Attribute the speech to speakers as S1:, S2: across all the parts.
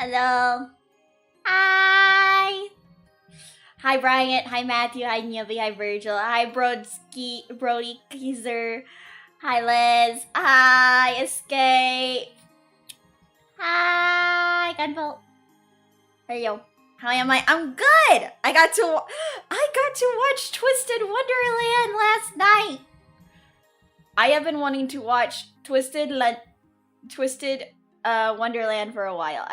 S1: Hello. Hi. Hi, Bryant. Hi, Matthew. Hi, Newbie. Hi, Virgil. Hi, Brody Kaiser. Hi, Liz. Hi, Escape. Hi, Gunvolt. How are you? How am I? I'm good. I got to watch Twisted Wonderland last night. I have been wanting to watch Twisted Wonderland for a while.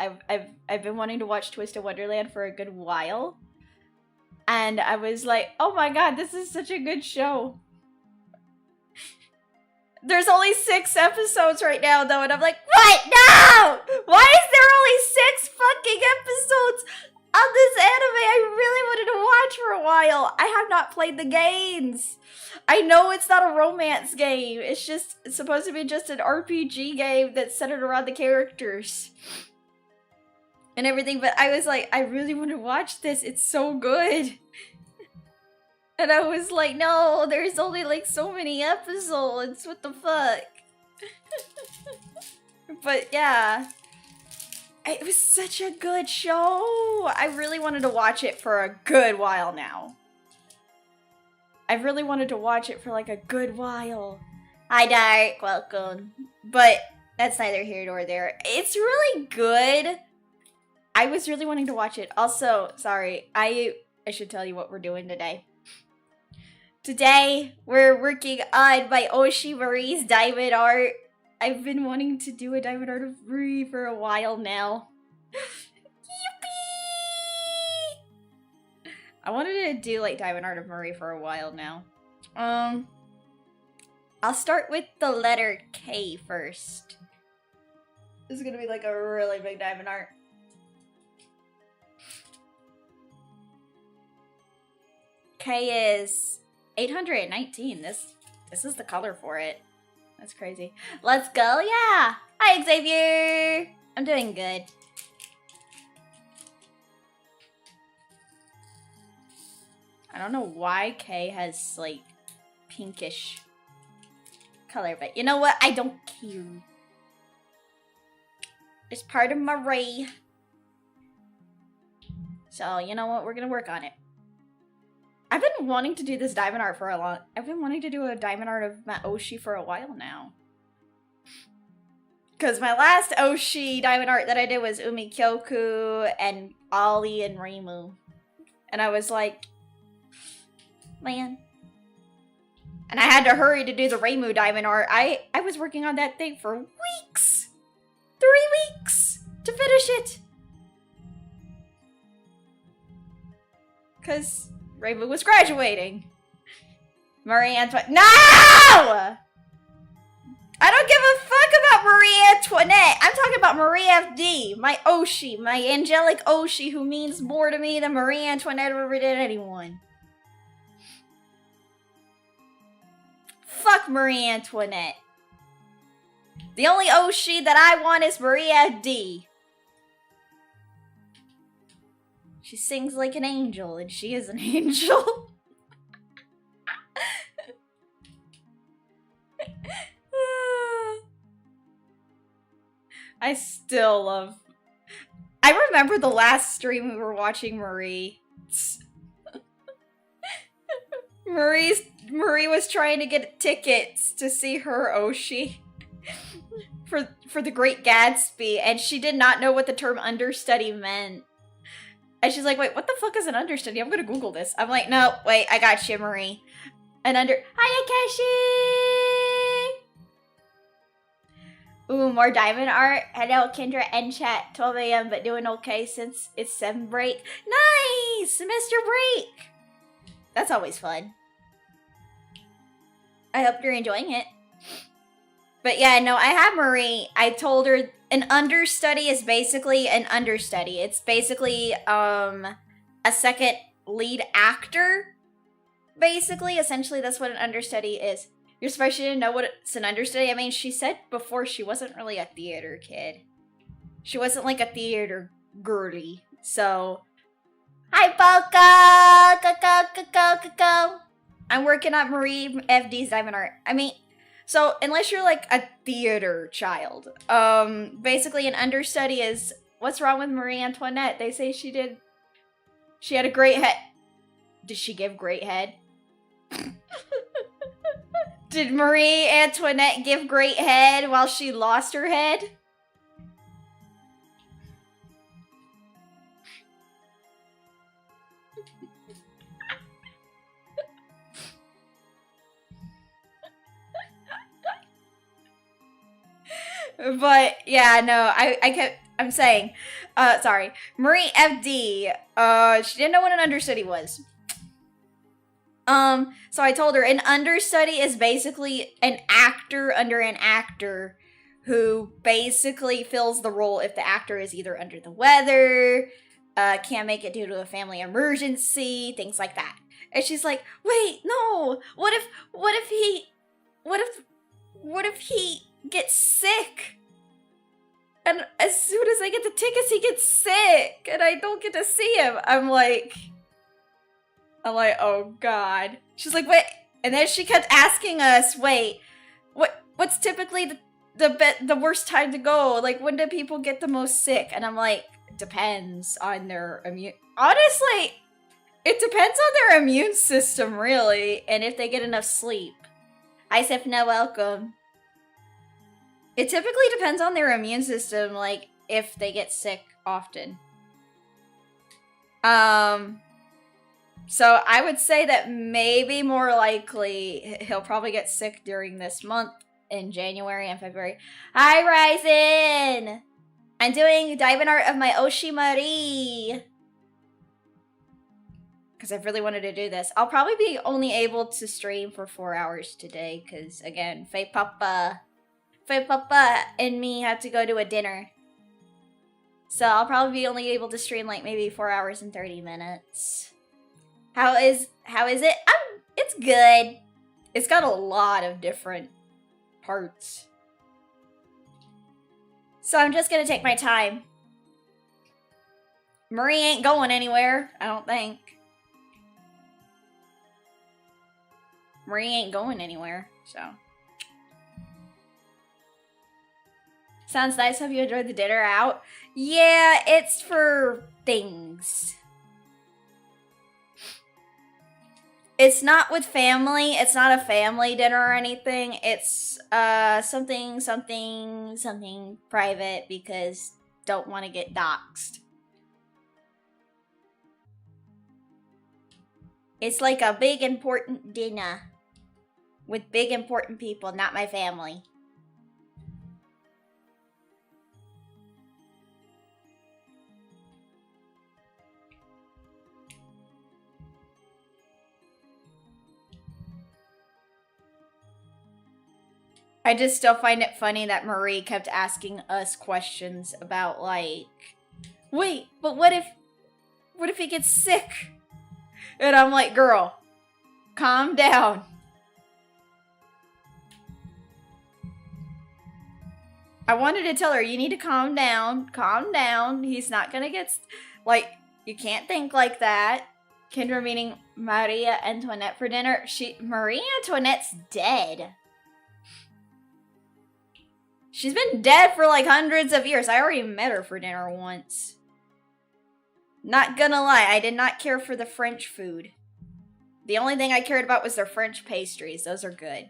S1: I've been wanting to watch Twisted Wonderland for a good while. And I was like, oh my god, this is such a good show. There's only 6 episodes right now though, and I'm like, what? No! Why is there only 6 fucking episodes of this anime I really wanted to watch for a while? I have not played the games. I know it's not a romance game. It's supposed to be just an RPG game that's centered around the characters and everything, but I was like, I really want to watch this. It's so good. And I was like, no, there's only like so many episodes. What the fuck? But yeah. It was such a good show. I really wanted to watch it for a good while now. I really wanted to watch it for like a good while. Hi, Dark. Welcome. But that's neither here nor there. It's really good. I was really wanting to watch it. Also, sorry, I should tell you what we're doing today. Today, we're working on my Oshi Marie's diamond art. I've been wanting to do a diamond art of Marie for a while now. Yippee! I wanted to do like diamond art of Marie for a while now. I'll start with the letter K first. This is gonna be like a really big diamond art. K is 819. This is the color for it. That's crazy. Let's go, yeah! Hi, Xavier! I'm doing good. I don't know why K has, like, pinkish color, but you know what? I don't care. It's part of Marie. So, you know what? We're gonna work on it. I've been wanting to do this diamond art for I've been wanting to do a diamond art of my Oshi for a while now. Because my last Oshi diamond art that I did was Umi Kyoku and Ollie and Reimu. And I was like, man. And I had to hurry to do the Reimu diamond art. I was working on that thing for weeks. 3 weeks to finish it. Because Reimu was graduating. Marie Antoinette. No! I don't give a fuck about Marie Antoinette. I'm talking about Marie FD, my Oshi, my angelic Oshi who means more to me than Marie Antoinette ever did anyone. Fuck Marie Antoinette. The only Oshi that I want is Marie FD. She sings like an angel, and she is an angel. I still love... I remember the last stream we were watching Marie. Marie was trying to get tickets to see her Oshi for the Great Gatsby, and she did not know what the term understudy meant. And she's like, wait, what the fuck is an understudy? I'm gonna Google this. I'm like, no, wait, I got you, Marie. Hi, Akeshi! Ooh, more diamond art. Hello, Kendra and chat. 12 a.m., but doing okay since it's sem break. Nice! Semester break! That's always fun. I hope you're enjoying it. But yeah, no, I have Marie. I told her an understudy is basically an understudy. It's basically a second lead actor. Basically, essentially, that's what an understudy is. You're supposed to know what it's an understudy. I mean, she said before she wasn't really a theater kid. She wasn't like a theater girly. So, hi, Coco! I'm working on Marie FD's diamond art. I mean, so unless you're like a theater child, basically an understudy is What's wrong with Marie Antoinette? They say she had a great head. Did she give great head? Did Marie Antoinette give great head while she lost her head? But yeah, no, I'm saying, sorry, Marie FD, she didn't know what an understudy was. So I told her an understudy is basically an actor under an actor who basically fills the role if the actor is either under the weather, can't make it due to a family emergency, things like that. And she's like, wait, no, what if he gets sick? And as soon as I get the tickets, he gets sick, and I don't get to see him. I'm like, oh god. She's like, wait, and then she kept asking us, wait, what's typically the worst time to go? Like, when do people get the most sick? And I'm like, depends on their honestly, it depends on their immune system, really, and if they get enough sleep. Hi, Sifna, welcome. It typically depends on their immune system, like, if they get sick often. So I would say that maybe more likely he'll probably get sick during this month in January and February. Hi, Ryzen! I'm doing diamond art of my Oshimari. Because I've really wanted to do this. I'll probably be only able to stream for 4 hours today. Because, again, Faye Papa and me have to go to a dinner. So I'll probably be only able to stream like maybe 4 hours and 30 minutes. How is it? It's good. It's got a lot of different parts. So I'm just gonna take my time. Marie ain't going anywhere, I don't think. Marie ain't going anywhere, so. Sounds nice. Have you enjoyed the dinner out? Yeah, it's for things. It's not with family. It's not a family dinner or anything. It's something private because don't want to get doxxed. It's like a big important dinner with big important people, not my family. I just still find it funny that Marie kept asking us questions about, like, wait, but what if he gets sick? And I'm like, girl, calm down. I wanted to tell her, you need to calm down. Calm down. He's not gonna get, like, you can't think like that. Kendra meeting Maria Antoinette for dinner. Marie Antoinette's dead. She's been dead for like hundreds of years. I already met her for dinner once. Not gonna lie, I did not care for the French food. The only thing I cared about was their French pastries. Those are good.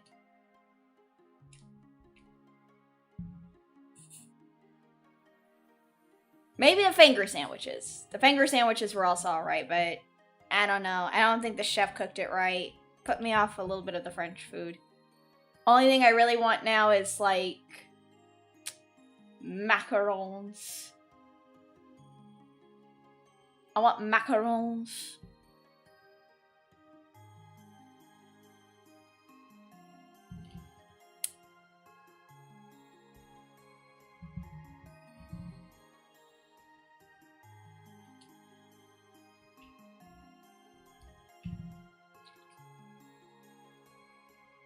S1: Maybe the finger sandwiches. The finger sandwiches were also alright, but I don't know. I don't think the chef cooked it right. Put me off a little bit of the French food. Only thing I really want now is like macarons. I want macarons.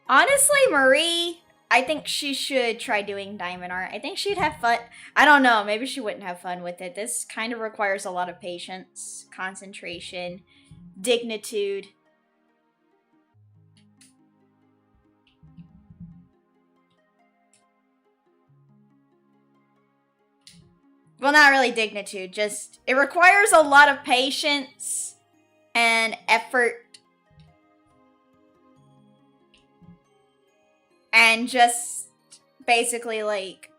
S1: Honestly, Marie, I think she should try doing diamond art. I think she'd have fun. I don't know. Maybe she wouldn't have fun with it. This kind of requires a lot of patience, concentration, dignitude. Well, not really dignitude, just it requires a lot of patience and effort. And just basically like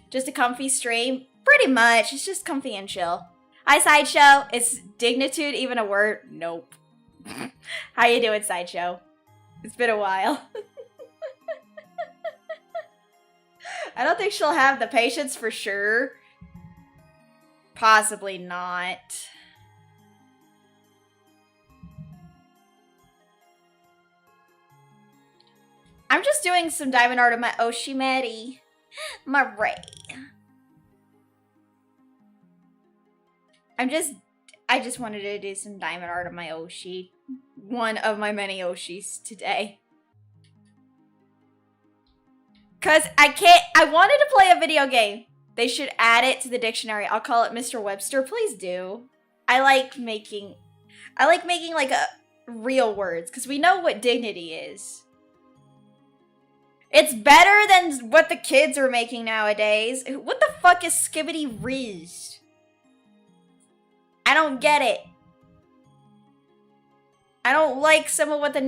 S1: just a comfy stream. Pretty much. It's just comfy and chill. Hi, Sideshow. Is dignitude even a word? Nope. How you doing, Sideshow? It's been a while. I don't think she'll have the patience for sure. Possibly not. I'm just doing some diamond art of my Oshimeri. My Ray. I just wanted to do some diamond art of my Oshi. One of my many Oshis today. Cause I wanted to play a video game. They should add it to the dictionary. I'll call it Mr. Webster. Please do. I like making like a real words, because we know what dignity is. It's better than what the kids are making nowadays. What the fuck is skibbity riz? I don't get it. I don't like some of what the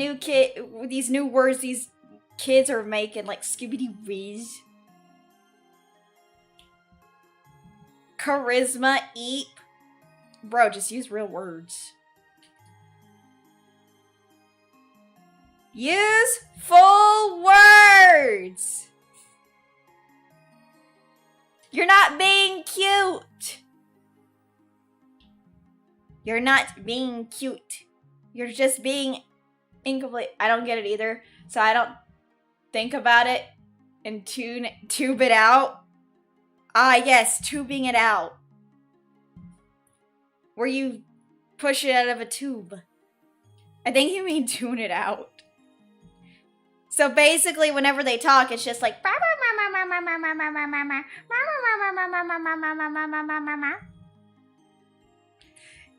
S1: these new words these kids are making, like skibbity riz. Charisma, eep. Bro, just use real words. Use full words. You're not being cute. You're not being cute. You're just being incomplete. I don't get it either. So I don't think about it and tube it out. Ah, yes, tubing it out. Where you push it out of a tube. I think you mean tune it out. So basically, whenever they talk, it's just like...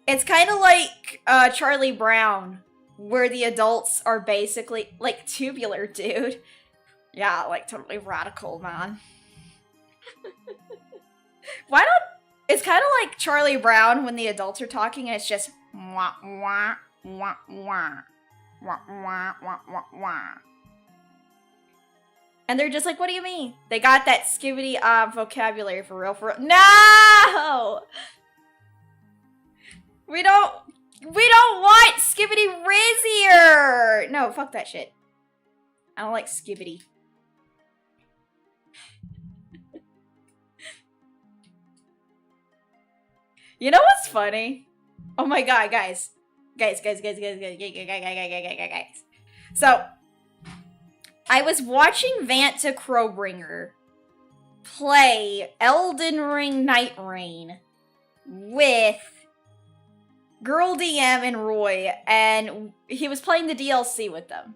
S1: It's kind of like Charlie Brown, where the adults are basically... Like, tubular, dude. Yeah, like, totally radical, man. Why don't... It's kind of like Charlie Brown when the adults are talking, and it's just... Wah, wah, wah, wah. Wah, wah, wah, wah, wah. And they're just like, what do you mean? They got that skibbity vocabulary for real, No! We don't want skibbity rizzier! No, fuck that shit. I don't like skibbity. You know what's funny? Oh my god, guys. Guys. So, I was watching Vanta Crowbringer play Elden Ring Night Rain with Girl DM and Roy, and he was playing the DLC with them.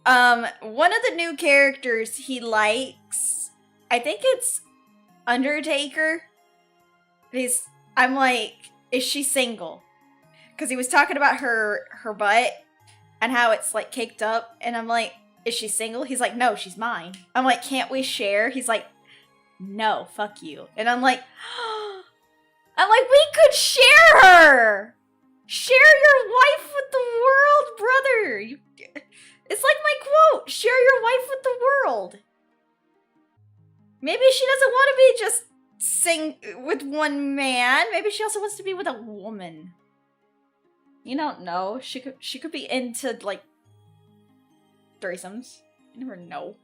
S1: One of the new characters he likes, I think it's Undertaker. I'm like, is she single? Because he was talking about her butt and how it's like caked up, and I'm like, is she single? He's like, no, she's mine. I'm like, can't we share? He's like, no, fuck you. And I'm like, we could share her! Share your wife with the world, brother! It's like my quote, share your wife with the world. Maybe she doesn't want to be just sing with one man. Maybe she also wants to be with a woman. You don't know. She could be into, like, threesomes. You never know.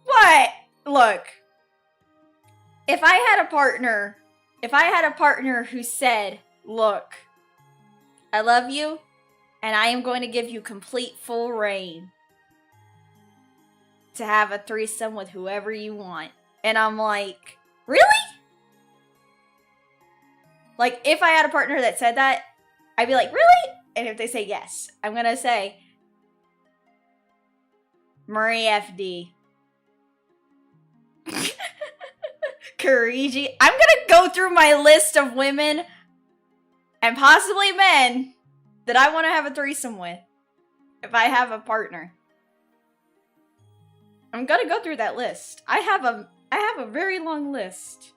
S1: What? Look. If I had a partner who said, look, I love you, and I am going to give you complete full reign to have a threesome with whoever you want. And I'm like, really? Like, if I had a partner that said that, I'd be like, really? And if they say yes, I'm gonna say, Murray FD. Kariji. I'm gonna go through my list of women and possibly men that I want to have a threesome with if I have a partner. I'm gonna go through that list. I have a very long list.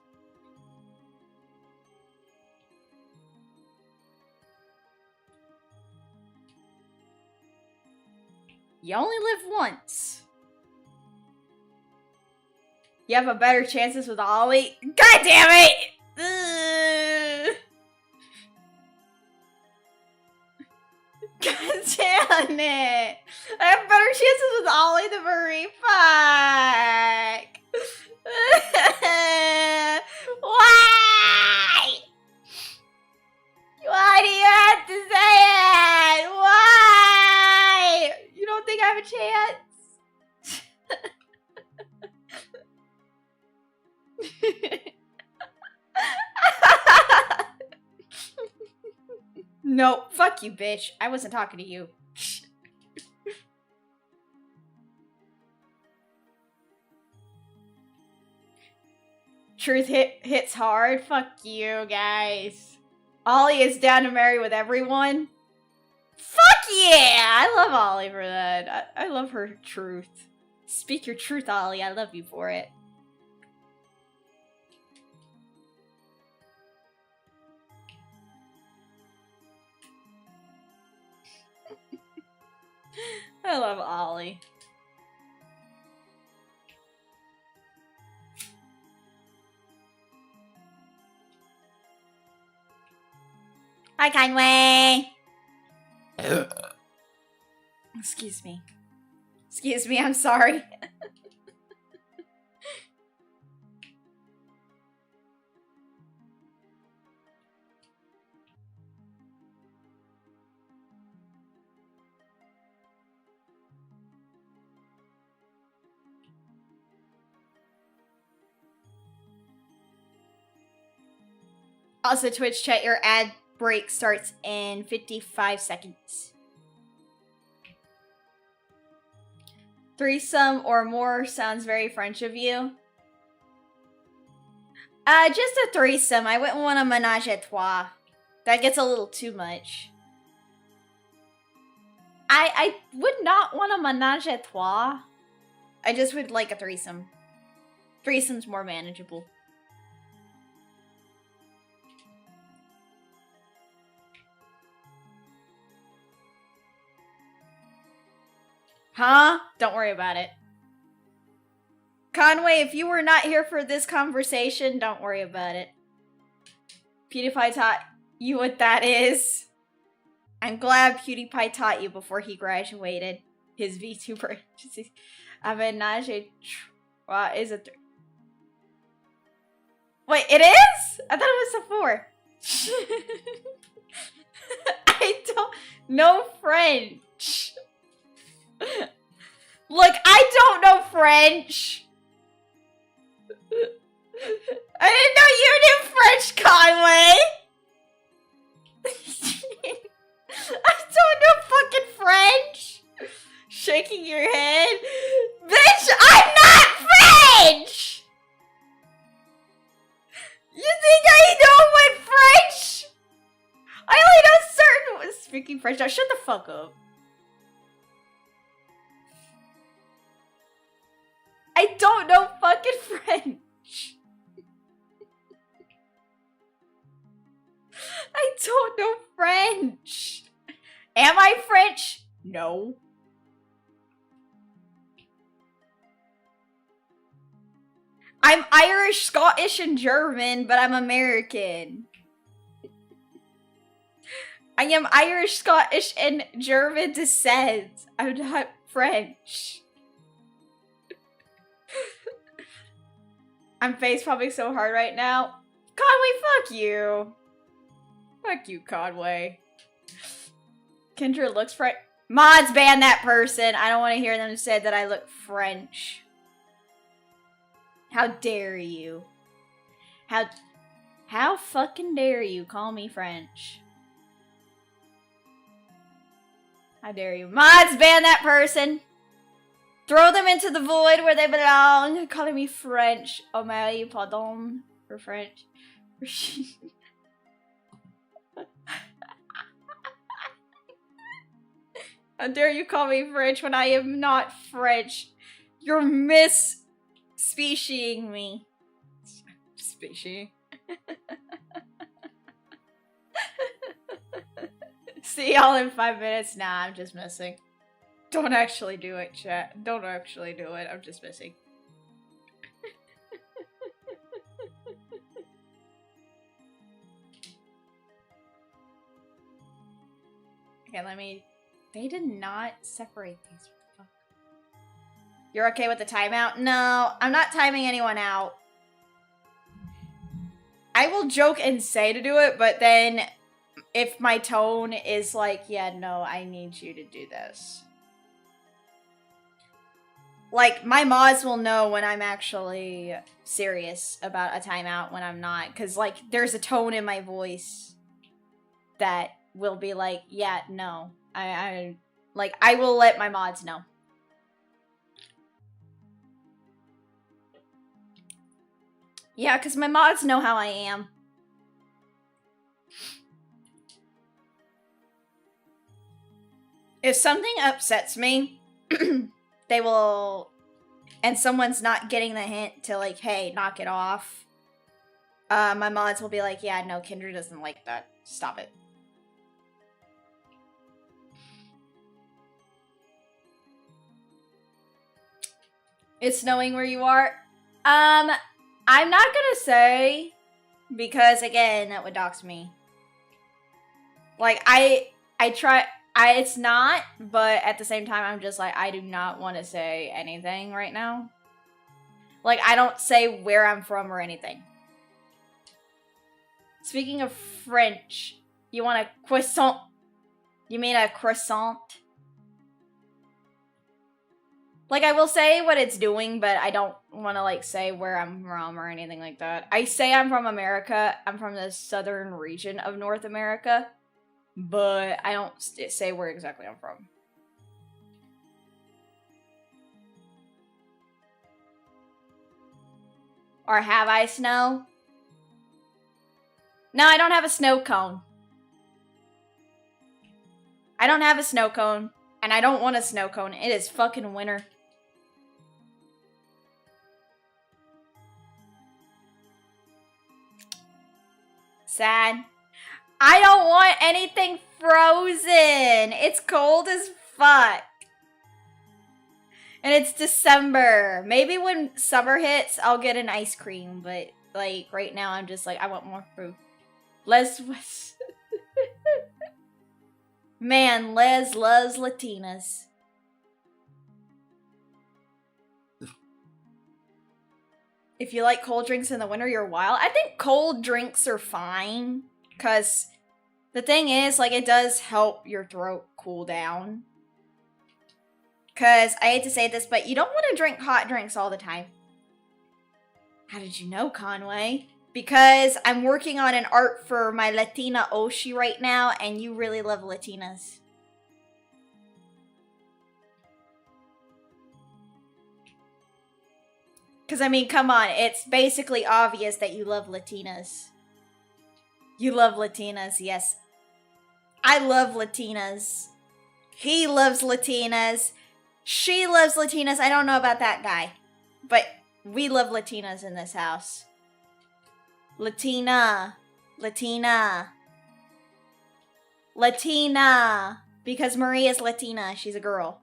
S1: You only live once. You have a better chances with Ollie. God damn it! Ugh. God damn it! I have better chances with Ollie than Marie. Fuck! Why? Why do you have to say it? Why? You don't think I have a chance? No, fuck you, bitch. I wasn't talking to you. Truth hits hard. Fuck you, guys. Ollie is down to marry with everyone. Fuck yeah! I love Ollie for that. I love her truth. Speak your truth, Ollie. I love you for it. I love Ollie. Hi, Conway. Excuse me. Excuse me, I'm sorry. Also, Twitch chat, your ad break starts in 55 seconds. Threesome or more sounds very French of you. Just a threesome. I wouldn't want a menage a trois. That gets a little too much. I would not want a menage a trois. I just would like a threesome. Threesome's more manageable. Huh? Don't worry about it. Conway, if you were not here for this conversation, don't worry about it. PewDiePie taught you what that is. I'm glad PewDiePie taught you before he graduated his VTuber. A menage a trois is a Wait, it is? I thought it was a 4. I don't know French. Look, I don't know French. I didn't know you knew French, Conway. I don't know fucking French. Shaking your head. Bitch, I'm not French! You think I know what French? I only know certain... Speaking French now, shut the fuck up. I don't know fucking French. I don't know French. Am I French? No. I'm Irish, Scottish, and German, but I'm American. I am Irish, Scottish, and German descent. I'm not French. I'm facepalming so hard right now. Conway, fuck you. Fuck you, Conway. Kendra looks French. Mods ban that person. I don't want to hear them say that I look French. How dare you? How fucking dare you call me French? How dare you? Mods ban that person. Throw them into the void where they belong. You're calling me French. Oh my, pardon. For French. How dare you call me French when I am not French? You're mis-speciesing me. Species. See y'all in 5 minutes. Nah, I'm just messing. Don't actually do it, chat. Don't actually do it. I'm just messing. Okay, let me... They did not separate these. You're okay with the timeout? No, I'm not timing anyone out. I will joke and say to do it, but then if my tone is like, yeah, no, I need you to do this. Like, my mods will know when I'm actually serious about a timeout when I'm not. Because, like, there's a tone in my voice that will be like, yeah, no. I will let my mods know. Yeah, because my mods know how I am. If something upsets me, they will... And someone's not getting the hint to, like, hey, knock it off. My mods will be like, yeah, no, Kendra doesn't like that. Stop it. It's snowing where you are? I'm not gonna say, because again, that would dox me. Like, it's not, but at the same time, I'm just like, I do not want to say anything right now. Like, I don't say where I'm from or anything. Speaking of French, you want a croissant? You mean a croissant? Like, I will say what it's doing, but I don't want to, like, say where I'm from or anything like that. I say I'm from America. I'm from the southern region of North America. But I don't say where exactly I'm from. Or have I snow? No, I don't have a snow cone. I don't have a snow cone. And I don't want a snow cone. It is fucking winter. Sad. I don't want anything frozen. It's cold as fuck. And it's December. Maybe when summer hits, I'll get an ice cream. But, like, right now, I'm just like, I want more fruit. Man, Les loves Latinas. If you like cold drinks in the winter, you're wild. I think cold drinks are fine. Because the thing is, like, it does help your throat cool down. Because, I hate to say this, but you don't want to drink hot drinks all the time. How did you know, Conway? Because I'm working on an art for my Latina Oshi right now, and you really love Latinas. Because, I mean, come on, it's basically obvious that you love Latinas. You love Latinas, yes. I love Latinas. He loves Latinas. She loves Latinas. I don't know about that guy. But we love Latinas in this house. Latina. Latina. Latina. Because Maria's Latina. She's a girl.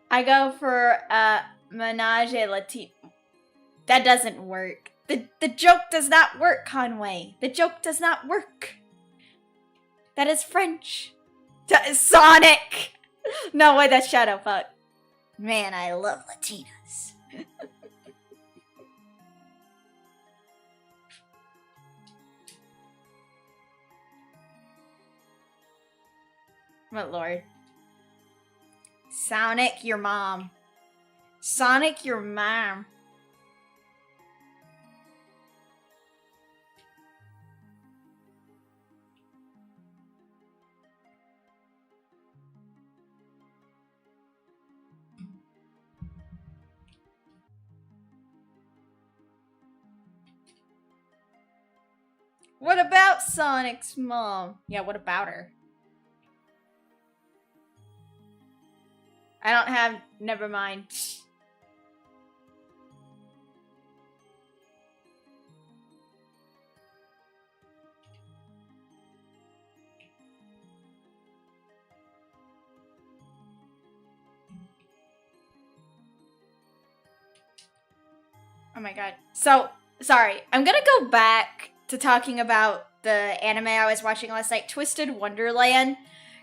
S1: I go for menage a latina. That doesn't work. The joke does not work, Conway. The joke does not work. That is French. That is Sonic. No way, that's Shadowfuck. Man, I love Latinas. But Lord. Sonic your mom. Sonic your mom. What about Sonic's mom? Yeah, what about her? I don't have... Never mind. Oh my god. So, sorry. I'm gonna go back to talking about the anime I was watching last night, Twisted Wonderland.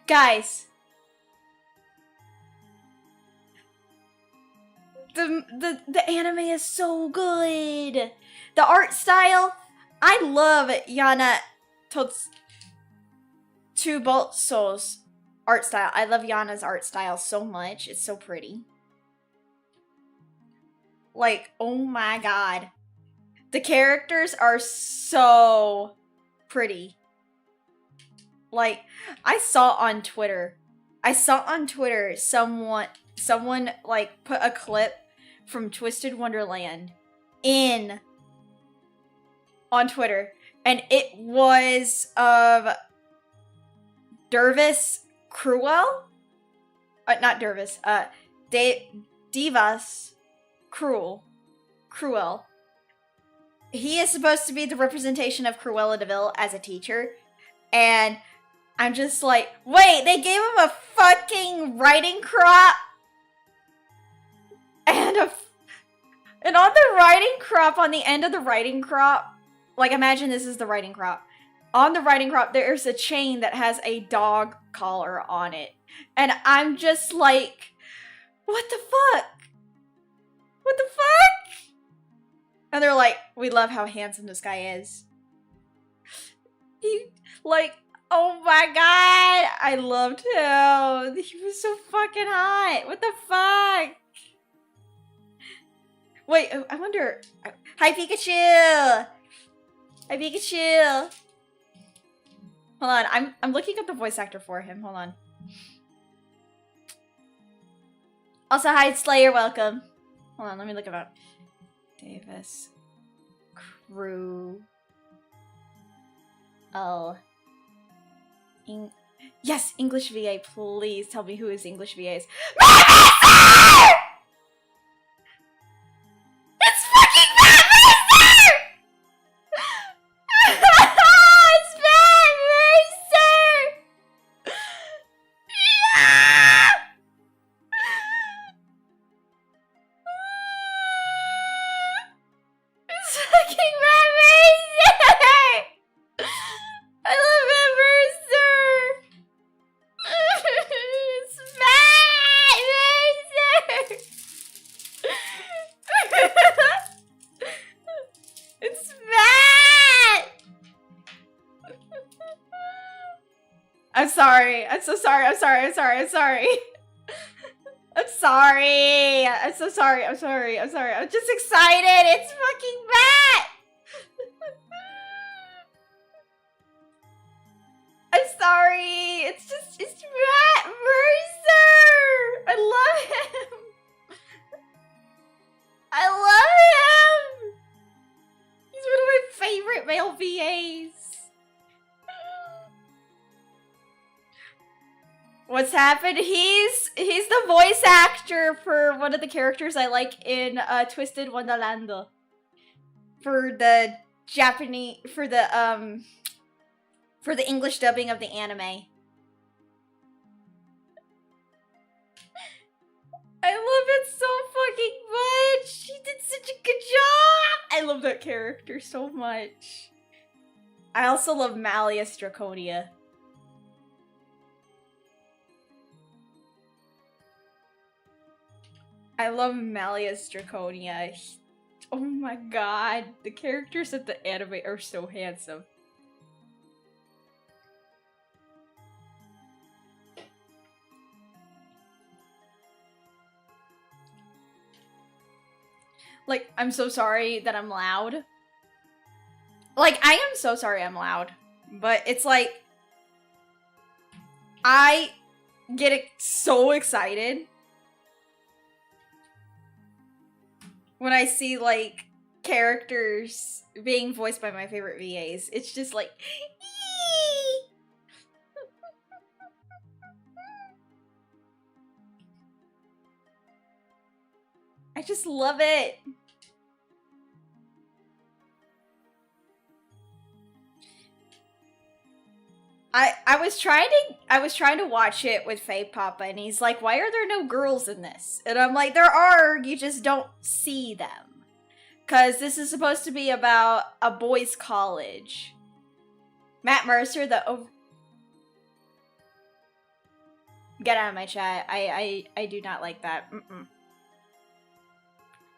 S1: Guys. The anime is so good. The art style, I love Yana Tsuboso's art style. I love Yana's art style so much. It's so pretty. Like, oh my god. The characters are so pretty. Like, I saw on Twitter someone like put a clip from Twisted Wonderland on Twitter, and it was of Dervis Cruel, not Dervis, Divas Cruel. He is supposed to be the representation of Cruella de Vil as a teacher, and I'm just like, wait, they gave him a fucking writing crop? And on the writing crop, on the end of the writing crop, like imagine this is the writing crop. On the writing crop, there's a chain that has a dog collar on it. And I'm just like, what the fuck? What the fuck? And they're like, we love how handsome this guy is. He, like, oh my god, I loved him. He was so fucking hot. What the fuck? Wait, I wonder. Hi, Pikachu! Hi, Pikachu! Hold on, I'm looking up the voice actor for him. Hold on. Also, hi, Slayer, welcome. Hold on, let me look him up. Davis. Crew. Oh. Yes, English VA, please tell me who his English VA is. It's fucking Matt Mercer! It's Matt Mercer! Yeah! It's fucking Matt Mercer! I love Matt Mercer! It's Matt Mercer! It's Matt! I'm sorry. I'm so sorry. I'm sorry. I'm sorry. I'm sorry. I'm sorry. I'm so sorry. I'm sorry. I'm sorry. I'm just excited. It's fucking Matt! I'm sorry. It's Matt Mercer! I love him! I love him! He's one of my favorite male VAs. What's happened? He's the voice actor for one of the characters I like in Twisted Wonderland. For the Japanese, for the English dubbing of the anime. I love it so fucking much! He did such a good job! I love that character so much. I also love Malleus Draconia. I love Malleus Draconia. Oh my god, the characters of the anime are so handsome. Like, I'm so sorry that I'm loud. Like, I am so sorry I'm loud. But it's like, I get so excited when I see, like, characters being voiced by my favorite VAs. It's just like, eee! I just love it. I was trying to watch it with Faye Papa, and he's like, why are there no girls in this? And I'm like, there are, you just don't see them. 'Cause this is supposed to be about a boys' college. Matt Mercer, get out of my chat. I do not like that.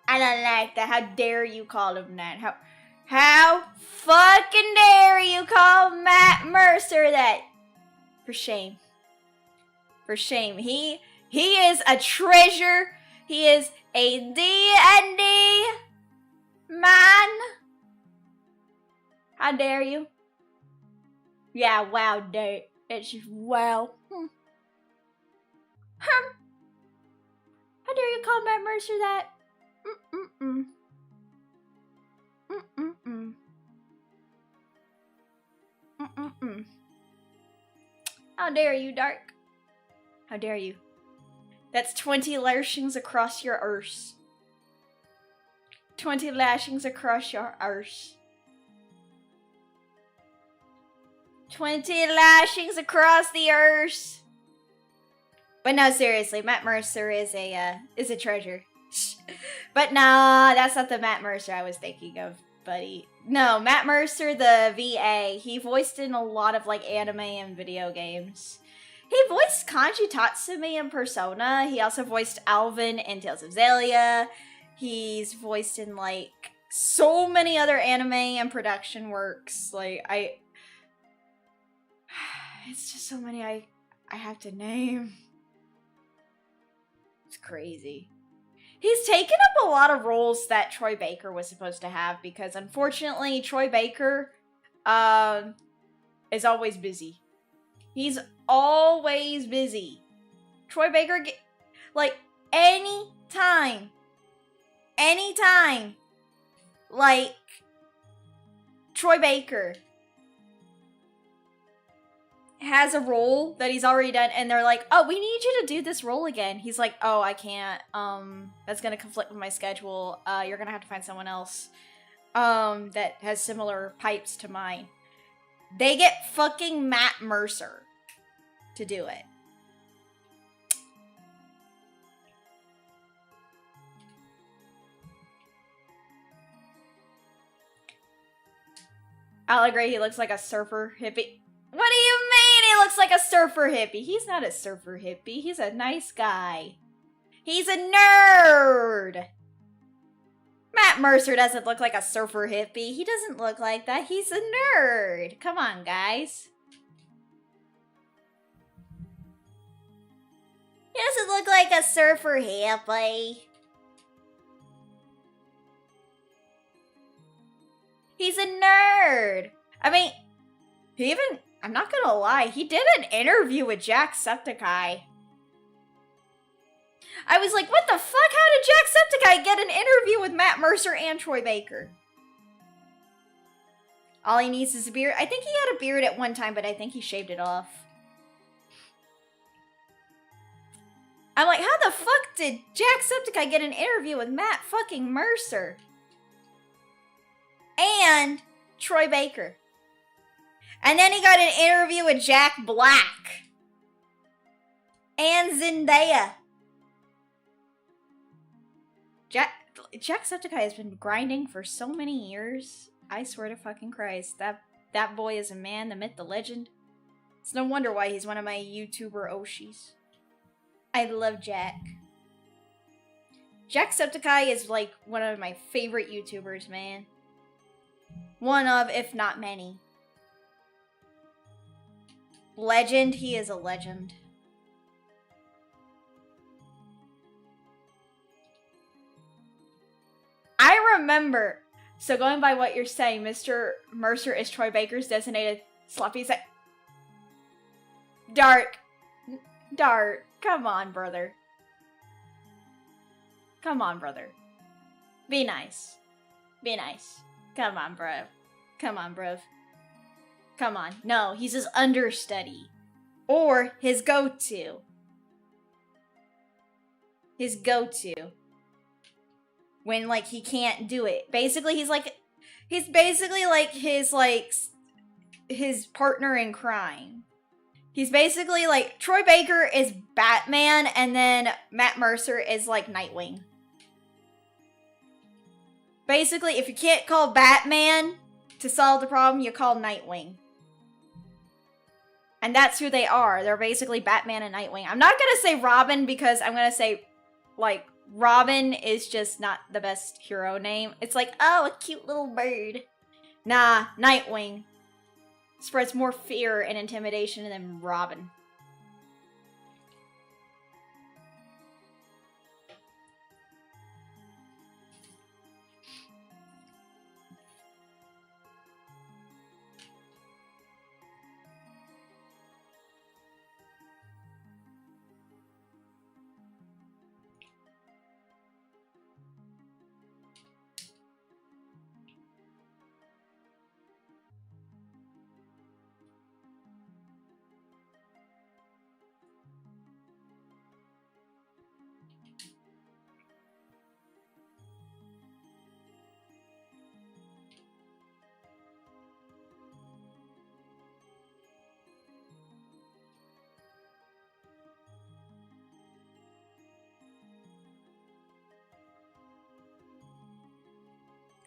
S1: I don't like that. How dare you call him that? How fucking dare you call Matt Mercer that? For shame. For shame. He is a treasure. He is a D&D man. How dare you? Yeah, wow, dare. It's just wow. How dare you call Matt Mercer that? How dare you, Dark? How dare you? That's 20 lashings across your arse. 20 lashings across your arse. 20 lashings across the arse. But no, seriously, Matt Mercer is a treasure. But nah, that's not the Matt Mercer I was thinking of, buddy. No, Matt Mercer, the VA, he voiced in a lot of, like, anime and video games. He voiced Kanji Tatsumi in Persona. He also voiced Alvin in Tales of Xillia. He's voiced in, like, so many other anime and production works. Like, it's just so many I have to name. It's crazy. He's taken up a lot of roles that Troy Baker was supposed to have because, unfortunately, Troy Baker is always busy. He's always busy. Troy Baker, like, anytime, like, Troy Baker has a role that he's already done, and they're like, oh, we need you to do this role again. He's like, oh, I can't. That's gonna conflict with my schedule. You're gonna have to find someone else that has similar pipes to mine. They get fucking Matt Mercer to do it. I'll agree, he looks like a surfer hippie. What do you mean he looks like a surfer hippie? He's not a surfer hippie. He's a nice guy. He's a nerd. Matt Mercer doesn't look like a surfer hippie. He doesn't look like that. He's a nerd. Come on, guys. He doesn't look like a surfer hippie. He's a nerd. I mean, he even... I'm not gonna lie, he did an interview with Jacksepticeye. I was like, what the fuck? How did Jacksepticeye get an interview with Matt Mercer and Troy Baker? All he needs is a beard. I think he had a beard at one time, but I think he shaved it off. I'm like, how the fuck did Jacksepticeye get an interview with Matt fucking Mercer? And Troy Baker. And then he got an interview with Jack Black. And Zendaya. Jacksepticeye has been grinding for so many years. I swear to fucking Christ. That boy is a man, the myth, the legend. It's no wonder why he's one of my YouTuber Oshis. I love Jack. Jacksepticeye is like one of my favorite YouTubers, man. One of, if not many. Legend, he is a legend. remember. So going by what you're saying, Mr. Mercer is Troy Baker's designated sloppy set. Dark. Come on, brother. Come on, brother. Be nice. Be nice. Come on, bro. Come on, bro. Come on. No, he's his understudy. Or his go-to. His go-to. When, like, he can't do it. Basically, he's basically like his partner in crime. He's basically like, Troy Baker is Batman, and then Matt Mercer is like Nightwing. Basically, if you can't call Batman to solve the problem, you call Nightwing. And that's who they are. They're basically Batman and Nightwing. I'm not gonna say Robin because I'm gonna say, like, Robin is just not the best hero name. It's like, oh, a cute little bird. Nah, Nightwing spreads more fear and intimidation than Robin.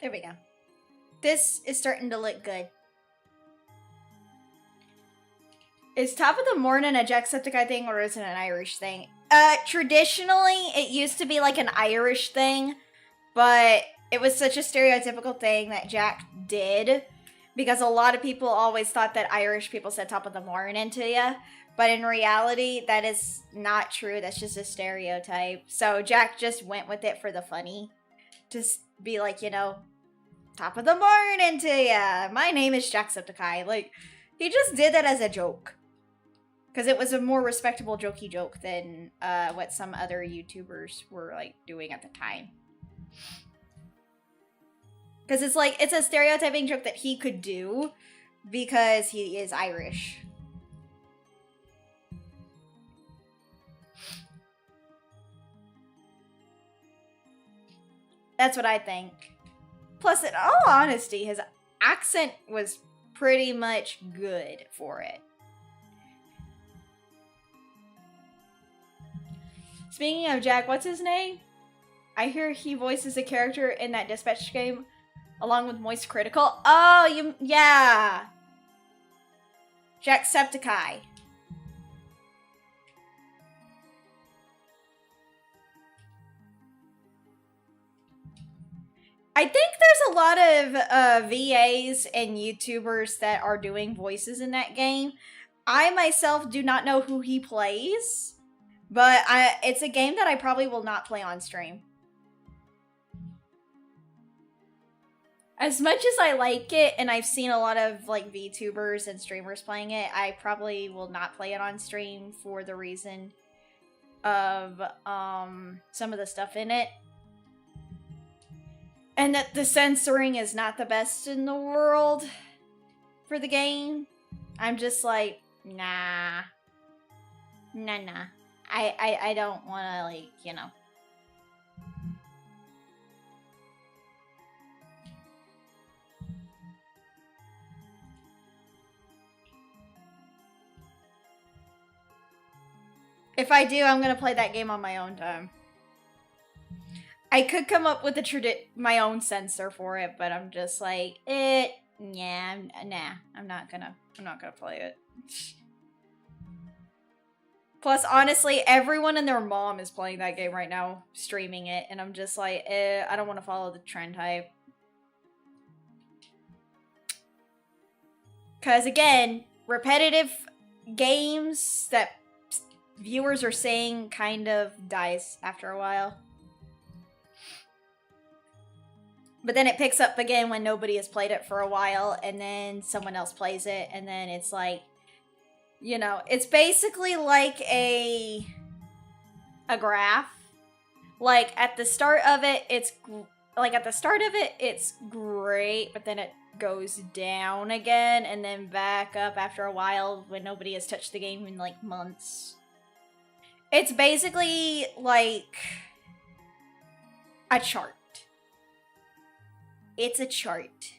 S1: There we go. This is starting to look good. Is top of the morning a Jacksepticeye thing or is it an Irish thing? Traditionally, it used to be like an Irish thing, but it was such a stereotypical thing that Jack did because a lot of people always thought that Irish people said top of the morning to you, but in reality, that is not true. That's just a stereotype. So Jack just went with it for the funny. Just be like, you know, top of the morning to ya. My name is Jacksepticeye. Like, he just did that as a joke. Because it was a more respectable jokey joke than what some other YouTubers were, like, doing at the time. Because it's like, it's a stereotyping joke that he could do because he is Irish. That's what I think. Plus, in all honesty, his accent was pretty much good for it. Speaking of Jack, what's his name? I hear he voices a character in that Dispatch game along with Moist Critical. Oh, yeah. Jacksepticeye. I think there's a lot of VAs and YouTubers that are doing voices in that game. I myself do not know who he plays, but it's a game that I probably will not play on stream. As much as I like it, and I've seen a lot of like VTubers and streamers playing it, I probably will not play it on stream for the reason of some of the stuff in it. And that the censoring is not the best in the world for the game. I'm just like, nah. Nah. I don't want to, like, you know. If I do, I'm going to play that game on my own time. I could come up with my own censor for it, but I'm just like, nah, I'm not gonna play it. Plus, honestly, everyone and their mom is playing that game right now, streaming it, and I'm just like, I don't want to follow the trend hype. Because, again, repetitive games that viewers are saying kind of dies after a while. But then it picks up again when nobody has played it for a while, and then someone else plays it, and then it's like, you know, it's basically like a graph. Like at the start of it, it's great, but then it goes down again and then back up after a while when nobody has touched the game in like months. It's basically like a chart. It's a chart.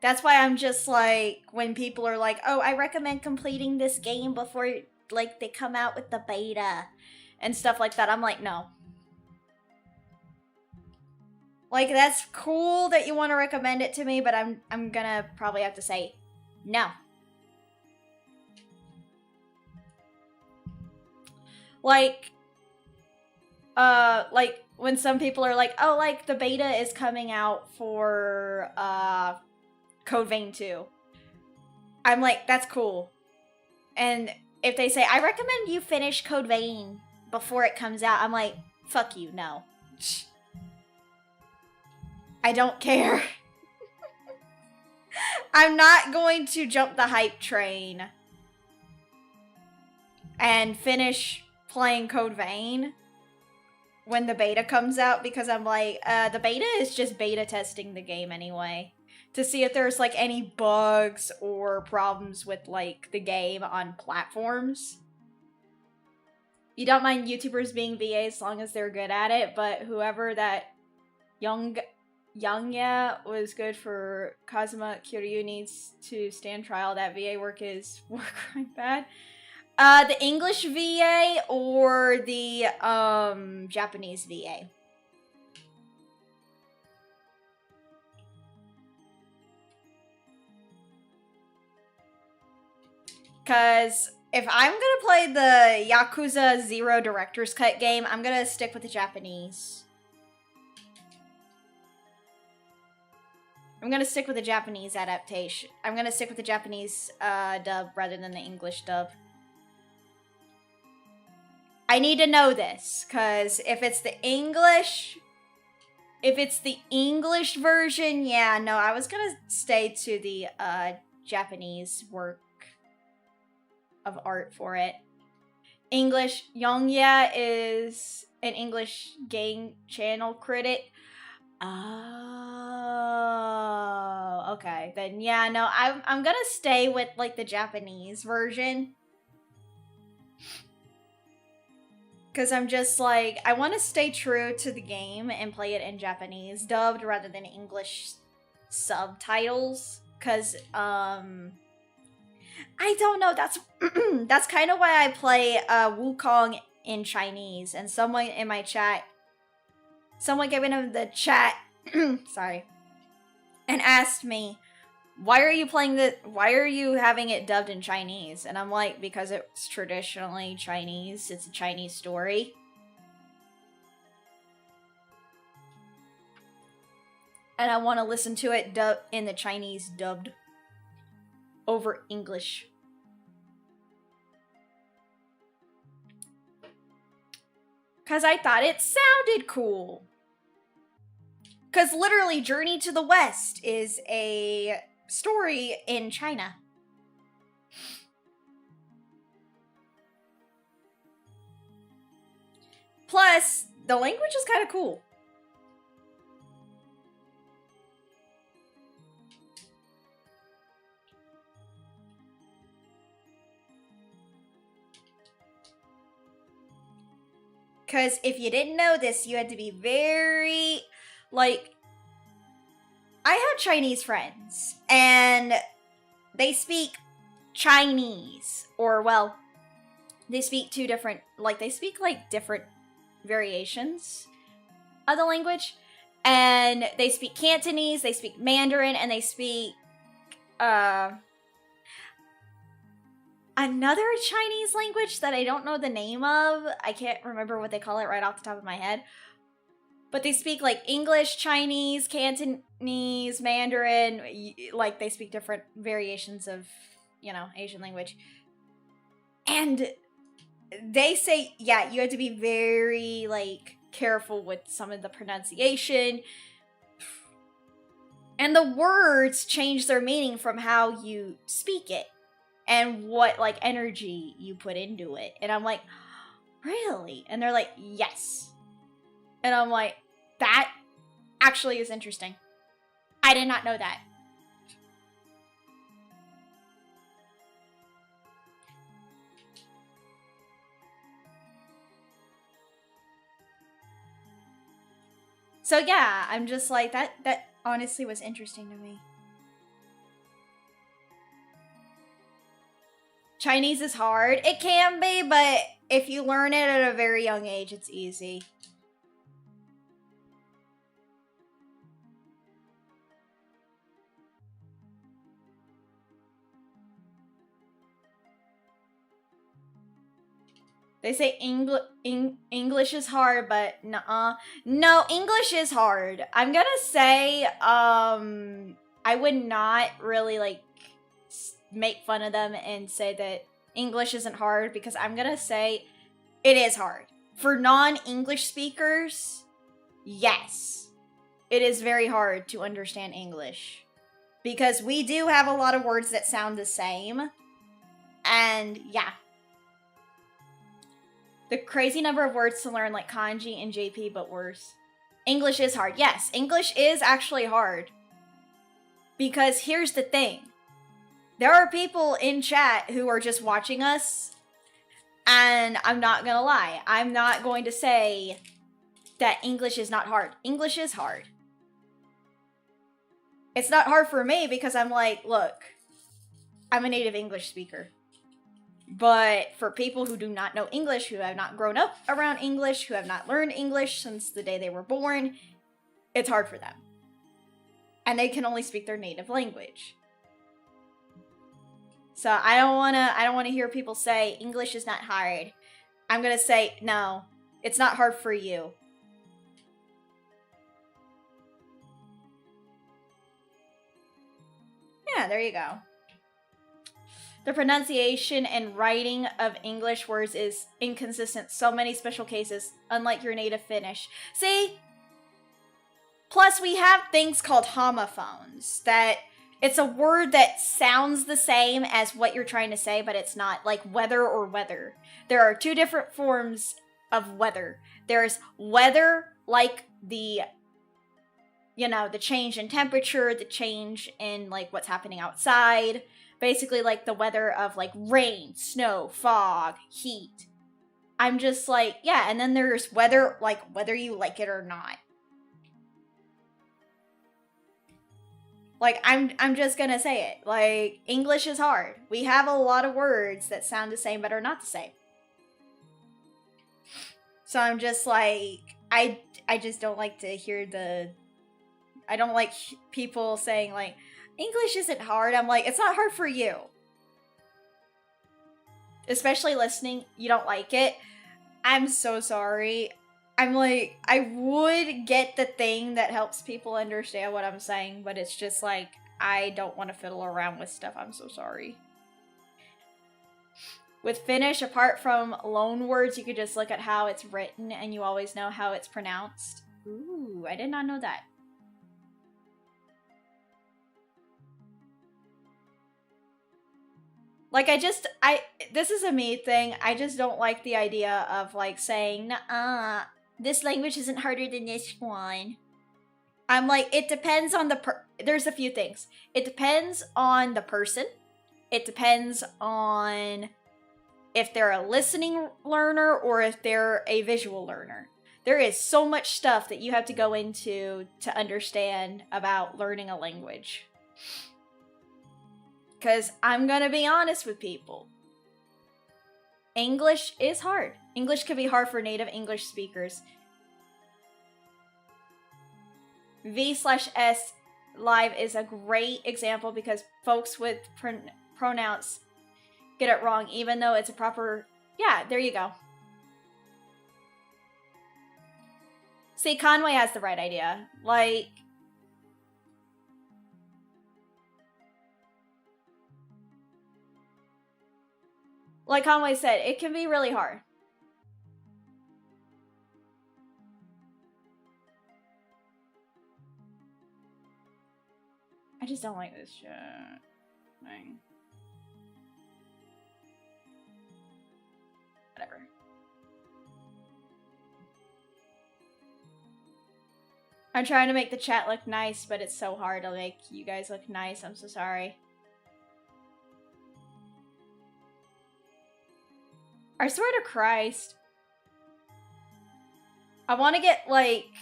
S1: That's why I'm just like, when people are like, oh, I recommend completing this game before like they come out with the beta and stuff like that, I'm like, no. Like, that's cool that you want to recommend it to me, but I'm gonna probably have to say no. Like when some people are like, oh, like the beta is coming out for Code Vein 2. I'm like, that's cool. And if they say, I recommend you finish Code Vein before it comes out, I'm like, fuck you, no. I don't care. I'm not going to jump the hype train and finish playing Code Vein when the beta comes out, because I'm like, the beta is just beta testing the game anyway, to see if there's like any bugs or problems with like the game on platforms. You don't mind YouTubers being VA as long as they're good at it, but whoever that Youngya was good for Kazuma Kiryu needs to stand trial. That VA work is quite bad. The English VA or the Japanese VA? Because if I'm gonna play the Yakuza 0 Director's Cut game, I'm gonna stick with the Japanese. I'm gonna stick with the Japanese adaptation. I'm gonna stick with the Japanese dub rather than the English dub. I need to know this, because if it's the English version, yeah, no, I was gonna stay to the Japanese work of art for it. English, Youngya is an English game channel critic. Oh, okay. Then yeah, no, I'm gonna stay with like the Japanese version. Because I'm just like, I want to stay true to the game and play it in Japanese dubbed rather than English subtitles. Because, I don't know, that's that's kind of why I play Wukong in Chinese. And someone in my chat, someone came into the chat, sorry, and asked me, why are you having it dubbed in Chinese? And I'm like, because it's traditionally Chinese. It's a Chinese story. And I want to listen to it in the Chinese dubbed over English. Because I thought it sounded cool. Because literally, Journey to the West is a story in China. Plus, the language is kind of cool. Because if you didn't know this, you had to be very, like, I have Chinese friends, and they speak Chinese, or, well, they speak different variations of the language, and they speak Cantonese, they speak Mandarin, and they speak, another Chinese language that I don't know the name of. I can't remember what they call it right off the top of my head. But they speak, like, English, Chinese, Cantonese, Mandarin. Like, they speak different variations of, you know, Asian language. And they say, yeah, you have to be very, like, careful with some of the pronunciation. And the words change their meaning from how you speak it and what like energy you put into it. And I'm like, really? And they're like, yes. And I'm like, that actually is interesting. I did not know that. So yeah, I'm just like, that honestly was interesting to me. Chinese is hard. It can be, but if you learn it at a very young age, it's easy. They say English is hard, but nuh-uh. No, English is hard. I'm gonna say, I would not really, like, make fun of them and say that English isn't hard, because I'm gonna say it is hard. For non-English speakers, yes. It is very hard to understand English. Because we do have a lot of words that sound the same. And, yeah. The crazy number of words to learn, like kanji and JP, but worse. English is hard. Yes, English is actually hard. Because here's the thing. There are people in chat who are just watching us. And I'm not gonna lie. I'm not going to say that English is not hard. English is hard. It's not hard for me because I'm like, look, I'm a native English speaker. But for people who do not know English, who have not grown up around English, who have not learned English since the day they were born, it's hard for them. And they can only speak their native language. So I don't wanna hear people say English is not hard. I'm gonna say, no, it's not hard for you. Yeah, there you go. The pronunciation and writing of English words is inconsistent. So many special cases, unlike your native Finnish. See? Plus, we have things called homophones. That it's a word that sounds the same as what you're trying to say, but it's not. Like weather or weather. There are two different forms of weather. There's weather, like the, you know, the change in temperature, the change in, like, what's happening outside. Basically, like, the weather of, like, rain, snow, fog, heat. I'm just like, yeah, and then there's weather, like, whether you like it or not. Like, I'm just gonna say it. Like, English is hard. We have a lot of words that sound the same but are not the same. So I'm just like, I just don't like to hear the... I don't like people saying, like, English isn't hard. I'm like, it's not hard for you. Especially listening, you don't like it. I'm so sorry. I'm like, I would get the thing that helps people understand what I'm saying, but it's just like, I don't want to fiddle around with stuff. I'm so sorry. With Finnish, apart from loan words, you could just look at how it's written and you always know how it's pronounced. Ooh, I did not know that. Like, this is a me thing. I just don't like the idea of, like, saying, this language isn't harder than this one. I'm like, it depends on there's a few things. It depends on the person. It depends on if they're a listening learner or if they're a visual learner. There is so much stuff that you have to go into to understand about learning a language. Because I'm going to be honest with people. English is hard. English can be hard for native English speakers. V/S Live is a great example because folks with pronouns get it wrong, even though it's a proper... Yeah, there you go. See, Conway has the right idea. Like... Like Conway said, it can be really hard. just don't like this shit thing. Whatever. I'm trying to make the chat look nice, but it's so hard to make you guys look nice. I'm so sorry. I swear to Christ. I want to get, like,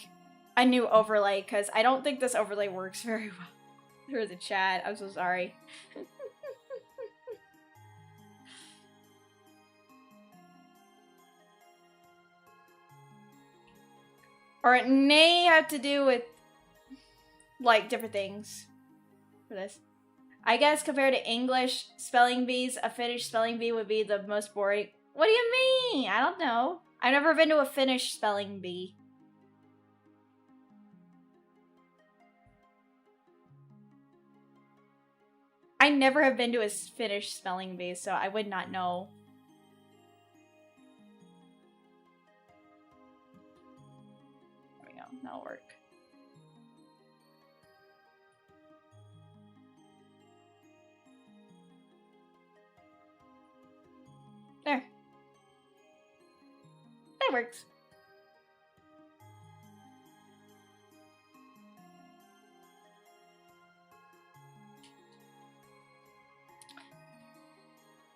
S1: a new overlay, because I don't think this overlay works very well through the chat. I'm so sorry. Or it may have to do with, like, different things for this. I guess compared to English spelling bees, a Finnish spelling bee would be the most boring. What do you mean? I don't know. I've never been to a Finnish spelling bee. I never have been to a Finnish spelling bee, so I would not know. There we go. That'll work. There. That works.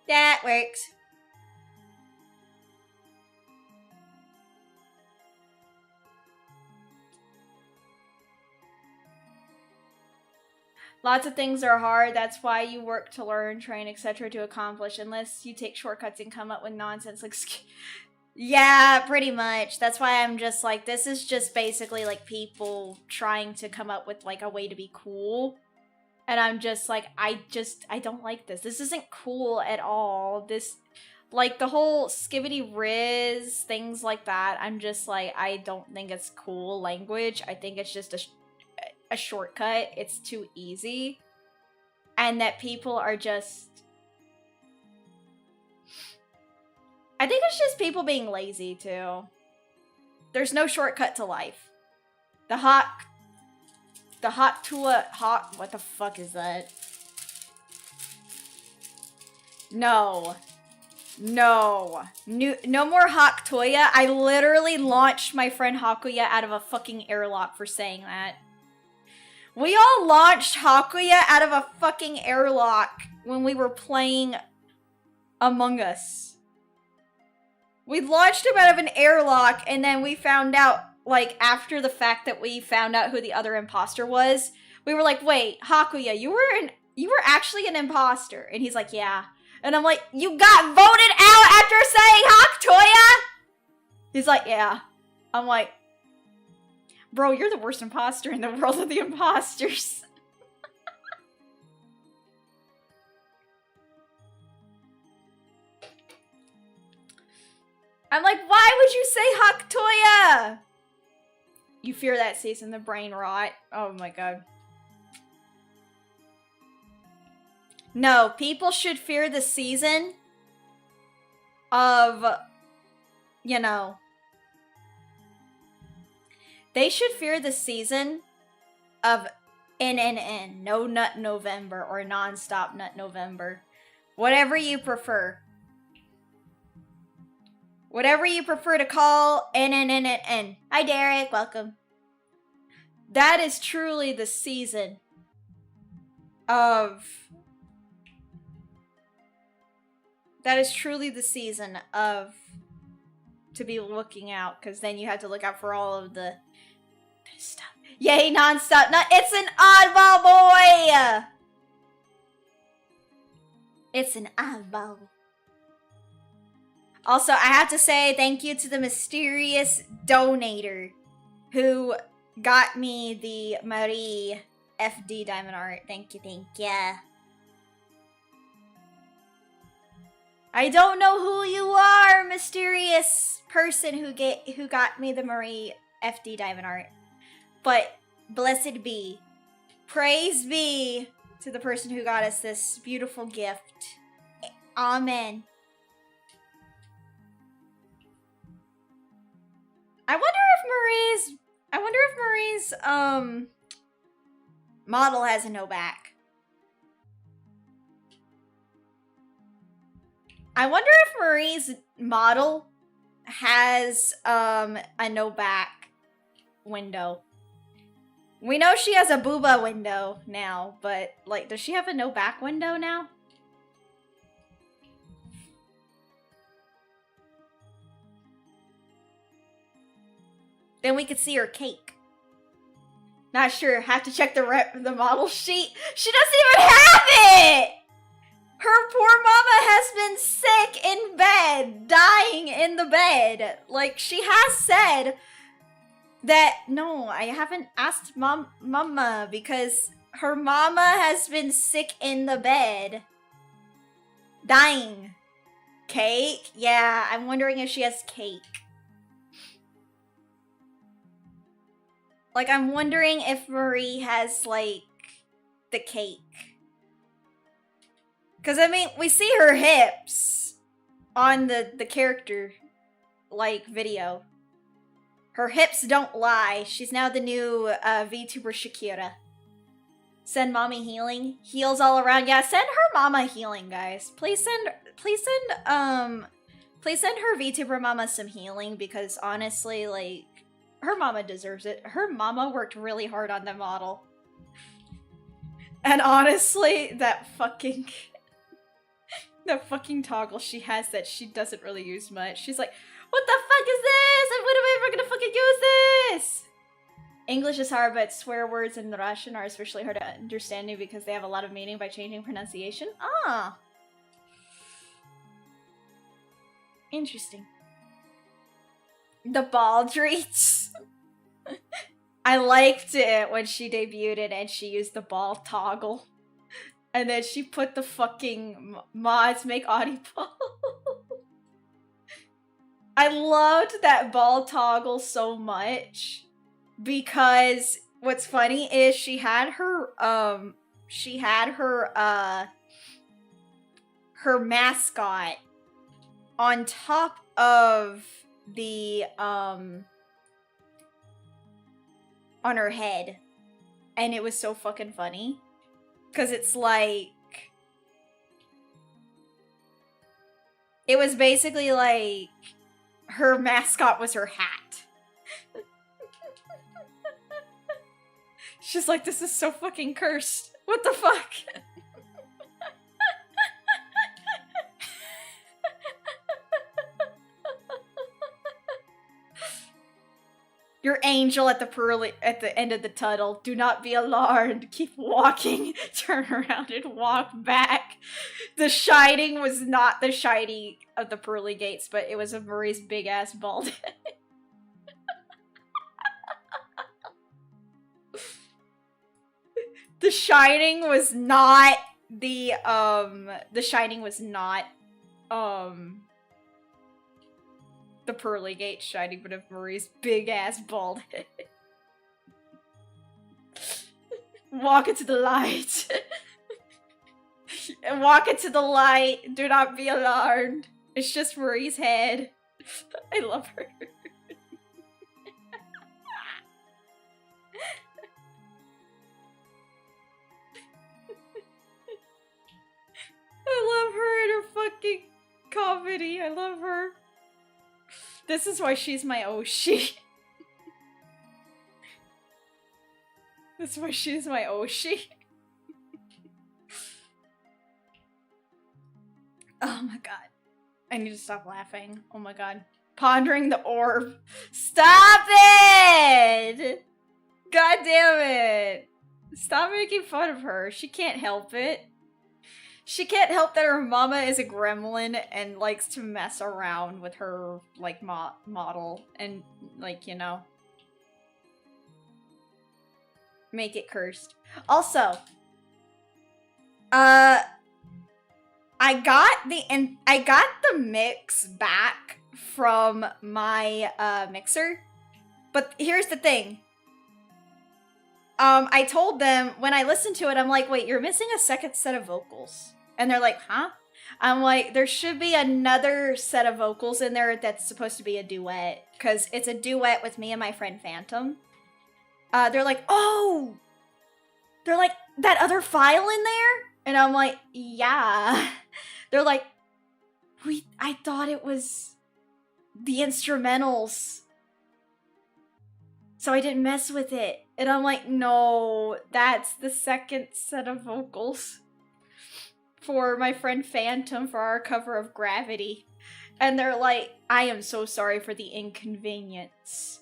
S1: That works. Lots of things are hard. That's why you work to learn, train, etc. to accomplish. Unless you take shortcuts and come up with nonsense like... Yeah, pretty much. That's why I'm just like, this is just basically like people trying to come up with like a way to be cool. And I'm just like, I don't like this. This isn't cool at all. This, like, the whole skibbity riz, things like that. I'm just like, I don't think it's cool language. I think it's just a shortcut. It's too easy. And that people are just... I think it's just people being lazy, too. There's no shortcut to life. What the fuck is that? No. No. No more Haktoya. I literally launched my friend Hakuya out of a fucking airlock for saying that. We all launched Hakuya out of a fucking airlock when we were playing Among Us. We launched him out of an airlock, and then we found out, like, after the fact that we found out who the other imposter was, we were like, wait, Hakuya, you were actually an imposter. And he's like, yeah. And I'm like, you got voted out after saying Haktoya? He's like, yeah. I'm like, bro, you're the worst imposter in the world of the imposters. I'm like, why would you say Haktoya? You fear that season, the brain rot. Oh my god. No, people should fear the season of, you know, they should fear the season of NNN, No Nut November, or Non-Stop Nut November. Whatever you prefer. Whatever you prefer to call NNNN. Hi Derek, welcome. That is truly the season of... That is truly the season of to be looking out, because then you have to look out for all of the stuff. Yay, non-stop. It's an oddball boy! It's an oddball. Also, I have to say thank you to the mysterious donator who got me the Marie FD diamond art. Thank you, thank you. I don't know who you are, mysterious person who got me the Marie FD diamond art. But blessed be. Praise be to the person who got us this beautiful gift. Amen. I wonder if Marie's Model has a no back. I wonder if Marie's model has a no back window. We know she has a booba window now, but like, does she have a no back window now? Then we could see her cake. Not sure. Have to check the model sheet. She doesn't even have it! Her poor mama has been sick in bed, dying in the bed. Like, she has said that, no, I haven't asked mama because her mama has been sick in the bed. Dying. Cake? Yeah, I'm wondering if she has cake. Like, I'm wondering if Marie has, like, the cake. Because, I mean, we see her hips on the character, like, video. Her hips don't lie. She's now the new VTuber Shakira. Send mommy healing. Heals all around. Yeah, send her mama healing, guys. Please send her VTuber mama some healing, because honestly, like, her mama deserves it. Her mama worked really hard on the model. And honestly, that fucking toggle she has that she doesn't really use much. She's like, what the fuck is this? And when am I ever gonna fucking use this? English is hard, but swear words in Russian are especially hard to understand because they have a lot of meaning by changing pronunciation. Ah. Interesting. The Baldreets. I liked it when she debuted it and she used the ball toggle. And then she put the fucking mods make audio ball. I loved that ball toggle so much because what's funny is she had her mascot on top of the on her head, and it was so fucking funny because it's like it was basically like her mascot was her hat. She's like, this is so fucking cursed. What the fuck? Your angel at the end of the tunnel. Do not be alarmed. Keep walking. Turn around and walk back. The Shining was not the Shiny of the pearly gates, but it was a Marie's big ass bald head. The Shining was not the Shining was not the pearly gate Shining, but of Marie's big ass bald head. Walk into the light. Walk into the light. Do not be alarmed. It's just Marie's head. I love her. I love her and her fucking comedy. I love her. This is why she's my Oshi. That's why she's my Oshi. Oh my god. I need to stop laughing. Oh my god. Pondering the orb. Stop it! God damn it. Stop making fun of her. She can't help it. She can't help that her mama is a gremlin and likes to mess around with her, like, model and, like, you know, make it cursed. Also, I got the mix back from my mixer, but here's the thing. I told them when I listened to it, I'm like, wait, you're missing a second set of vocals. And they're like, huh? I'm like, there should be another set of vocals in there that's supposed to be a duet. Because it's a duet with me and my friend Phantom. They're like, oh! they're like, that other file in there? And I'm like, yeah. They're like, I thought it was the instrumentals, so I didn't mess with it. And I'm like, no, that's the second set of vocals for my friend Phantom for our cover of Gravity. And they're like, I am so sorry for the inconvenience.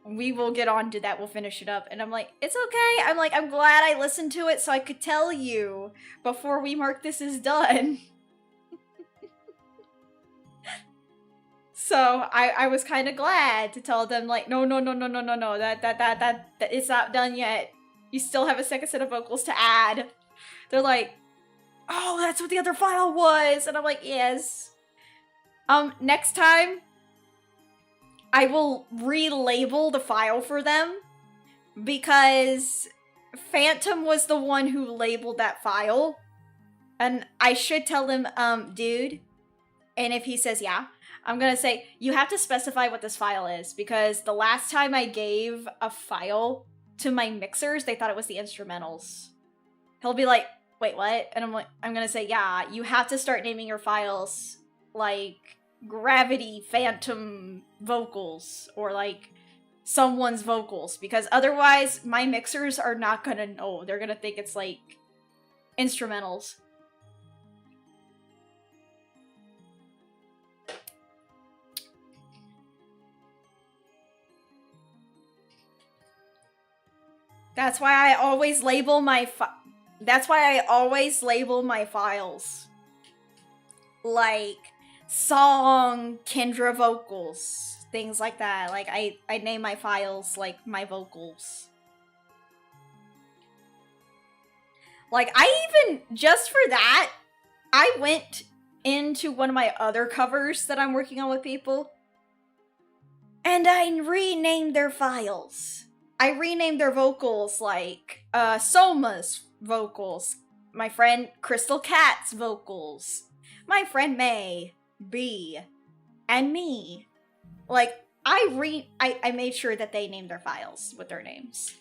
S1: We will get on to that, we'll finish it up. And I'm like, it's okay. I'm like, I'm glad I listened to it so I could tell you before we mark this as done. So I was kind of glad to tell them, like, no, that it's not done yet. You still have a second set of vocals to add. They're like, oh, that's what the other file was. And I'm like, yes. Next time, I will relabel the file for them, because Phantom was the one who labeled that file. And I should tell him, dude. And if he says yeah, I'm gonna say, you have to specify what this file is, because the last time I gave a file to my mixers, they thought it was the instrumentals. He'll be like, wait, what? And I'm gonna say, yeah, you have to start naming your files like Gravity Phantom vocals, or like someone's vocals, because otherwise my mixers are not gonna know. They're gonna think it's like instrumentals. That's why I always label my files like song, Kendra vocals, things like that. Like I name my files like my vocals. Like I even, just for that, I went into one of my other covers that I'm working on with people, and I renamed their files. I renamed their vocals like Soma's vocals, my friend Crystal Cat's vocals, my friend May, B, and me. Like I made sure that they named their files with their names.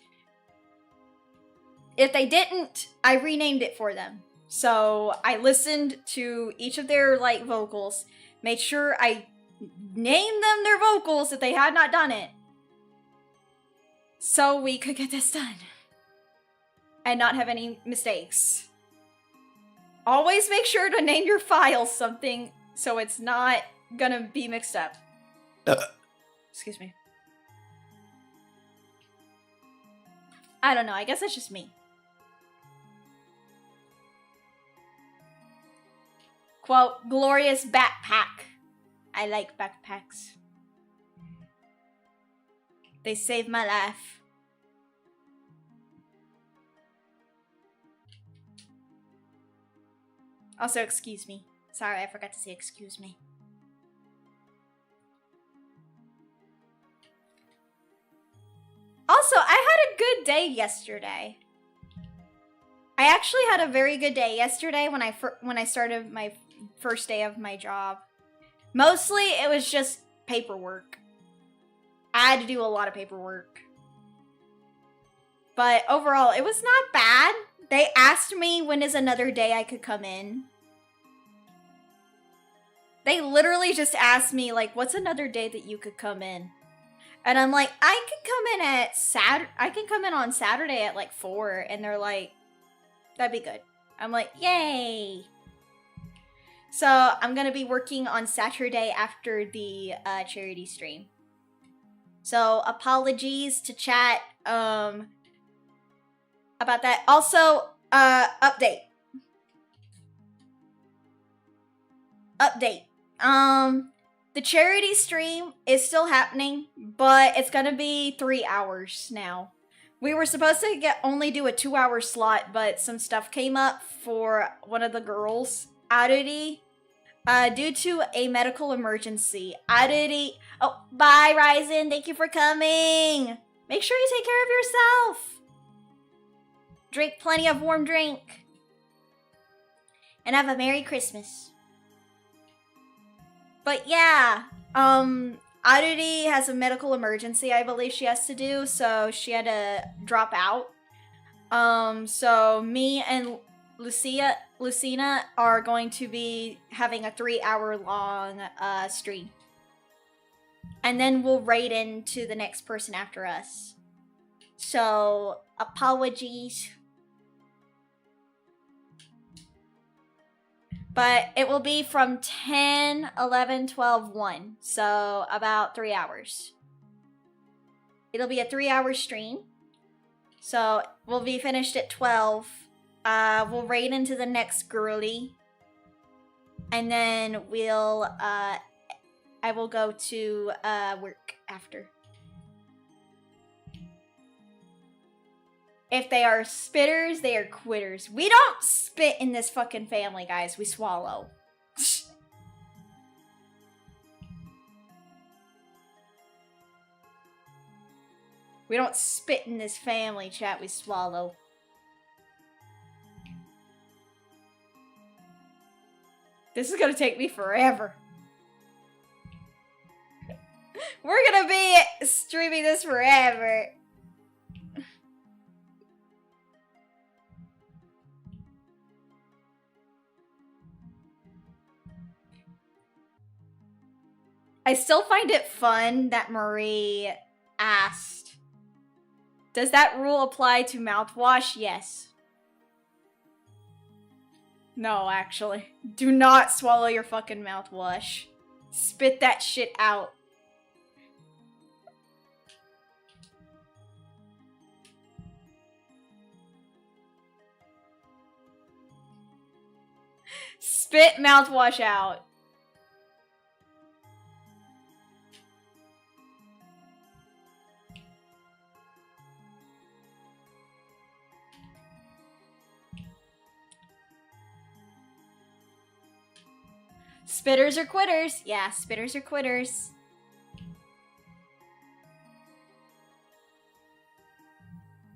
S1: If they didn't, I renamed it for them. So I listened to each of their like vocals, made sure I named them their vocals if they had not done it, so we could get this done and not have any mistakes. Always make sure to name your file something so it's not gonna be mixed up. Excuse me. I don't know, I guess that's just me. Quote, glorious backpack. I like backpacks. They saved my life. Also, excuse me. Sorry, I forgot to say excuse me. Also, I had a good day yesterday. I actually had a very good day yesterday when I started my first day of my job. Mostly, it was just paperwork. I had to do a lot of paperwork. But overall, it was not bad. They asked me when is another day I could come in. They literally just asked me, like, what's another day that you could come in? And I'm like, I can come in on Saturday at like 4. And they're like, that'd be good. I'm like, yay. So I'm gonna be working on Saturday after the charity stream. So apologies to chat about that. Also, update. The charity stream is still happening, but it's gonna be 3 hours now. We were supposed to only do a 2-hour slot, but some stuff came up for one of the girls, Oddity, due to a medical emergency. Oddity, oh, bye, Ryzen. Thank you for coming. Make sure you take care of yourself. Drink plenty of warm drink. And have a Merry Christmas. But yeah, Oddity has a medical emergency, I believe she has to do, so she had to drop out. So me and Lucina are going to be having a 3-hour long stream. And then we'll raid into the next person after us. So, apologies. But it will be from 10, 11, 12, 1. So, about 3 hours. It'll be a 3-hour stream. So, we'll be finished at 12. We'll raid into the next girly. And then we'll, I will go to, work after. If they are spitters, they are quitters. We don't spit in this fucking family, guys. We swallow. We don't spit in this family, chat. We swallow. This is gonna take me forever. We're gonna be streaming this forever. I still find it fun that Marie asked, does that rule apply to mouthwash? Yes. No, actually. Do not swallow your fucking mouthwash. Spit that shit out. Spit mouthwash out. Spitters or quitters? Yeah, spitters or quitters.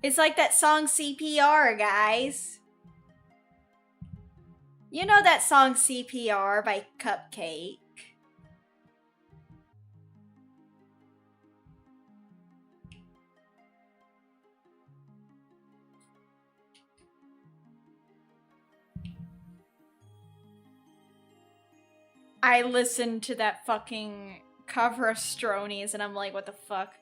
S1: It's like that song CPR, guys. You know that song CPR by Cupcake? I listened to that fucking cover of Stronies and I'm like, what the fuck?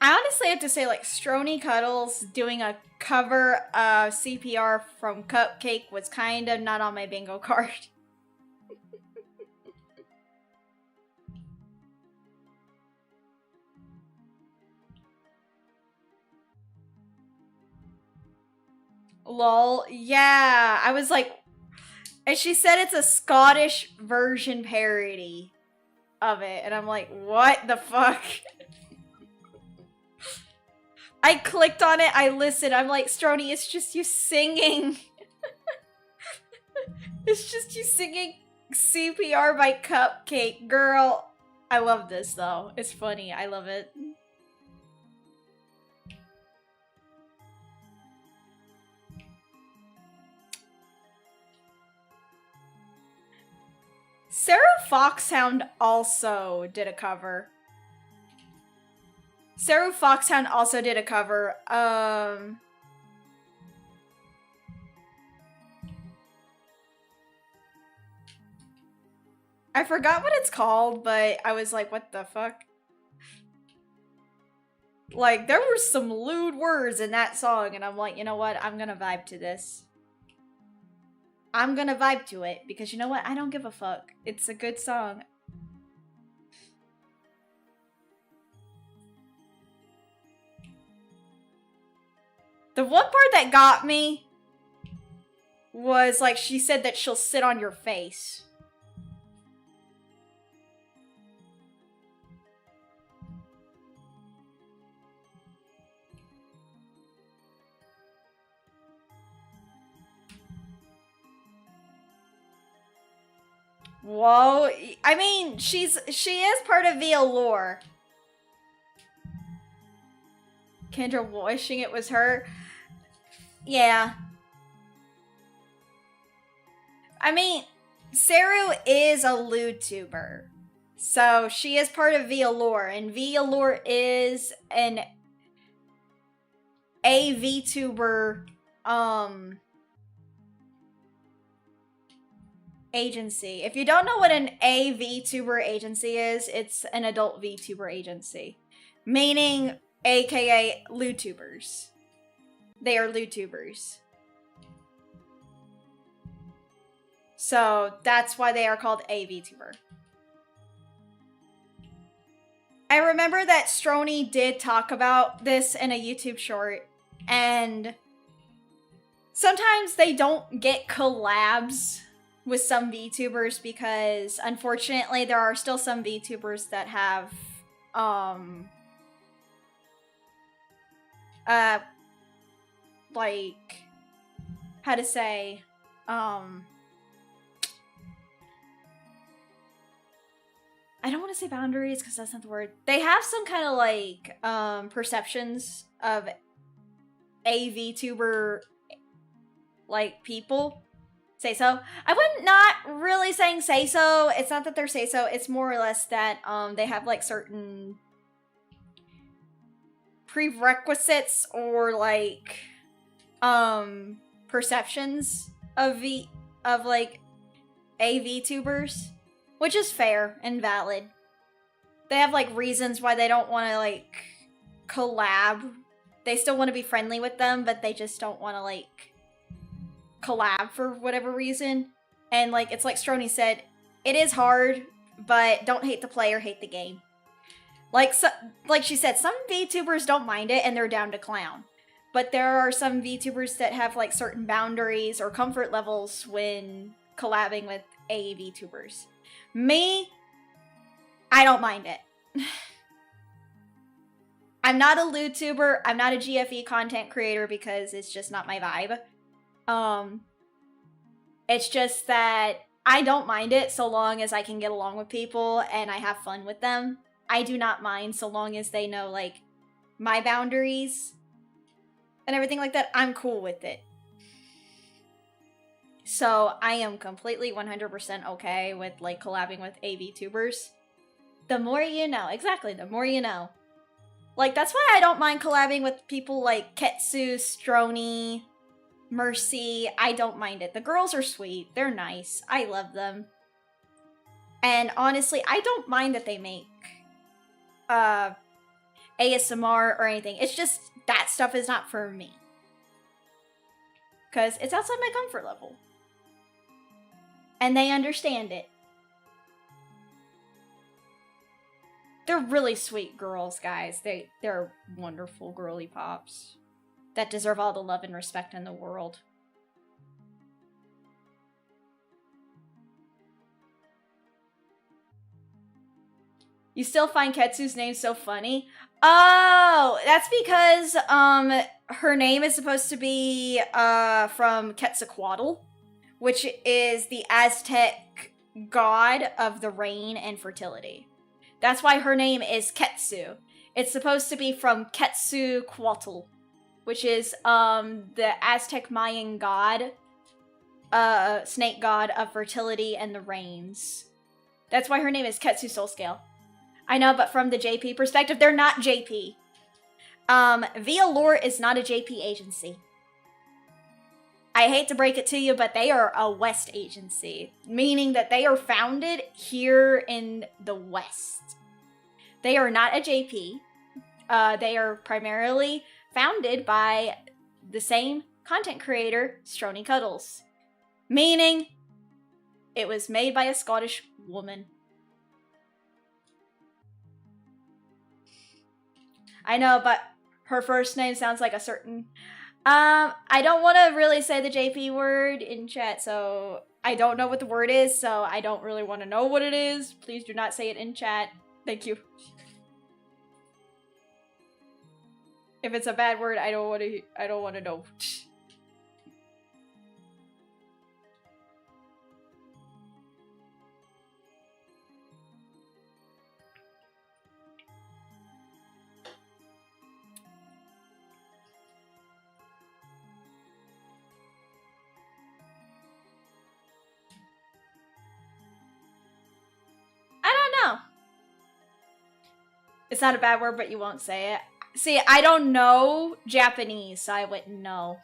S1: I honestly have to say, like, Strony Cuddles doing a cover of CPR from Cupcake was kind of not on my bingo card. Lol. Yeah, I was like... And she said it's a Scottish version parody of it. And I'm like, what the fuck? I clicked on it, I listened, I'm like, Strony, it's just you singing. It's just you singing CPR by Cupcake. Girl, I love this though. It's funny, I love it. Sarah Foxhound also did a cover. Sarah Foxhound also did a cover. I forgot what it's called, but I was like, what the fuck? Like, there were some lewd words in that song, and I'm like, you know what? I'm gonna vibe to this. I'm gonna vibe to it, because you know what? I don't give a fuck. It's a good song. The one part that got me was, like, she said that she'll sit on your face. Whoa. I mean, she is part of VL lore. Kendra wishing it was her. Yeah. I mean, Saru is a Vtuber. So she is part of VL lore, and VL lore is a VTuber agency. If you don't know what an VTuber agency is, it's an adult VTuber agency. Meaning, aka Vtubers. They are Vtubers. So that's why they are called a VTuber. I remember that Strony did talk about this in a YouTube short, and sometimes they don't get collabs with some VTubers because, unfortunately, there are still some VTubers that have, like, how to say, I don't want to say boundaries because that's not the word. They have some kind of like perceptions of a VTuber like people. Say so. I would not really saying say so. It's not that they're say so. It's more or less that they have like certain prerequisites or like perceptions of like a VTubers. Which is fair and valid. They have, like, reasons why they don't want to, like, collab. They still want to be friendly with them, but they just don't want to, like, collab for whatever reason. And, like, it's like Strony said, it is hard, but don't hate the player, hate the game. Like she said, some VTubers don't mind it, and they're down to clown. But there are some VTubers that have, like, certain boundaries or comfort levels when collabing with a VTubers. Me, I don't mind it. I'm not a Vtuber. I'm not a GFE content creator because it's just not my vibe. It's just that I don't mind it so long as I can get along with people and I have fun with them. I do not mind so long as they know, like, my boundaries and everything like that. I'm cool with it. So I am completely 100% okay with, like, collabing with a VTubers. The more you know. Exactly, the more you know. Like, that's why I don't mind collabing with people like Ketsu, Strony, Mercy. I don't mind it. The girls are sweet. They're nice. I love them. And honestly, I don't mind that they make ASMR or anything. It's just that stuff is not for me. Because it's outside my comfort level. And they understand it. They're really sweet girls, guys. They're wonderful girly pops that deserve all the love and respect in the world. You still find Ketsu's name so funny? Oh, that's because her name is supposed to be from Quetzalcoatl, which is the Aztec god of the rain and fertility. That's why her name is Ketsu. It's supposed to be from Quetzalcoatl, which is the Aztec Mayan god, snake god of fertility and the rains. That's why her name is Ketsu Soul Scale. I know, but from the JP perspective, they're not JP. VL Lore is not a JP agency. I hate to break it to you, but they are a West agency, meaning that they are founded here in the West. They are not a JP. They are primarily founded by the same content creator, Strony Cuddles, meaning it was made by a Scottish woman. I know, but her first name sounds like a certain... I don't want to really say the JP word in chat, so I don't know what the word is, so I don't really want to know what it is. Please do not say it in chat. Thank you. If it's a bad word, I don't want to know. It's not a bad word, but you won't say it. See, I don't know Japanese, so I wouldn't know.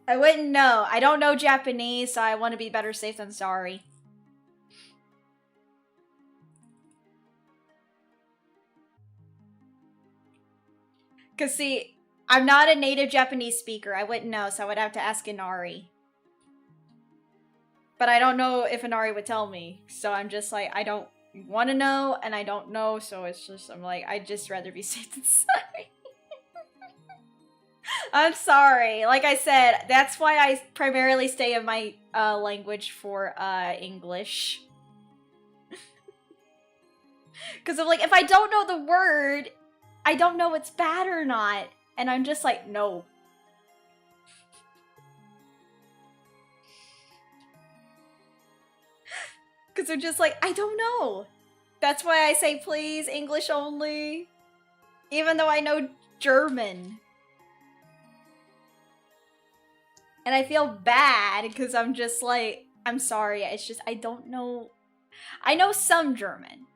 S1: I wouldn't know. I don't know Japanese, so I want to be better safe than sorry. Because, see, I'm not a native Japanese speaker. I wouldn't know, so I would have to ask Inari. But I don't know if Inari would tell me. So I'm just like, I don't want to know, and I don't know, so it's just, I'm like, I'd just rather be safe than sorry. I'm sorry. Like I said, that's why I primarily stay in my language for English. Because I'm like, if I don't know the word, I don't know it's bad or not. And I'm just like, no. Because they're just like, I don't know. That's why I say, please, English only. Even though I know German. And I feel bad because I'm just like, I'm sorry. It's just, I don't know. I know some German.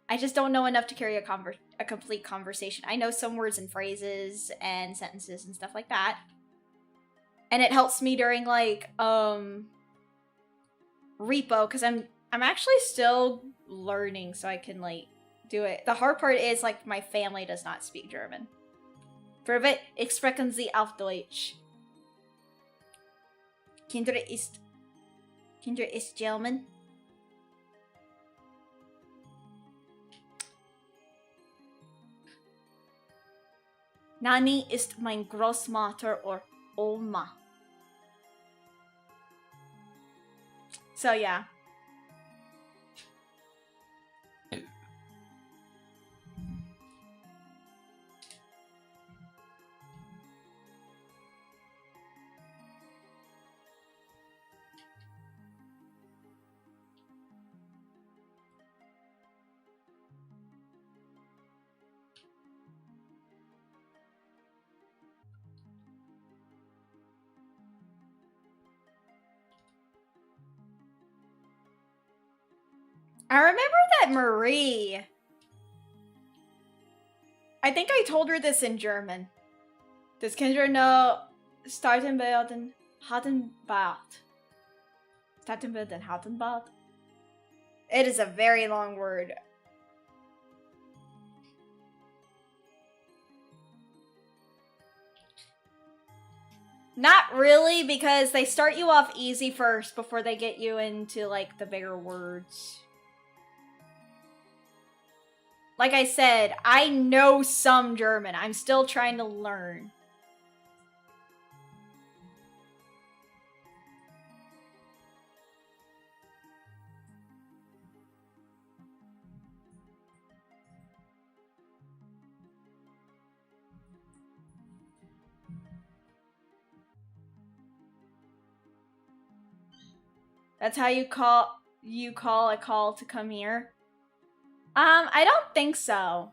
S1: I just don't know enough to carry a complete conversation. I know some words and phrases and sentences and stuff like that. And it helps me during like, repo, because I'm actually still learning so I can like do it. The hard part is like my family does not speak German. Für sprechen Sie auf Deutsch. Kendra ist German. Nani ist mein Großmutter or Oma. So yeah. I remember that Marie. I think I told her this in German. Does Kendra know Startenbild and Hattenbad? Startenbild and Hattenbad? It is a very long word. Not really, because they start you off easy first before they get you into like the bigger words. Like I said, I know some German. I'm still trying to learn. That's how you call a call to come here? I don't think so.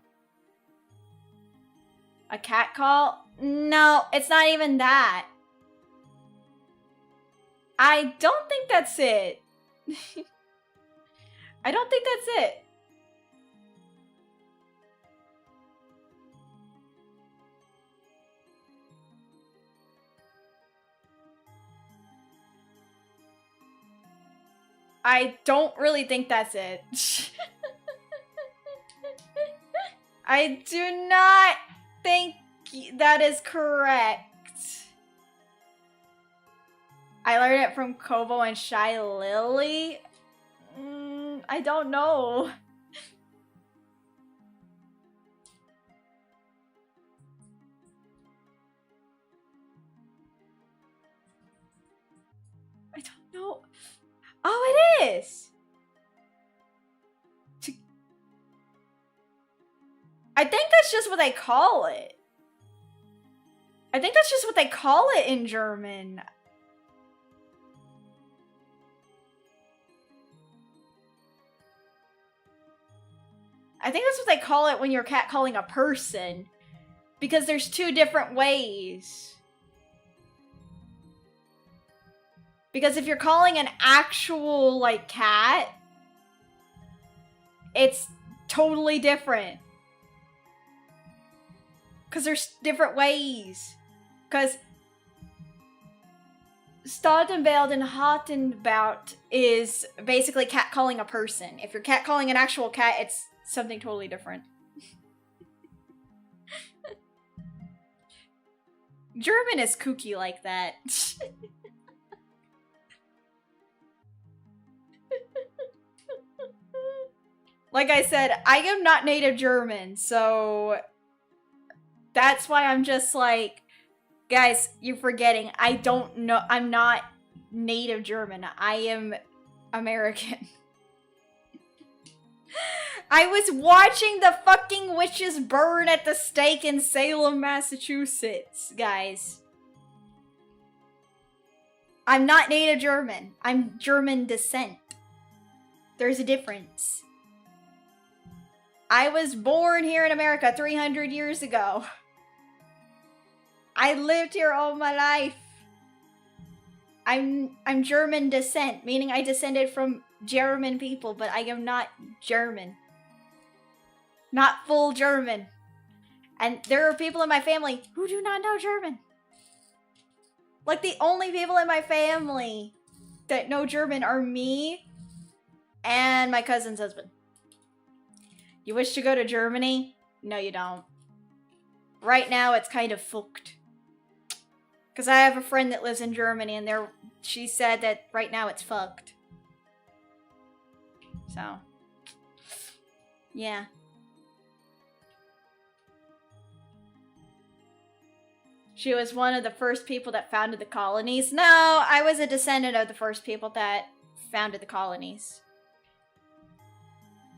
S1: A cat call? No, it's not even that. I don't think that's it. I don't think that's it. I don't really think that's it. I do not think that is correct. I learned it from Kobo and Shy Lily. I don't know. I don't know. Oh, it is. I think that's just what they call it. I think that's just what they call it in German. I think that's what they call it when you're catcalling a person. Because there's two different ways. Because if you're calling an actual, like, cat, it's totally different. Because there's different ways. Because Stoddenbeld and Hottenbout is basically catcalling a person. If you're catcalling an actual cat, it's something totally different. German is kooky like that. Like I said, I am not native German, so that's why I'm just like, guys, you're forgetting. I don't know. I'm not native German. I am American. I was watching the fucking witches burn at the stake in Salem, Massachusetts, guys. I'm not native German. I'm German descent. There's a difference. I was born here in America 300 years ago. I lived here all my life. I'm German descent, meaning I descended from German people, but I am not German. Not full German. And there are people in my family who do not know German. Like, the only people in my family that know German are me and my cousin's husband. You wish to go to Germany? No, you don't. Right now, it's kind of fucked. Because I have a friend that lives in Germany, and she said that right now it's fucked. So, yeah. She was one of the first people that founded the colonies. No, I was a descendant of the first people that founded the colonies.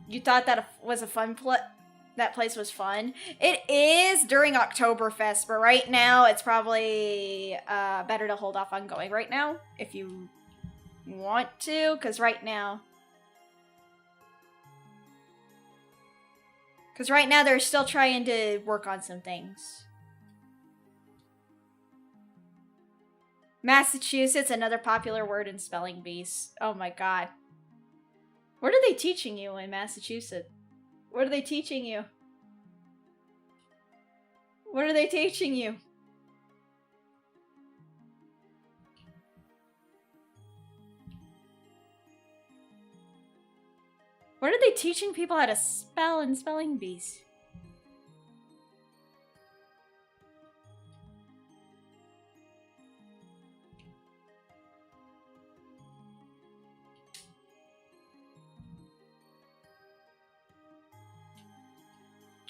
S1: You thought that was a fun that place was fun? It is during Oktoberfest, but right now it's probably better to hold off on going right now if you want to, because right now they're still trying to work on some things. Massachusetts, another popular word in spelling bees. Oh my god. What are they teaching you in Massachusetts? What are they teaching you? What are they teaching you? What are they teaching people how to spell in spelling bees?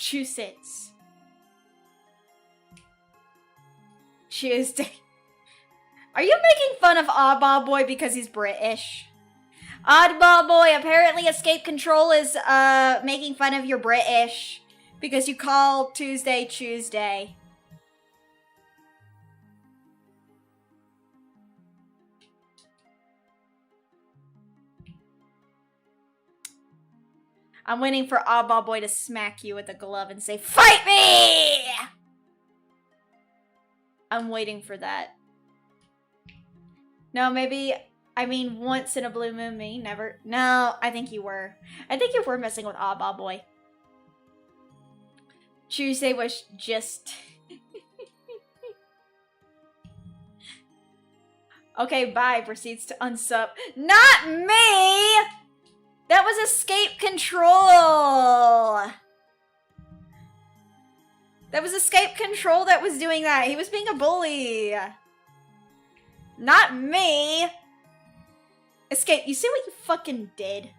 S1: Massachusetts. Tuesday. Are you making fun of Oddball Boy because he's British? Oddball Boy, apparently Escape Control is making fun of your British because you call Tuesday Tuesday. I'm waiting for Oddball Boy to smack you with a glove and say, "Fight me!" I'm waiting for that. No, maybe, I mean, once in a blue moon, me, never. No, I think you were. I think you were messing with Oddball Boy. Tuesday was just... Okay, bye. Proceeds to unsub. Not me! That was Escape Control! That was Escape Control that was doing that. He was being a bully. Not me. Escape, you see what you fucking did?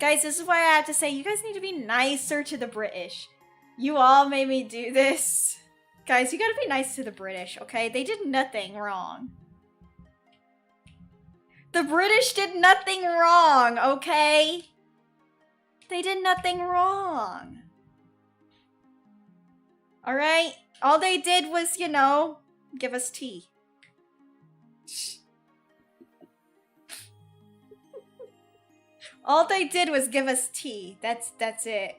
S1: Guys, this is why I have to say, you guys need to be nicer to the British. You all made me do this. Guys, you gotta be nice to the British, okay? They did nothing wrong. The British did nothing wrong, okay? They did nothing wrong. Alright? All they did was, you know, give us tea. All they did was give us tea. That's it.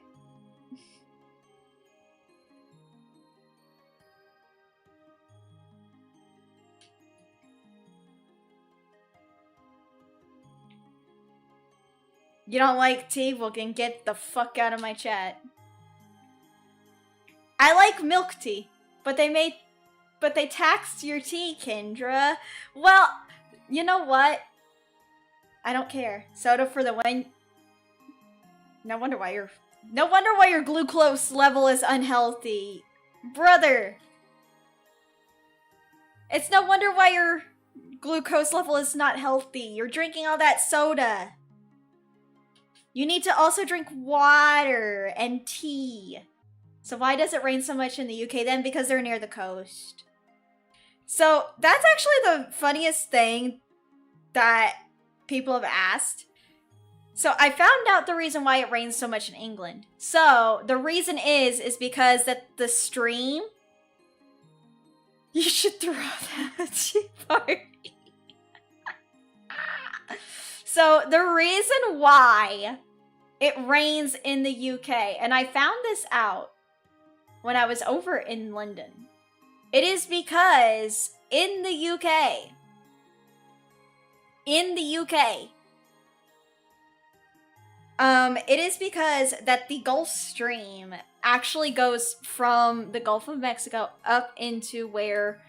S1: You don't like tea? Well, then get the fuck out of my chat. I like milk tea, but they taxed your tea, Kendra. Well, you know what? I don't care. Soda for the win. No wonder why your glucose level is unhealthy. Brother. It's no wonder why your glucose level is not healthy. You're drinking all that soda. You need to also drink water and tea. So why does it rain so much in the UK then? Because they're near the coast. So that's actually the funniest thing that people have asked. So I found out the reason why it rains so much in England. So the reason is because that the stream... You should throw that at tea party. So the reason why it rains in the UK, and I found this out when I was over in London. It is because in the UK, it is because that the Gulf Stream actually goes from the Gulf of Mexico up into where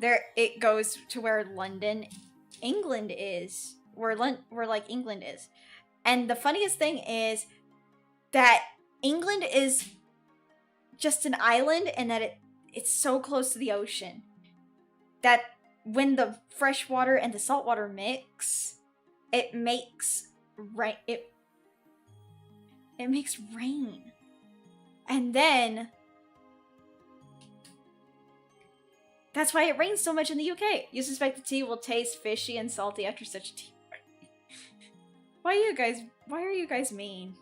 S1: it goes to where London, England is. Where like England is. And the funniest thing is that England is just an island and that it's so close to the ocean that when the fresh water and the salt water mix, it makes rain. It makes rain. And then that's why it rains so much in the UK. You suspect the tea will taste fishy and salty after such a tea party. Why are you guys mean?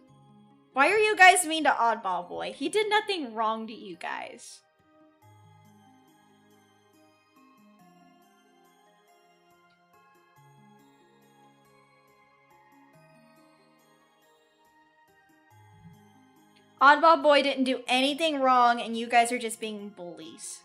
S1: Why are you guys mean to Oddball Boy? He did nothing wrong to you guys. Oddball Boy didn't do anything wrong and you guys are just being bullies.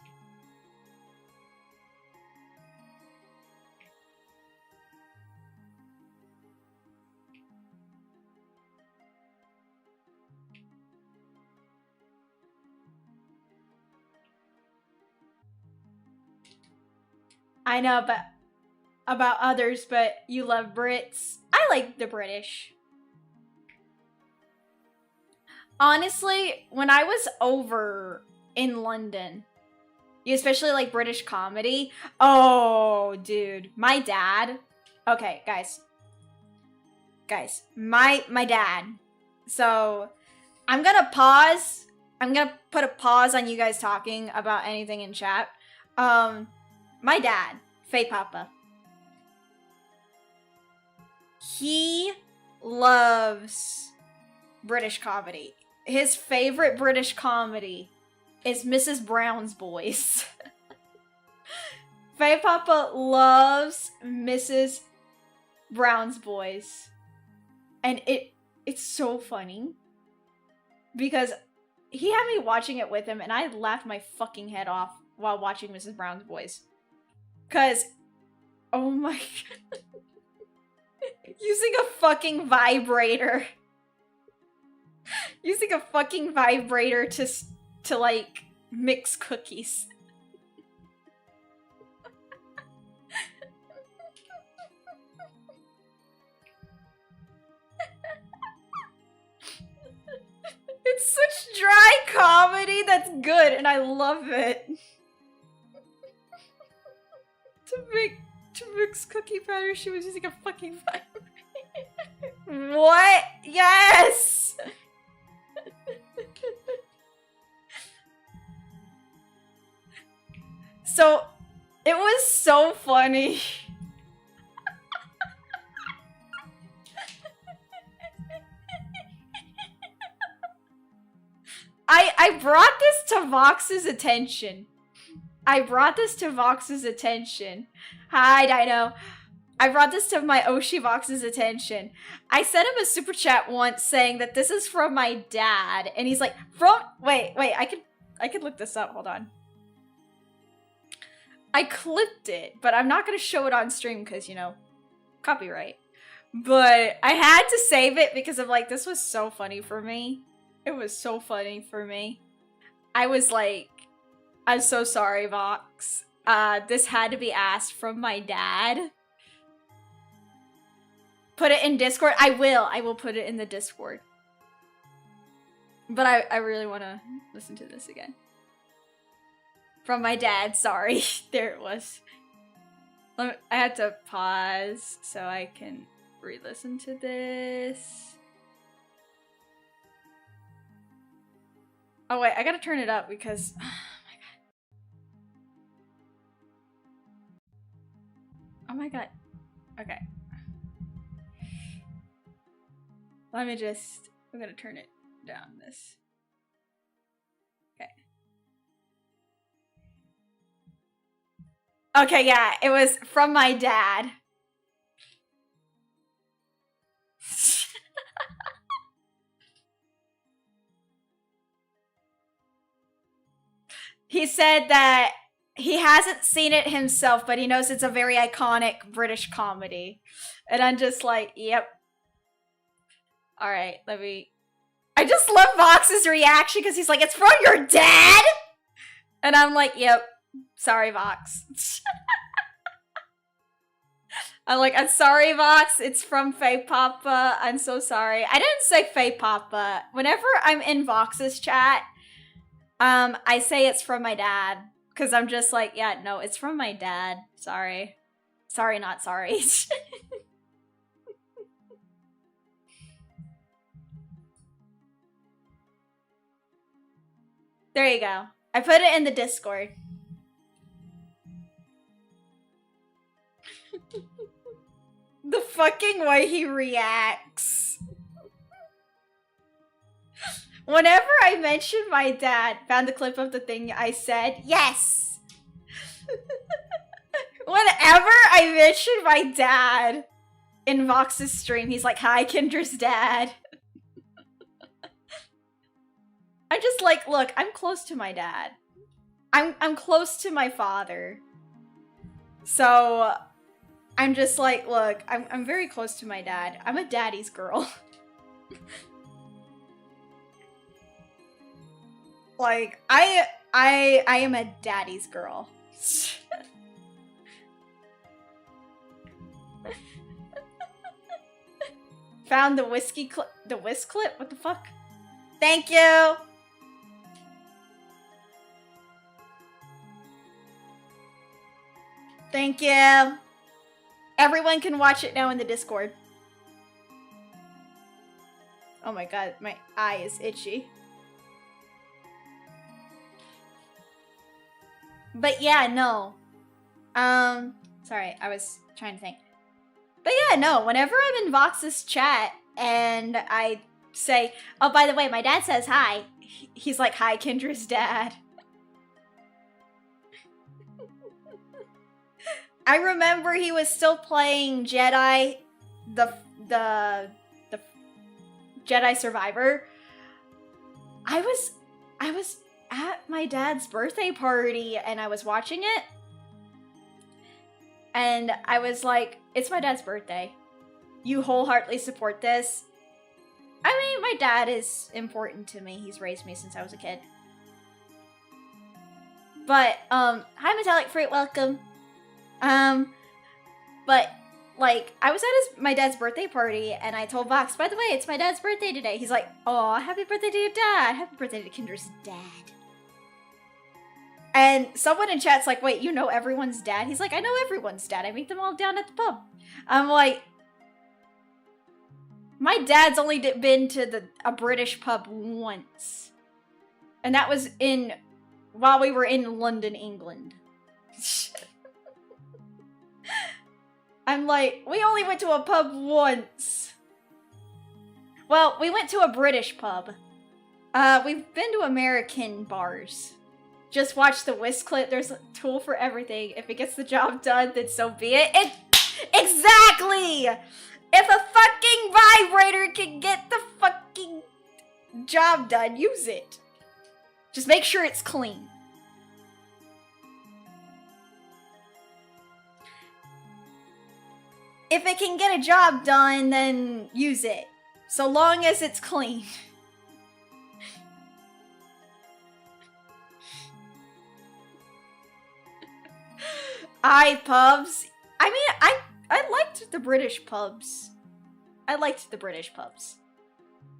S1: I know, but about others, but you love Brits. I like the British. Honestly, when I was over in London, you especially like British comedy. Oh, dude, my dad. Okay, guys, my dad. So I'm gonna pause. I'm gonna put a pause on you guys talking about anything in chat. My dad, Faye Papa. He loves British comedy. His favorite British comedy is Mrs. Brown's Boys. Faye Papa loves Mrs. Brown's Boys. And it's so funny. Because he had me watching it with him and I laughed my fucking head off while watching Mrs. Brown's Boys. Cause, oh my god. Using a fucking vibrator. Using a fucking vibrator to like mix cookies. It's such dry comedy that's good and I love it. To mix cookie batter, she was using a fucking vibrator. What? Yes! So, it was so funny. I brought this to Vox's attention. Hi, Dino. I brought this to my Oshi Vox's attention. I sent him a super chat once saying that this is from my dad. And he's like, wait, I could look this up, hold on. I clipped it, but I'm not gonna show it on stream because, you know, copyright. But I had to save it because of like, this was so funny for me. It was so funny for me. I was like, I'm so sorry, Vox. This had to be asked from my dad. Put it in Discord. I will put it in the Discord. But I really want to listen to this again. From my dad, sorry. There it was. I had to pause so I can re-listen to this. Oh wait, I gotta turn it up because... Oh my god. Okay. Let me just... I'm gonna turn it down this. Okay. Okay, yeah, it was from my dad. He said that he hasn't seen it himself, but he knows it's a very iconic British comedy. And I'm just like, yep. Alright, let me... I just love Vox's reaction because he's like, it's from your dad? And I'm like, yep. Sorry, Vox. I'm like, I'm sorry, Vox. It's from Faye Papa. I'm so sorry. I didn't say Faye Papa. Whenever I'm in Vox's chat, I say it's from my dad. Because I'm just like, yeah, no, it's from my dad. Sorry. Sorry, not sorry. There you go. I put it in the Discord. The fucking way he reacts. Whenever I mention my dad, found the clip of the thing I said, yes! Whenever I mention my dad in Vox's stream, he's like, hi, Kendra's dad. I'm just like, look, I'm close to my dad. I'm close to my father. So I'm just like, look, I'm very close to my dad. I'm a daddy's girl. Like, I am a daddy's girl. Found the whiskey clip, the whisk clip? What the fuck? Thank you! Thank you! Everyone can watch it now in the Discord. Oh my god, my eye is itchy. But yeah, no. Sorry, I was trying to think. But yeah, no, whenever I'm in Vox's chat and I say, oh, by the way, my dad says hi, he's like, hi, Kendra's dad. I remember he was still playing Jedi, the Jedi Survivor. I was at my dad's birthday party and I was watching it. And I was like, it's my dad's birthday. You wholeheartedly support this? I mean, my dad is important to me. He's raised me since I was a kid. But, hi Metallic Fruit, welcome. But, like, I was at my dad's birthday party, and I told Vox, by the way, it's my dad's birthday today. He's like, oh, happy birthday to your dad. Happy birthday to Kendra's dad. And someone in chat's like, wait, you know everyone's dad? He's like, I know everyone's dad. I meet them all down at the pub. I'm like, my dad's only been to a British pub once. And that was while we were in London, England. I'm like, we only went to a pub once. Well, we went to a British pub. We've been to American bars. Just watch the whisk clip. There's a tool for everything. If it gets the job done, then so be it. Exactly! If a fucking vibrator can get the fucking job done, use it. Just make sure it's clean. If it can get a job done, then use it. So long as it's clean. pubs. I mean, I liked the British pubs. I liked the British pubs.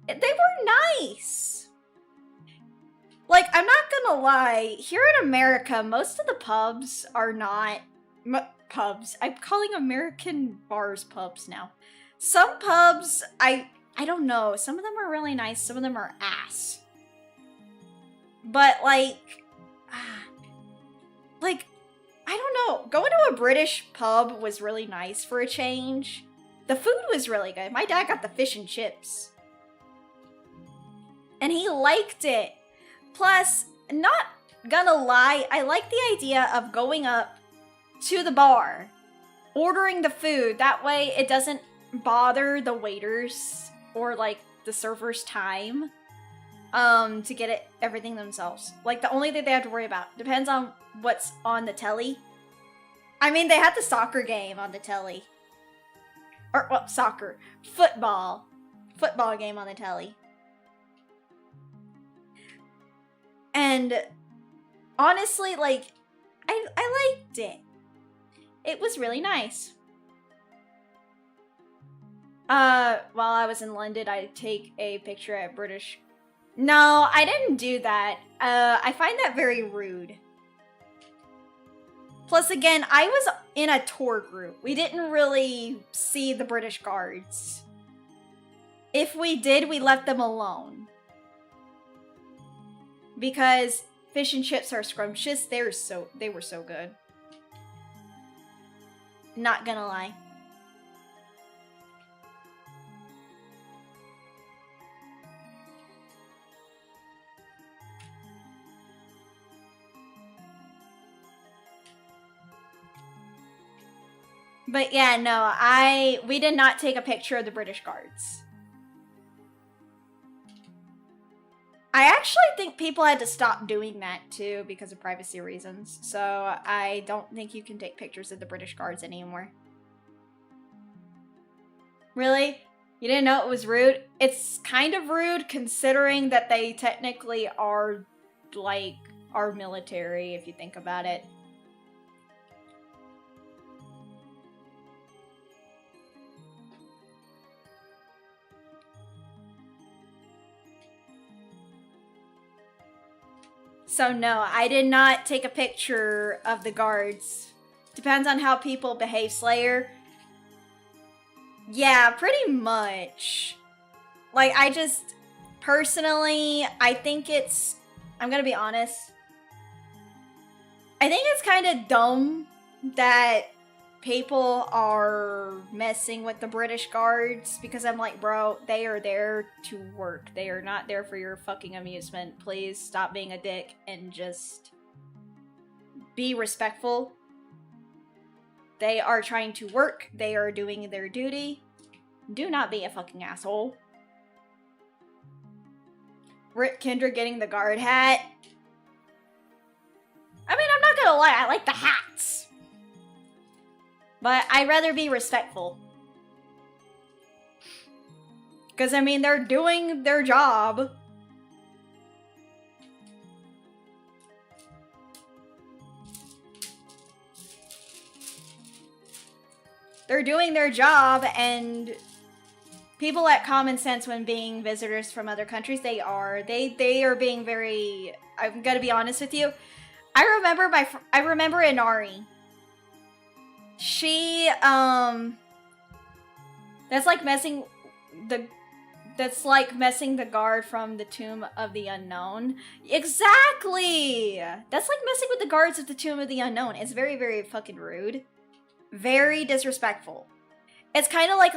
S1: They were nice. Like, I'm not gonna lie. Here in America, most of the pubs are not pubs. I'm calling American bars pubs now. Some pubs, I don't know. Some of them are really nice. Some of them are ass. But like, I don't know. Going to a British pub was really nice for a change. The food was really good. My dad got the fish and chips. And he liked it. Plus, not gonna lie, I like the idea of going up to the bar, ordering the food. That way it doesn't bother the waiters or like the server's time to get everything themselves. Like, the only thing they have to worry about depends on what's on the telly. I mean, they had the soccer game on the telly. Or, well, soccer. Football game on the telly. And honestly, like, I liked it. It was really nice. While I was in London, I'd take a picture at British. No, I didn't do that. I find that very rude. Plus, again, I was in a tour group. We didn't really see the British guards. If we did, we left them alone. Because fish and chips are scrumptious. They were so good. Not gonna lie. But yeah, no, we did not take a picture of the British guards. I actually think people had to stop doing that too because of privacy reasons. So I don't think you can take pictures of the British guards anymore. Really? You didn't know it was rude? It's kind of rude considering that they technically are like our military if you think about it. So no, I did not take a picture of the guards. Depends on how people behave, Slayer. Yeah, pretty much. Like, I just, personally, I think it's, I'm gonna be honest. I think it's kind of dumb that people are messing with the British guards because I'm like, bro, they are there to work. They are not there for your fucking amusement. Please stop being a dick and just be respectful. They are trying to work. They are doing their duty. Do not be a fucking asshole. Rip Kendra getting the guard hat. I mean, I'm not gonna lie, I like the hats. But I'd rather be respectful. Because, I mean, they're doing their job. They're doing their job, and people lack common sense when being visitors from other countries. They are. They are being very... I'm gonna be honest with you. I remember Inari. She, that's like messing the guard from the Tomb of the Unknown. Exactly! That's like messing with the guards of the Tomb of the Unknown. It's very, very fucking rude. Very disrespectful. It's kind of like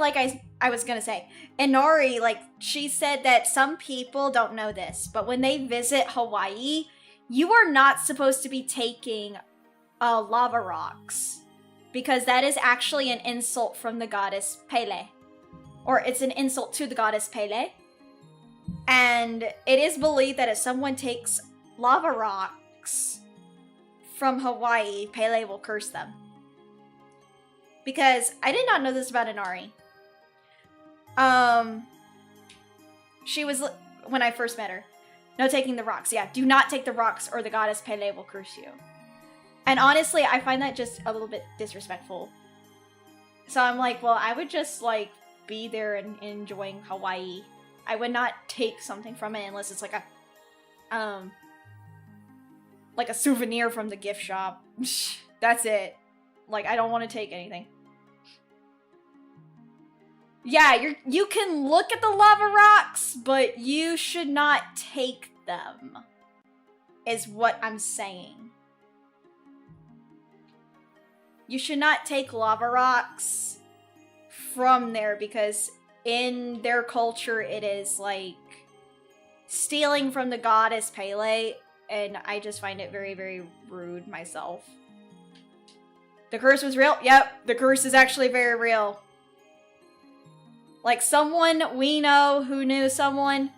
S1: I was gonna say, Inari, like, she said that some people don't know this, but when they visit Hawaii, you are not supposed to be taking lava rocks. Because that is actually an insult from the goddess Pele. Or it's an insult to the goddess Pele. And it is believed that if someone takes lava rocks from Hawaii, Pele will curse them. Because I did not know this about Inari. She was, when I first met her, no taking the rocks. Yeah, do not take the rocks or the goddess Pele will curse you. And honestly, I find that just a little bit disrespectful. So I'm like, well, I would just like be there and enjoying Hawaii. I would not take something from it unless it's like a souvenir from the gift shop. That's it. Like, I don't want to take anything. Yeah, you can look at the lava rocks, but you should not take them, is what I'm saying. You should not take lava rocks from there because in their culture it is like stealing from the goddess Pele, and I just find it very, very rude myself. The curse was real? Yep, the curse is actually very real. Like, someone we know who knew someone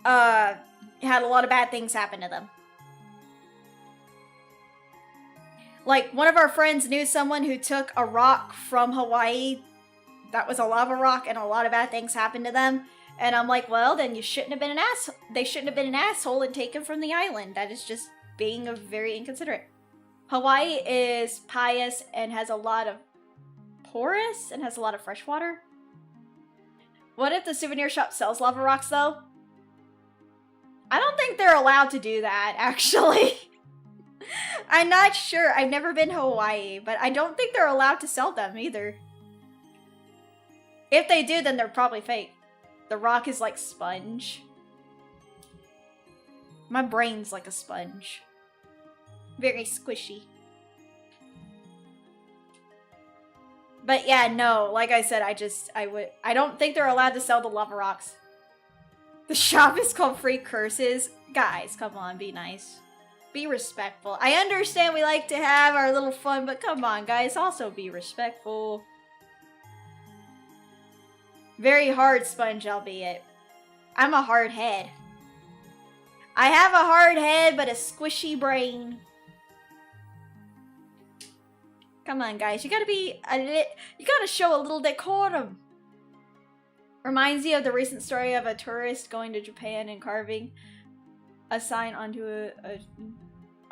S1: had a lot of bad things happen to them. Like, one of our friends knew someone who took a rock from Hawaii that was a lava rock, and a lot of bad things happened to them. And I'm like, well, then you shouldn't have been an asshole. They shouldn't have been an asshole and taken from the island. That is just being a very inconsiderate. Hawaii is pious and has a lot of porous and has a lot of fresh water. What if the souvenir shop sells lava rocks, though? I don't think they're allowed to do that, actually. I'm not sure. I've never been to Hawaii, but I don't think they're allowed to sell them either. If they do, then they're probably fake. The rock is like sponge. My brain's like a sponge. Very squishy. But yeah, no, like I said, I don't think they're allowed to sell the lava rocks. The shop is called Free Curses. Guys, come on, be nice. Be respectful. I understand we like to have our little fun, but come on, guys, also be respectful. Very hard sponge, albeit. I'm a hard head. I have a hard head, but a squishy brain. Come on, guys. You gotta show a little decorum. Reminds you of the recent story of a tourist going to Japan and carving a sign onto a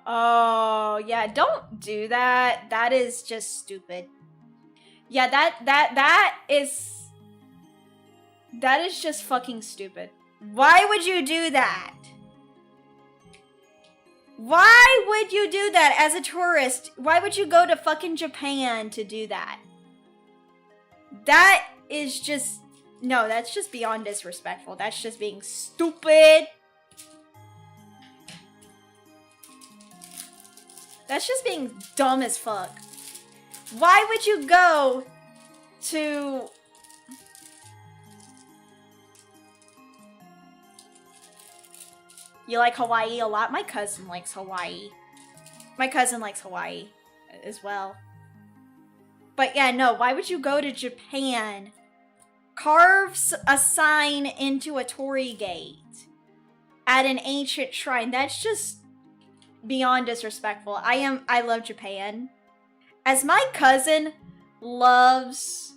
S1: Oh, yeah, don't do that. That is just stupid. Yeah, that is just fucking stupid. Why would you do that? Why would you do that as a tourist? Why would you go to fucking Japan to do that? That is just... No, that's just beyond disrespectful. That's just being stupid. That's just being dumb as fuck. Why would you go to... You like Hawaii a lot? My cousin likes Hawaii. My cousin likes Hawaii as well. But yeah, no, why would you go to Japan? Carve a sign into a torii gate at an ancient shrine. That's just beyond disrespectful. I love Japan. As my cousin loves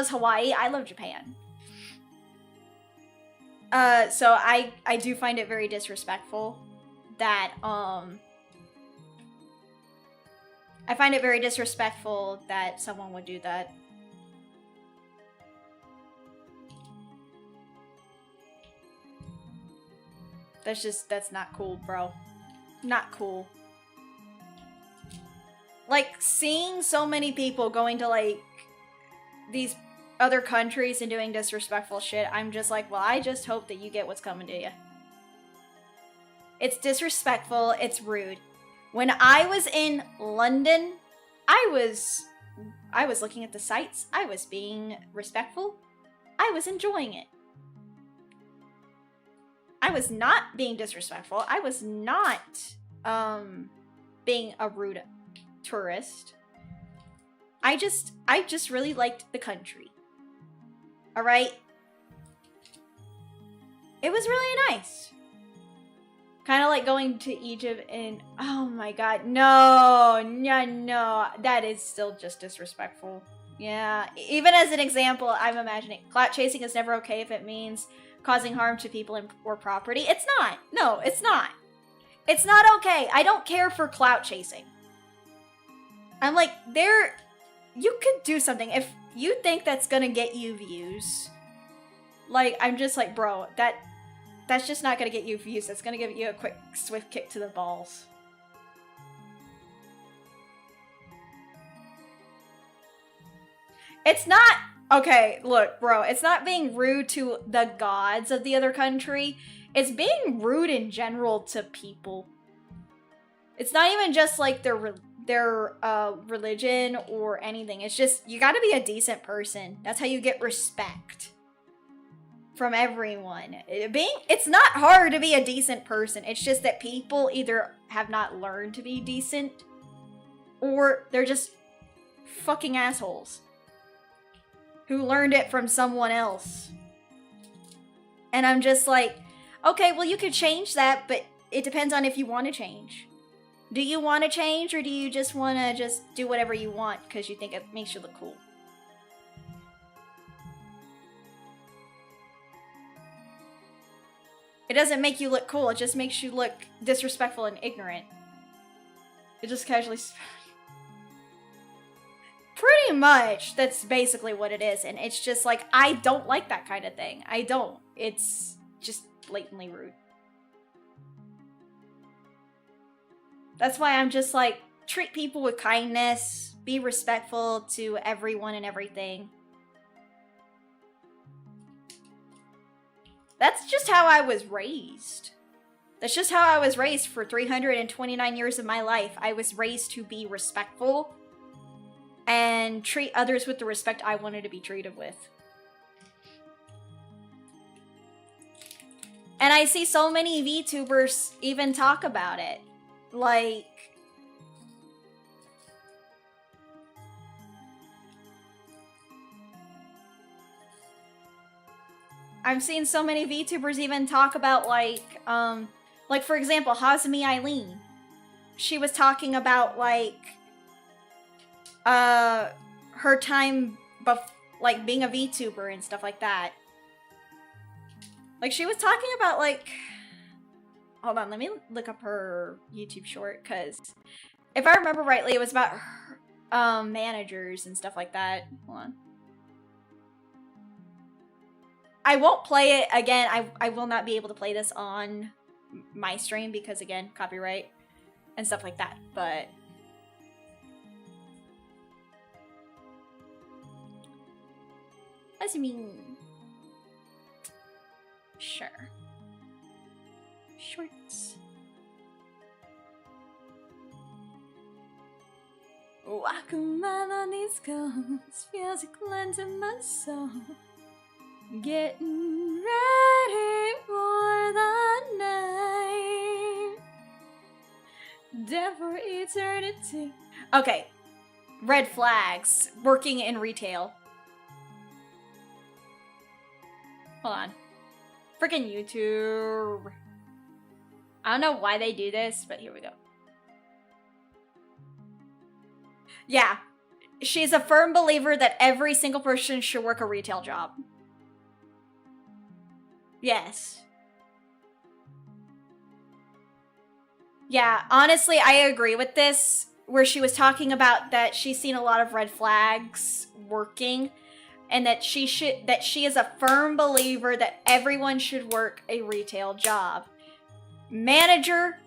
S1: Hawaii, I love Japan. So I do find it very disrespectful that, I find it very disrespectful that someone would do that. That's not cool, bro. Not cool. Like, seeing so many people going to, like, these other countries and doing disrespectful shit, I'm just like, well, I just hope that you get what's coming to you. It's disrespectful, it's rude. When I was in London, I was looking at the sights, I was being respectful, I was enjoying it. I was not being disrespectful, I was not, being a rude tourist. I just really liked the country. Alright? It was really nice. Kind of like going to Egypt and... Oh my god. No. That is still just disrespectful. Yeah. Even as an example, I'm imagining... Clout chasing is never okay if it means causing harm to people or property. It's not. No, it's not. It's not okay. I don't care for clout chasing. I'm like, you could do something. If you think that's gonna get you views, like, I'm just like, bro, that's just not gonna get you views. That's gonna give you a quick, swift kick to the balls. It's not, okay, look, bro, it's not being rude to the gods of the other country. It's being rude in general to people. It's not even just like their religion or anything. It's just, you gotta be a decent person. That's how you get respect from everyone. It's not hard to be a decent person. It's just that people either have not learned to be decent or they're just fucking assholes who learned it from someone else. And I'm just like, okay, well, you could change that, but it depends on if you want to change. Do you want to change, or do you just want to just do whatever you want because you think it makes you look cool? It doesn't make you look cool, it just makes you look disrespectful and ignorant. It just casually... Pretty much, that's basically what it is, and it's just like, I don't like that kind of thing. I don't. It's just blatantly rude. That's why I'm just like, treat people with kindness, be respectful to everyone and everything. That's just how I was raised. That's just how I was raised for 329 years of my life. I was raised to be respectful and treat others with the respect I wanted to be treated with. And I see so many VTubers even talk about it. Like, I've seen so many VTubers even talk about like for example, Hazmi Eileen. She was talking about like her time like being a VTuber and stuff like that. Like, she was talking about like, hold on, let me look up her YouTube short, because if I remember rightly, it was about her, managers and stuff like that. Hold on. I won't play it again. I will not be able to play this on my stream because, again, copyright and stuff like that. But what does it mean? Sure. Shorts. Walk a mile on these coasts, feels a cleanse in my soul. Getting ready for the night. Dead for eternity. Okay. Red flags. Working in retail. Hold on. Freaking YouTube. I don't know why they do this, but here we go. Yeah. She's a firm believer that every single person should work a retail job. Yes. Yeah, honestly, I agree with this, where she was talking about that she's seen a lot of red flags working, and that she is a firm believer that everyone should work a retail job. Manager,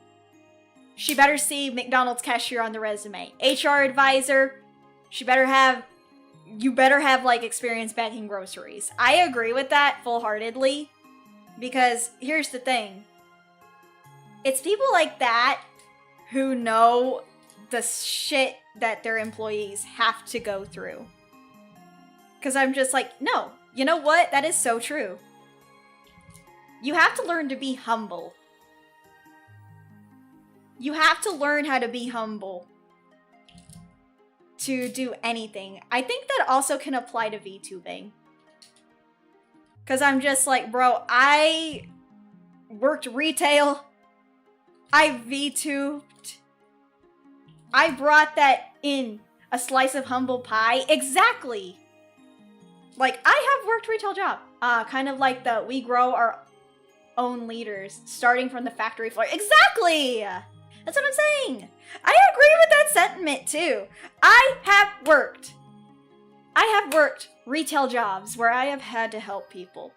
S1: she better see McDonald's cashier on the resume. HR advisor, you better have like experience bagging groceries. I agree with that full-heartedly, because here's the thing. It's people like that who know the shit that their employees have to go through. Because I'm just like, no, you know what? That is so true. You have to learn to be humble. You have to learn how to be humble to do anything. I think that also can apply to VTubing. Because I'm just like, bro, I worked retail. I VTubed. I brought that in a slice of humble pie. Exactly. Like, I have worked retail job. Kind of like the we grow our own leaders, starting from the factory floor. Exactly! That's what I'm saying. I agree with that sentiment too. I have worked retail jobs where I have had to help people.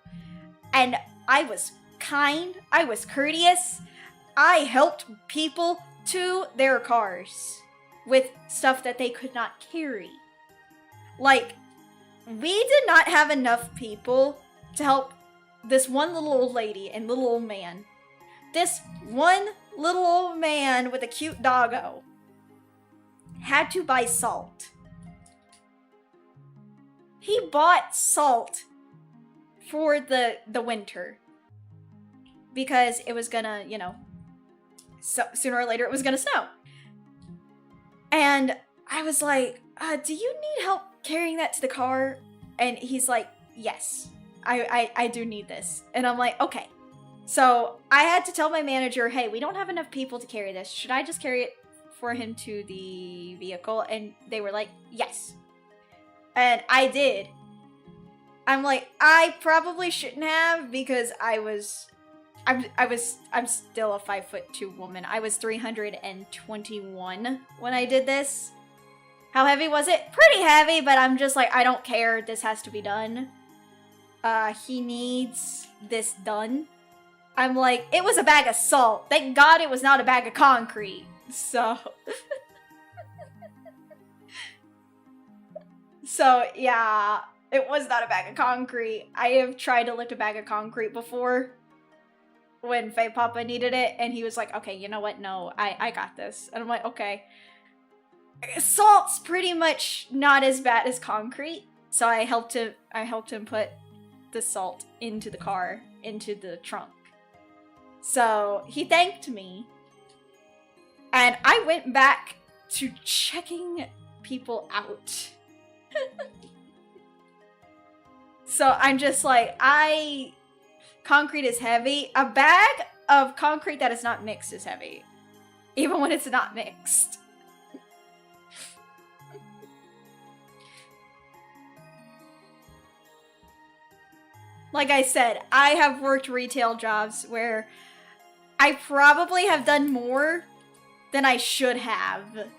S1: And I was kind, I was courteous, I helped people to their cars with stuff that they could not carry. Like, we did not have enough people to help this one little old lady and little old man. This one little old man with a cute doggo had to buy salt. He bought salt for the winter because it was gonna, you know, so sooner or later it was gonna snow. And I was like, do you need help carrying that to the car? And he's like, yes, I do need this. And I'm like, okay. So I had to tell my manager, hey, we don't have enough people to carry this. Should I just carry it for him to the vehicle? And they were like, yes. And I did. I'm like, I probably shouldn't have because I'm still a 5'2" woman. I was 321 when I did this. How heavy was it? Pretty heavy, but I'm just like, I don't care. This has to be done. He needs this done. I'm like, it was a bag of salt. Thank God it was not a bag of concrete. So... So, yeah, it was not a bag of concrete. I have tried to lift a bag of concrete before when Faye Papa needed it, and he was like, okay, you know what? No, I got this. And I'm like, okay. Salt's pretty much not as bad as concrete. So I helped him put the salt into the car, into the trunk. So he thanked me. And I went back to checking people out. So I'm just like, concrete is heavy. A bag of concrete that is not mixed is heavy. Even when it's not mixed. Like I said, I have worked retail jobs where I probably have done more than I should have.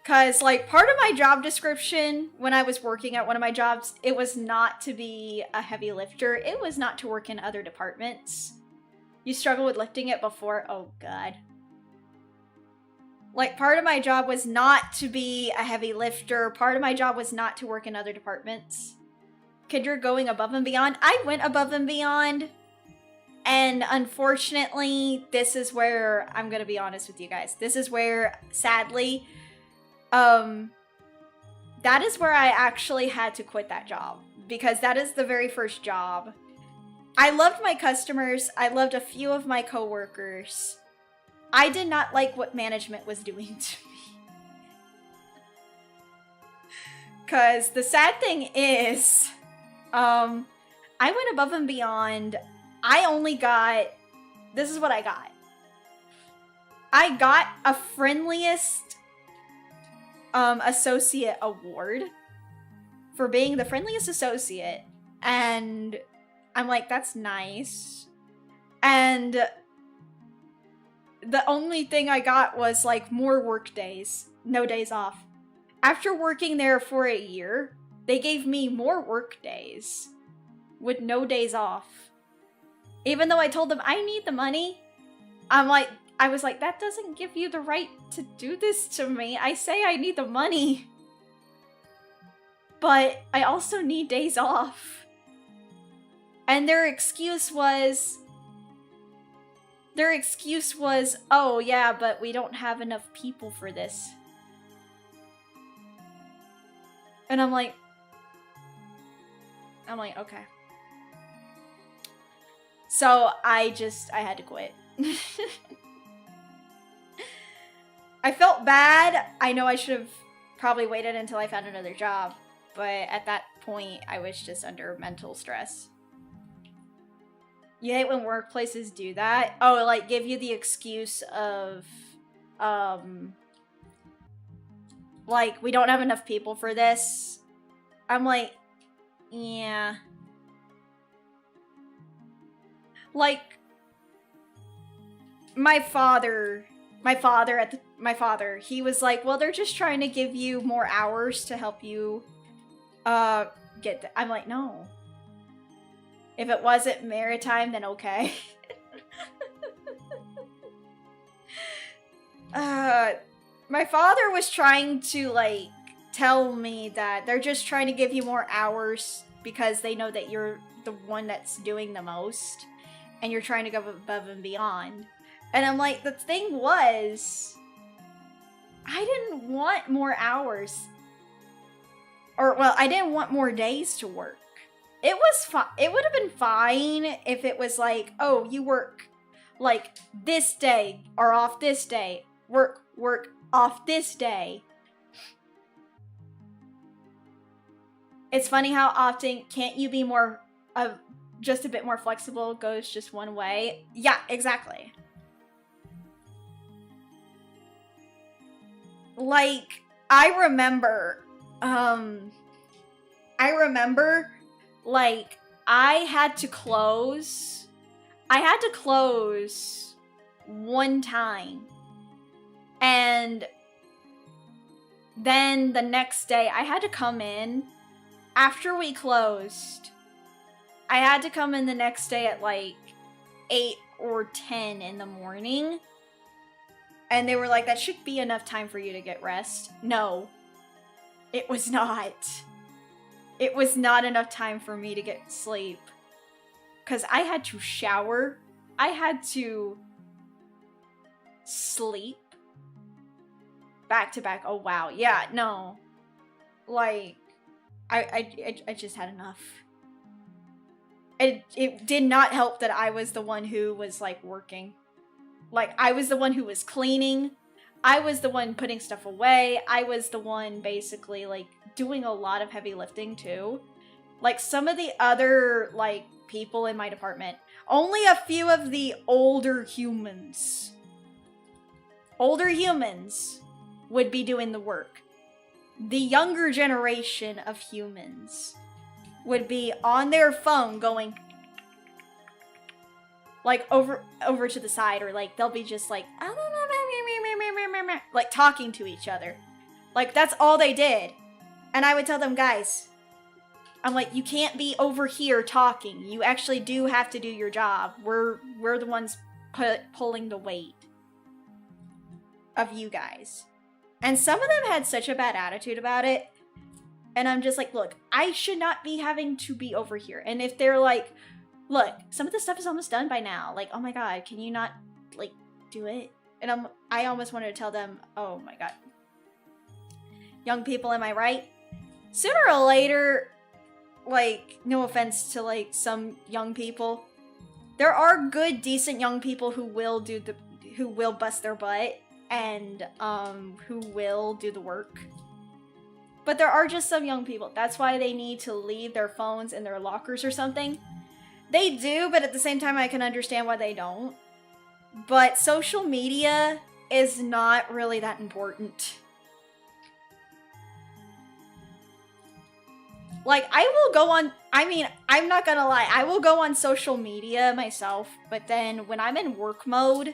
S1: Because, like, part of my job description when I was working at one of my jobs, it was not to be a heavy lifter. It was not to work in other departments. You struggle with lifting it before? Oh, God. Like, part of my job was not to be a heavy lifter. Part of my job was not to work in other departments. Kendra going above and beyond. I went above and beyond. And unfortunately, this is where, I'm going to be honest with you guys. This is where, sadly... that is where I actually had to quit that job because that is the very first job. I loved my customers. I loved a few of my coworkers. I did not like what management was doing to me. Cause the sad thing is, I went above and beyond. I only got, this is what I got. I got a friendliest associate award for being the friendliest associate, and I'm like, that's nice. And the only thing I got was like more work days, no days off. After working there for a year, they gave me more work days with no days off. Even though I told them I need the money, I was like, that doesn't give you the right to do this to me. I say I need the money. But I also need days off. And their excuse was, oh yeah, but we don't have enough people for this. And I'm like, okay. So I had to quit. I felt bad. I know I should have probably waited until I found another job, but at that point, I was just under mental stress. You hate when workplaces do that? Oh, like give you the excuse of, like, we don't have enough people for this. I'm like, yeah. Like, my father, he was like, well, they're just trying to give you more hours to help you, get I'm like, no. If it wasn't maritime, then okay. My father was trying to, like, tell me that they're just trying to give you more hours because they know that you're the one that's doing the most and you're trying to go above and beyond. And I'm like, the thing was, I didn't want more hours. Or, well, I didn't want more days to work. It was fine. It would have been fine if it was like, oh, you work, like, this day or off this day. Work off this day. It's funny how often can't you be more, just a bit more flexible, goes just one way. Yeah, exactly. Like, I remember, like, I had to close one time. And then the next day, I had to come in. After we closed, I had to come in the next day at like 8 or 10 in the morning. And they were like, that should be enough time for you to get rest. No, it was not. It was not enough time for me to get sleep. Because I had to shower. I had to sleep. Back to back. Oh, wow. Yeah, no. Like, I just had enough. It did not help that I was the one who was, like, working. Like, I was the one who was cleaning. I was the one putting stuff away. I was the one basically, like, doing a lot of heavy lifting, too. Like, some of the other, like, people in my department, only a few of the older humans would be doing the work. The younger generation of humans would be on their phone going, like, over to the side, or, like, they'll be just, like, like, talking to each other. Like, that's all they did. And I would tell them, guys, I'm like, you can't be over here talking. You actually do have to do your job. We're the ones pulling the weight of you guys. And some of them had such a bad attitude about it. And I'm just like, look, I should not be having to be over here. And if they're like, look, some of the stuff is almost done by now. Like, oh my god, can you not, like, do it? And I almost wanted to tell them, oh my god. Young people, am I right? Sooner or later, like, no offense to, like, some young people, there are good, decent young people who will bust their butt and, who will do the work. But there are just some young people. That's why they need to leave their phones in their lockers or something. They do, but at the same time, I can understand why they don't. But social media is not really that important. Like, I will go on, I mean, I'm not gonna lie, I will go on social media myself, but then when I'm in work mode,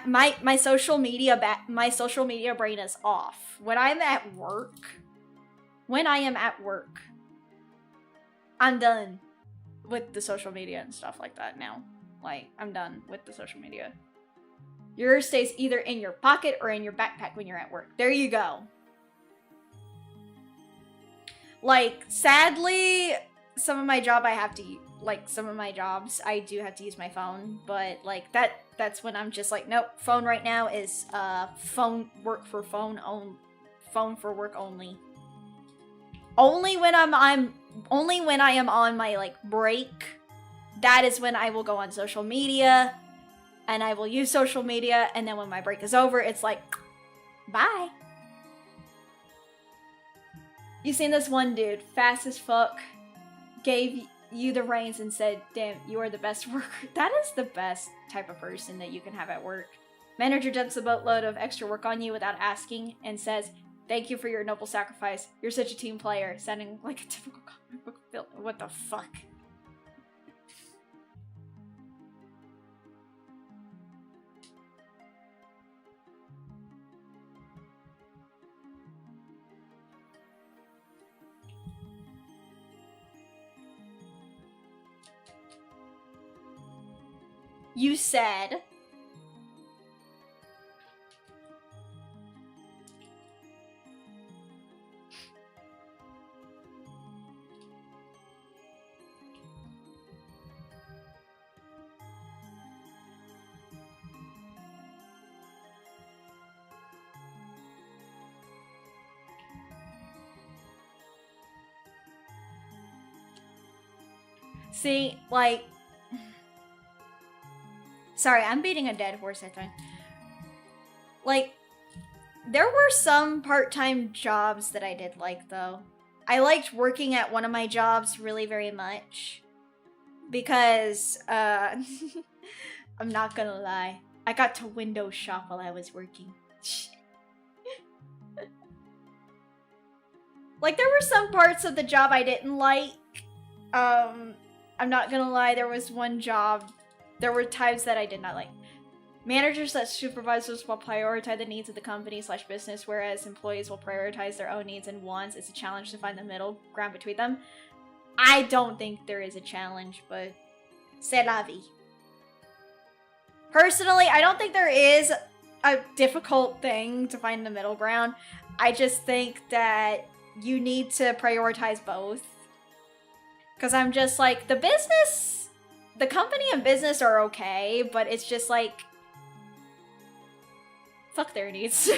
S1: my social media brain is off. When I am at work, I'm done with the social media and stuff like that now. Like, I'm done with the social media. Yours stays either in your pocket or in your backpack when you're at work. There you go. Like, sadly, some of my jobs I do have to use my phone, but, like, that's when I'm just like, nope, phone right now is, phone for work only. Only when I am on my, like, break, that is when I will go on social media, and I will use social media, and then when my break is over, it's like, bye. You seen this one dude, fast as fuck, gave you the reins and said, damn, you are the best worker. That is the best type of person that you can have at work. Manager dumps a boatload of extra work on you without asking and says, thank you for your noble sacrifice. You're such a team player. Sounding like a typical comic book villain. What the fuck? You said. See, like... Sorry, I'm beating a dead horse, I think. Like, there were some part-time jobs that I did like, though. I liked working at one of my jobs really very much. Because, I'm not gonna lie. I got to window shop while I was working. Like, there were some parts of the job I didn't like. I'm not gonna lie, there was one job, there were times that I did not like. Managers that supervisors will prioritize the needs of the company/business, whereas employees will prioritize their own needs and wants. It's a challenge to find the middle ground between them. I don't think there is a challenge, but c'est la vie. Personally, I don't think there is a difficult thing to find the middle ground. I just think that you need to prioritize both. Because I'm just like, the company and business are okay, but it's just like, fuck their needs.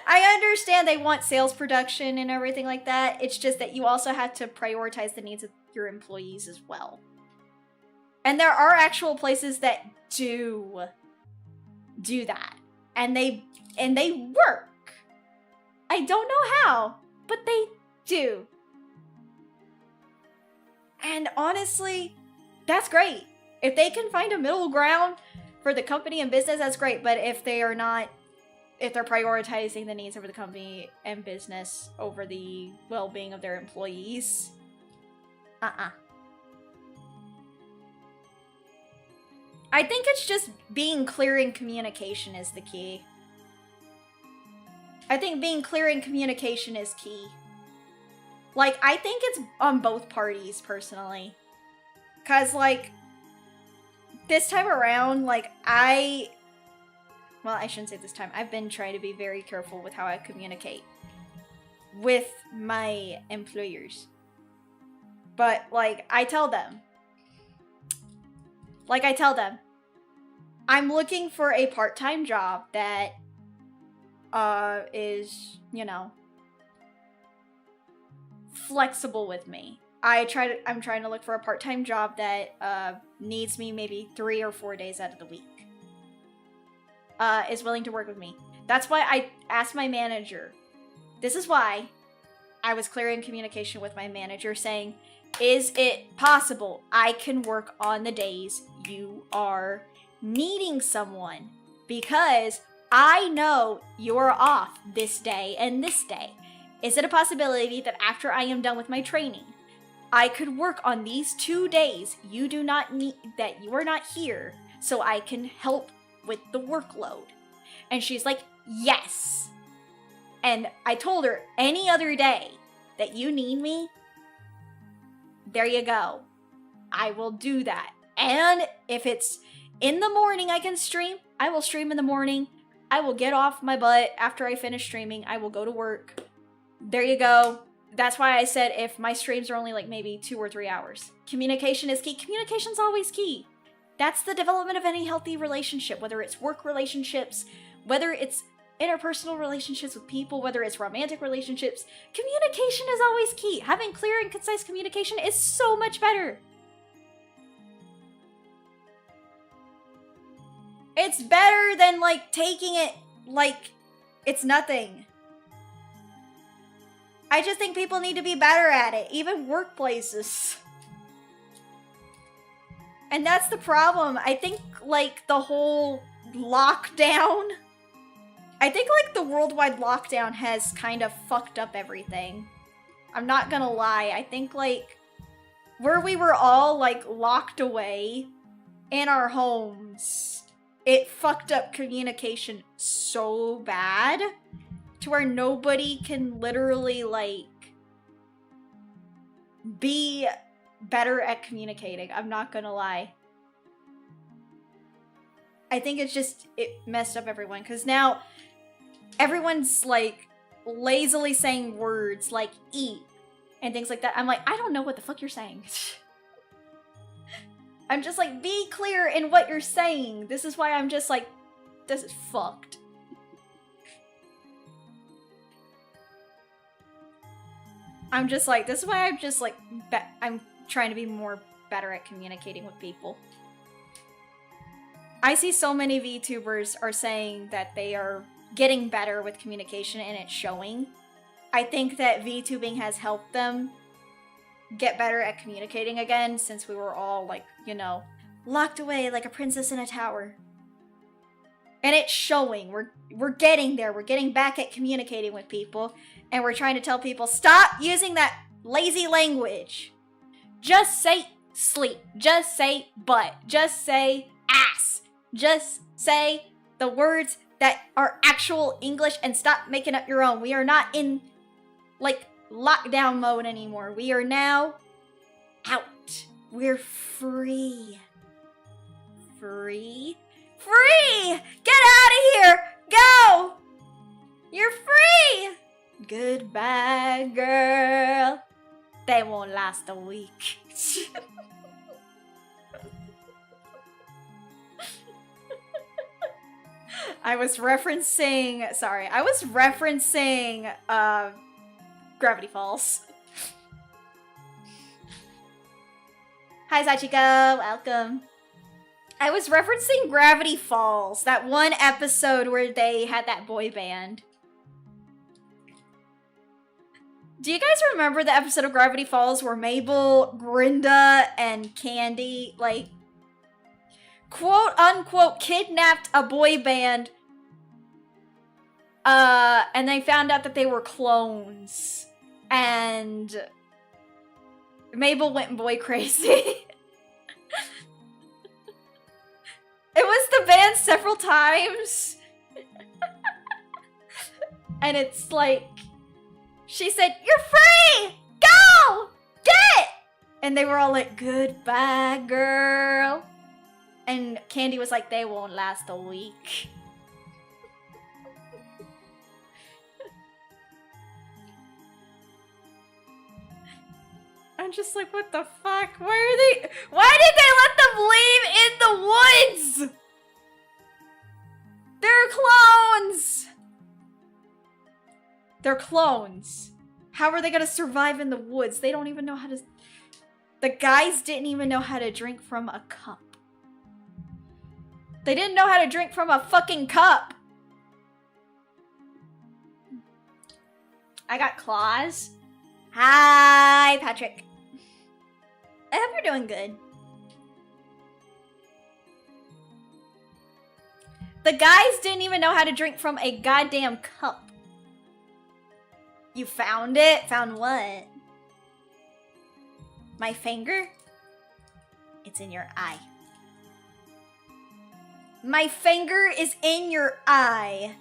S1: I understand they want sales production and everything like that. It's just that you also have to prioritize the needs of your employees as well. And there are actual places that do that. And they work. I don't know how, but they do. And honestly, that's great. If they can find a middle ground for the company and business, that's great. But if they are not, if they're prioritizing the needs of the company and business over the well-being of their employees, I think it's just being clear in communication is the key. I think being clear in communication is key. Like, I think it's on both parties, personally. Because, like, this time around, like, well, I shouldn't say this time. I've been trying to be very careful with how I communicate with my employers. But, like, I tell them, I'm looking for a part-time job that, is, you know, flexible with me. I'm trying to look for a part-time job that needs me maybe 3 or 4 days out of the week. Is willing to work with me. That's why I asked my manager. This is why I was clear in communication with my manager saying, is it possible I can work on the days you are needing someone? Because I know you're off this day and this day. Is it a possibility that after I am done with my training, I could work on these 2 days you do not need, that you are not here, so I can help with the workload? And she's like, yes. And I told her, any other day that you need me, there you go. I will do that. And if it's in the morning I can stream, I will stream in the morning. I will get off my butt after I finish streaming. I will go to work. There you go. That's why I said if my streams are only like maybe 2 or 3 hours. Communication is key. Communication's always key. That's the development of any healthy relationship, whether it's work relationships, whether it's interpersonal relationships with people, whether it's romantic relationships. Communication is always key. Having clear and concise communication is so much better. It's better than like taking it like it's nothing. I just think people need to be better at it, even workplaces. And that's the problem. I think, like, the whole lockdown... I think, like, the worldwide lockdown has kind of fucked up everything. I'm not gonna lie. I think, like, where we were all, like, locked away in our homes, it fucked up communication so bad to where nobody can literally, like, be better at communicating. I'm not gonna lie. I think it's just, it messed up everyone. Because now, everyone's like, lazily saying words like eat and things like that. I'm like, I don't know what the fuck you're saying. I'm just like, be clear in what you're saying. This is why I'm just like, this is fucked. I'm just like, this is why I'm just like, I'm trying to be better at communicating with people. I see so many VTubers are saying that they are getting better with communication and it's showing. I think that VTubing has helped them get better at communicating again since we were all like, you know, locked away like a princess in a tower. And it's showing. We're getting there. We're getting back at communicating with people. And we're trying to tell people, stop using that lazy language. Just say sleep. Just say butt. Just say ass. Just say the words that are actual English and stop making up your own. We are not in, like, lockdown mode anymore. We are now out. We're free. Free? Free! Get out of here! Go! You're free! Goodbye, girl. They won't last a week. I was referencing Gravity Falls. Hi, Sachiko. Welcome. I was referencing Gravity Falls, that one episode where they had that boy band. Do you guys remember the episode of Gravity Falls where Mabel, Grinda, and Candy, like, quote-unquote kidnapped a boy band, and they found out that they were clones, and Mabel went boy crazy. It was the band several times. And it's like, she said, "You're free! Go! Get it!" And they were all like, "Goodbye, girl." And Candy was like, "They won't last a week." I'm just like, what the fuck? Why did they let them leave in the woods? They're clones! They're clones. How are they gonna survive in the woods? They don't even know how to... The guys didn't even know how to drink from a cup. They didn't know how to drink from a fucking cup. I got claws. Hi, Patrick. I hope you're doing good. The guys didn't even know how to drink from a goddamn cup. You found it? Found what? My finger? It's in your eye. My finger is in your eye.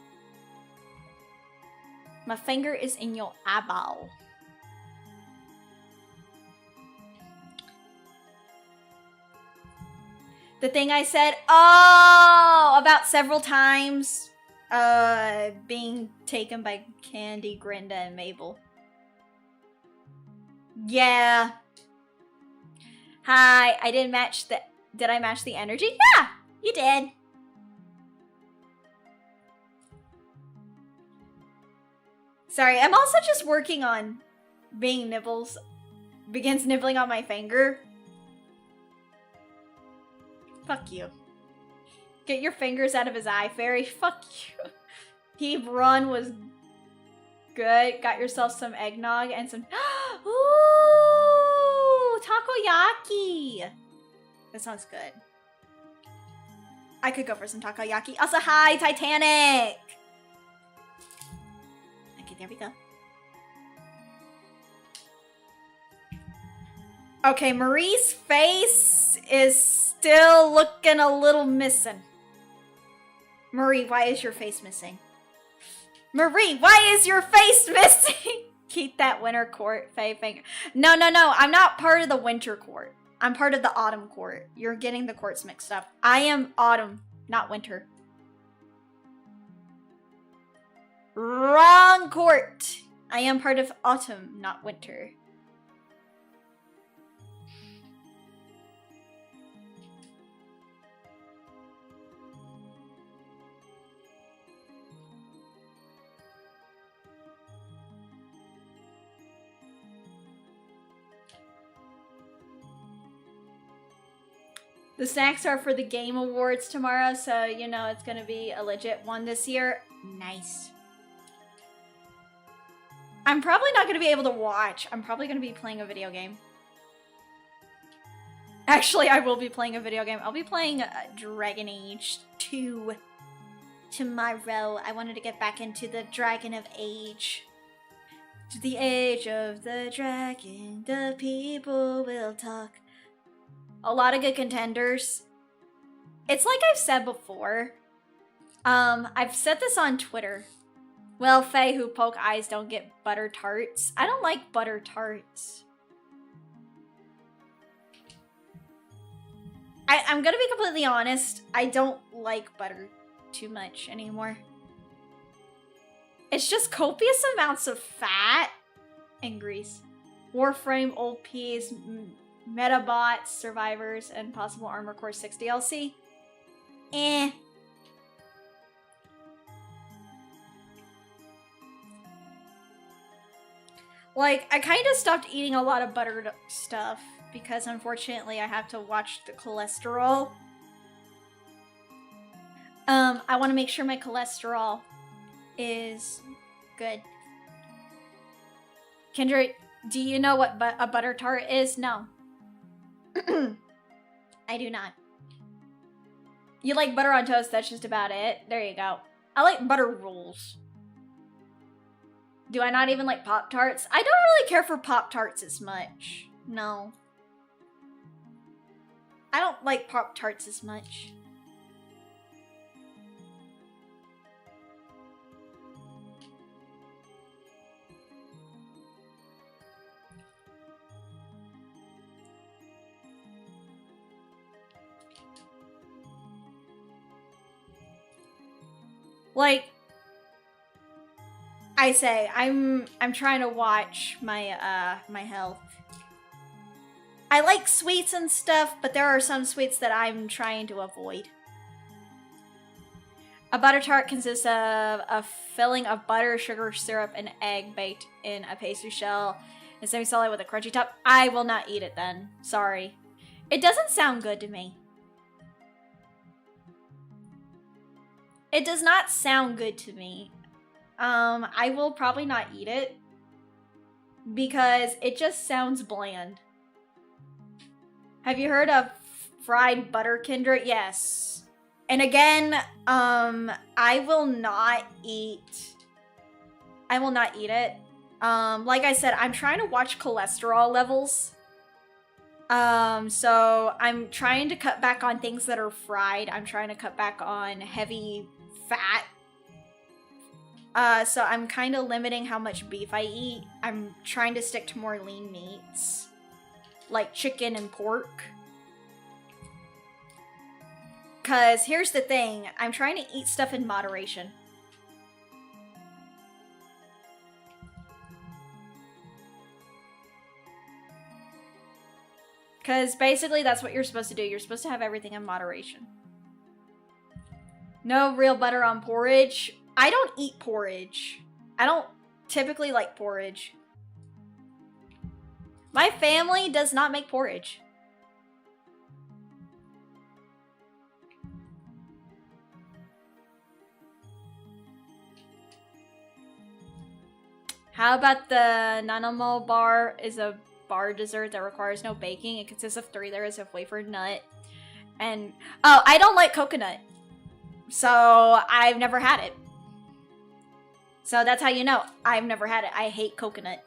S1: My finger is in your eyeball. The thing I said, about several times, being taken by Candy, Grinda, and Mabel. Yeah. Hi, I didn't match the, did I match the energy? Yeah, you did. Sorry, I'm also just working on being begins nibbling on my finger. Fuck you. Get your fingers out of his eye, fairy. Fuck you. Heave Run was good. Got yourself some eggnog and some... Ooh! Takoyaki! That sounds good. I could go for some takoyaki. Also, hi, Titanic! Okay, there we go. Okay, Marie's face is still looking a little missing. Marie, why is your face missing? Marie, why is your face missing? Keep that winter court, Faye finger. No, no, no. I'm not part of the winter court. I'm part of the autumn court. You're getting the courts mixed up. I am autumn. not winter. Wrong court. I am part of autumn, not winter. The snacks are for the Game Awards tomorrow, so you know it's gonna be a legit one this year. Nice. I'm probably not gonna be able to watch. I'm probably gonna be playing a video game. Actually, I will be playing a video game. I'll be playing Dragon Age 2 tomorrow. I wanted to get back into the Dragon of Age. To the age of the dragon, the people will talk. A lot of good contenders. It's like I've said before. I've said this on Twitter. Well, Faye who poke eyes don't get butter tarts. I don't like butter tarts. I'm gonna be completely honest. I don't like butter too much anymore. It's just copious amounts of fat and grease. Warframe, old peas, Metabots, Survivors, and possible Armor Core 6 DLC. Eh. Like, I kind of stopped eating a lot of buttered stuff because unfortunately I have to watch the cholesterol. I want to make sure my cholesterol is good. Kendra, do you know what a butter tart is? No. I do not. You like butter on toast, that's just about it. There you go. I like butter rolls. Do I not even like Pop-Tarts? I don't really care for Pop-Tarts as much. No. I don't like Pop-Tarts as much. Like I say, I'm trying to watch my my health. I like sweets and stuff, but there are some sweets that I'm trying to avoid. A butter tart consists of a filling of butter, sugar, syrup, and egg baked in a pastry shell and semi-solid with a crunchy top. I will not eat it then. Sorry. It doesn't sound good to me. It does not sound good to me. I will probably not eat it because it just sounds bland. Have you heard of fried butter, Kendra? Yes. And again, I will not eat it. Like I said, I'm trying to watch cholesterol levels. So I'm trying to cut back on things that are fried. I'm trying to cut back on heavy fat. So I'm kind of limiting how much beef I eat. I'm trying to stick to more lean meats, like chicken and pork. Because here's the thing, I'm trying to eat stuff in moderation. Because basically that's what you're supposed to do. You're supposed to have everything in moderation. No real butter on porridge. I don't eat porridge. I don't typically like porridge. My family does not make porridge. How about the Nanamo bar is a bar dessert that requires no baking. It consists of 3 layers of wafer nut. And, oh, I don't like coconut. So, I've never had it. So that's how you know. I've never had it. I hate coconut.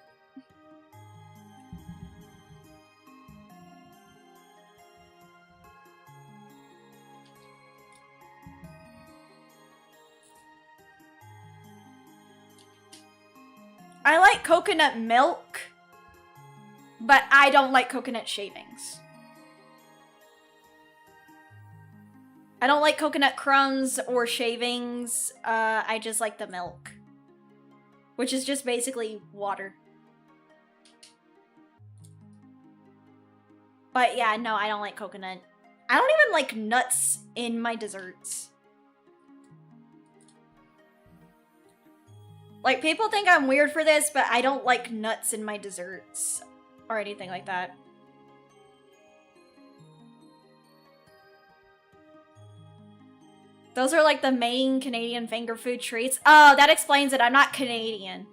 S1: I like coconut milk, but I don't like coconut shavings. I don't like coconut crumbs or shavings. I just like the milk. Which is just basically water. But yeah, no, I don't like coconut. I don't even like nuts in my desserts. Like, people think I'm weird for this, but I don't like nuts in my desserts. Or anything like that. Those are like the main Canadian finger food treats. Oh, that explains it. I'm not Canadian.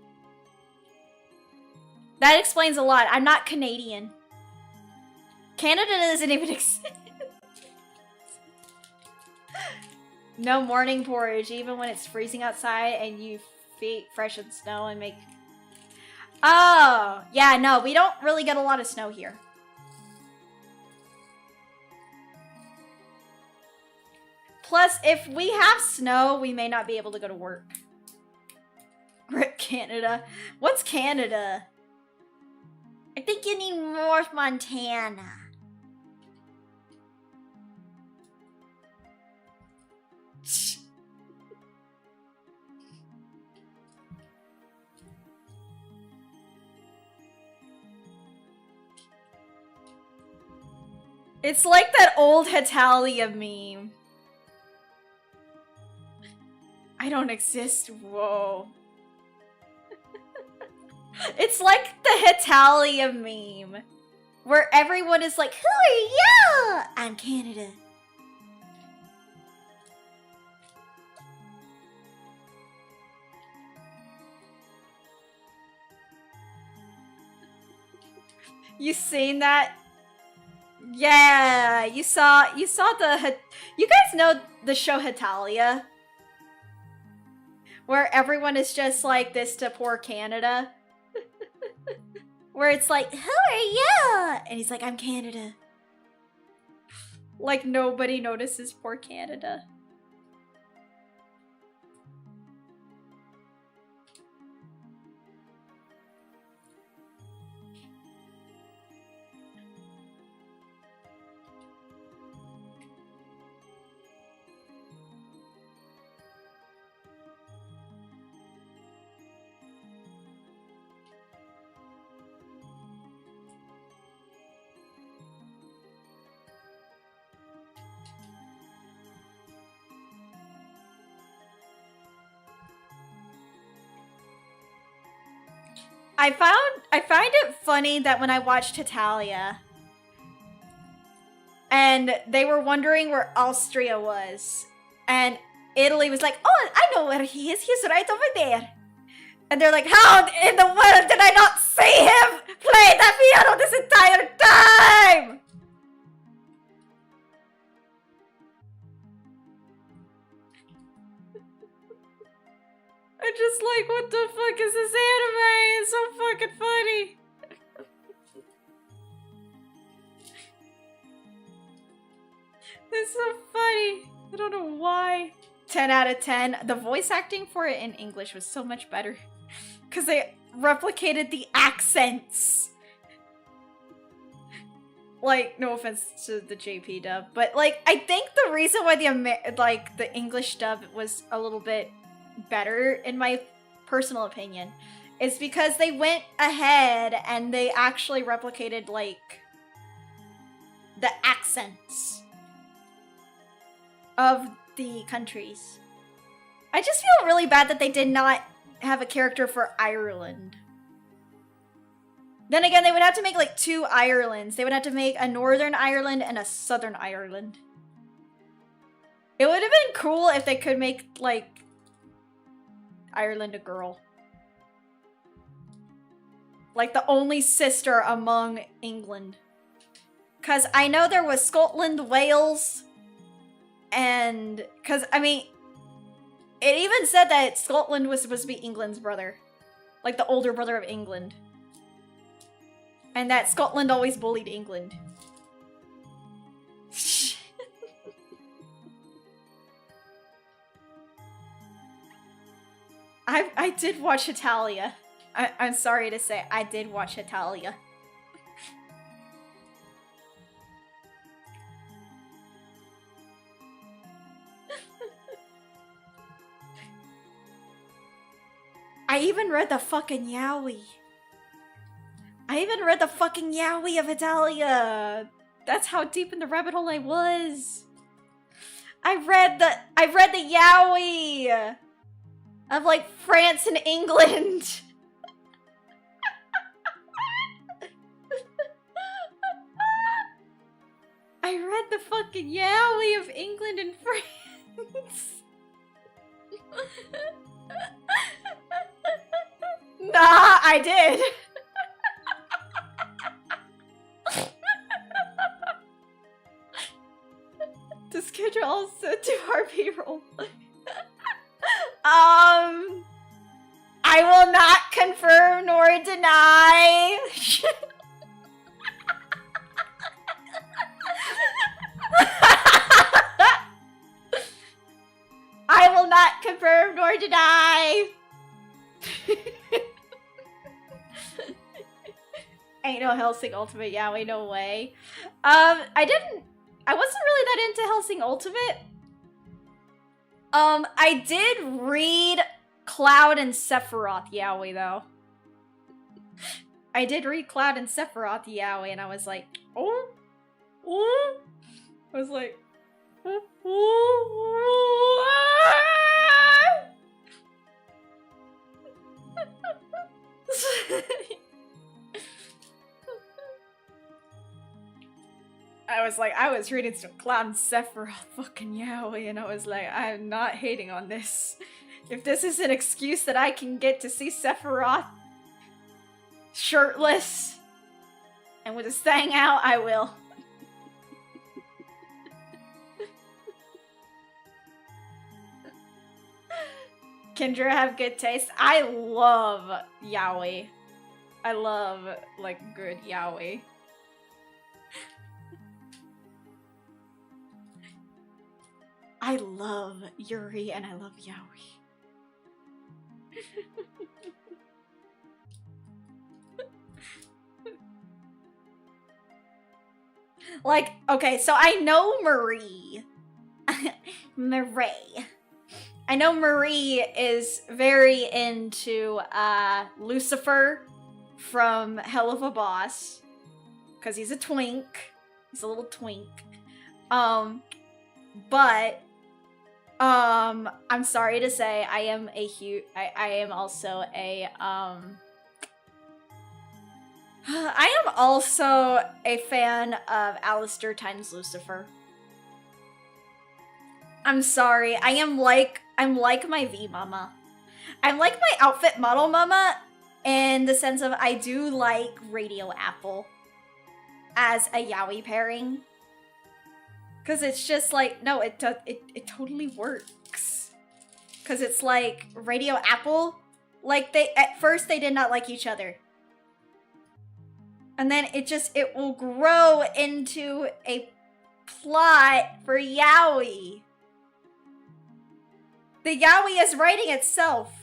S1: That explains a lot. I'm not Canadian. Canada doesn't even exist. No morning porridge, even when it's freezing outside and you feet fresh in snow and make... Oh, yeah, no, we don't really get a lot of snow here. Plus, if we have snow, we may not be able to go to work. Rip Canada. What's Canada? I think you need North Montana. It's like that old Hetalia meme. I don't exist. Whoa. It's like the Hetalia meme. Where everyone is like, who are you? I'm Canada. You seen that? Yeah, you saw the, you guys know the show Hetalia? Where everyone is just like this to poor Canada. Where it's like, who are you? And he's like, I'm Canada. Like nobody notices poor Canada. I find it funny that when I watched Hetalia and they were wondering where Austria was and Italy was like, oh, I know where he is. He's right over there. And they're like, how in the world did I not see him play the piano this entire time? I'm just like, what the fuck is this anime? It's so fucking funny. It's so funny. I don't know why. 10 out of 10. The voice acting for it in English was so much better. Because they replicated the accents. Like, no offense to the JP dub, but like, I think the reason why the English dub was a little bit better, in my personal opinion, is because they went ahead and they actually replicated, like, the accents of the countries. I just feel really bad that they did not have a character for Ireland. Then again, they would have to make, like, 2 Irelands. They would have to make a Northern Ireland and a Southern Ireland. It would have been cool if they could make, like, Ireland a girl. Like the only sister among England. Because I know there was Scotland, Wales, and... Because, I mean, it even said that Scotland was supposed to be England's brother. Like the older brother of England. And that Scotland always bullied England. I did watch Hetalia. I'm sorry to say, I did watch Hetalia. I even read the fucking yaoi. I even read the fucking yaoi of Italia. That's how deep in the rabbit hole I was. I read the yaoi of like France and England. I read the fucking yaoi of England and France. Nah, I did. To schedule also to our payroll. I will not confirm nor deny. I will not confirm nor deny. Ain't no Hellsing Ultimate yaoi, no way. I wasn't really that into Hellsing Ultimate. I did read Cloud and Sephiroth yaoi though. I did read Cloud and Sephiroth yaoi and I was like, oh. I was like, I was reading some Cloud and Sephiroth fucking yaoi and I was like, I'm not hating on this. If this is an excuse that I can get to see Sephiroth shirtless and with his thing out, I will. Kendra have good taste. I love yaoi. I love, like, good yaoi. I love Yuri and I love yaoi. Like, okay, so I know Marie. Marie. I know Marie is very into Lucifer from Hell of a Boss. Because he's a twink. He's a little twink. But I'm sorry to say I am also a I am also a fan of Alistair times Lucifer. I'm sorry. I'm like my V mama. I'm like my outfit model mama in the sense of I do like Radio Apple as a yaoi pairing. Cause it's just like, no, it totally works. Cause it's like Radio Apple, like at first they did not like each other. And then it will grow into a plot for yaoi. The yaoi is writing itself.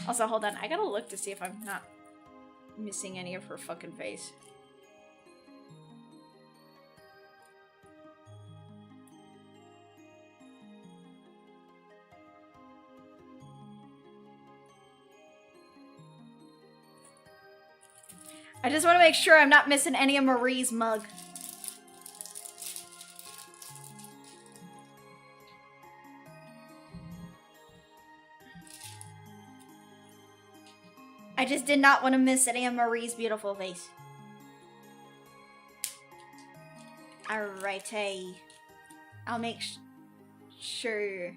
S1: Also, hold on. I gotta look to see if I'm not missing any of her fucking face. I just want to make sure I'm not missing any of Marie's mug. I just did not want to miss any of Marie's beautiful face. Alrighty. I'll make sure.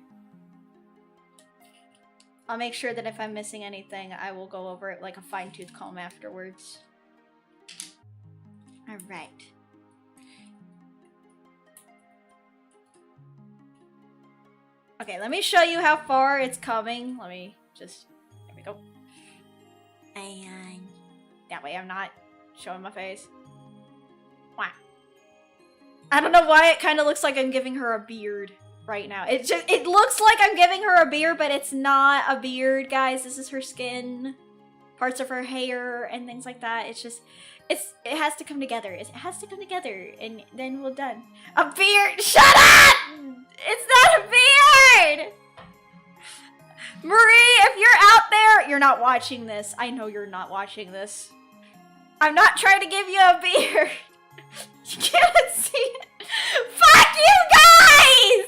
S1: I'll make sure that if I'm missing anything, I will go over it like a fine-tooth comb afterwards. Alright. Okay, let me show you how far it's coming. Let me just... There we go. And... That way I'm not showing my face. Wow. I don't know why it kind of looks like I'm giving her a beard right now. It looks like I'm giving her a beard, but it's not a beard, guys. This is her skin, parts of her hair, and things like that. It's just... it has to come together. It has to come together, and then we're done. A beard! Shut up! It's not a beard! Marie, if you're out you're not watching this. I know you're not watching this. I'm not trying to give you a beer. You can't see it. Fuck you guys!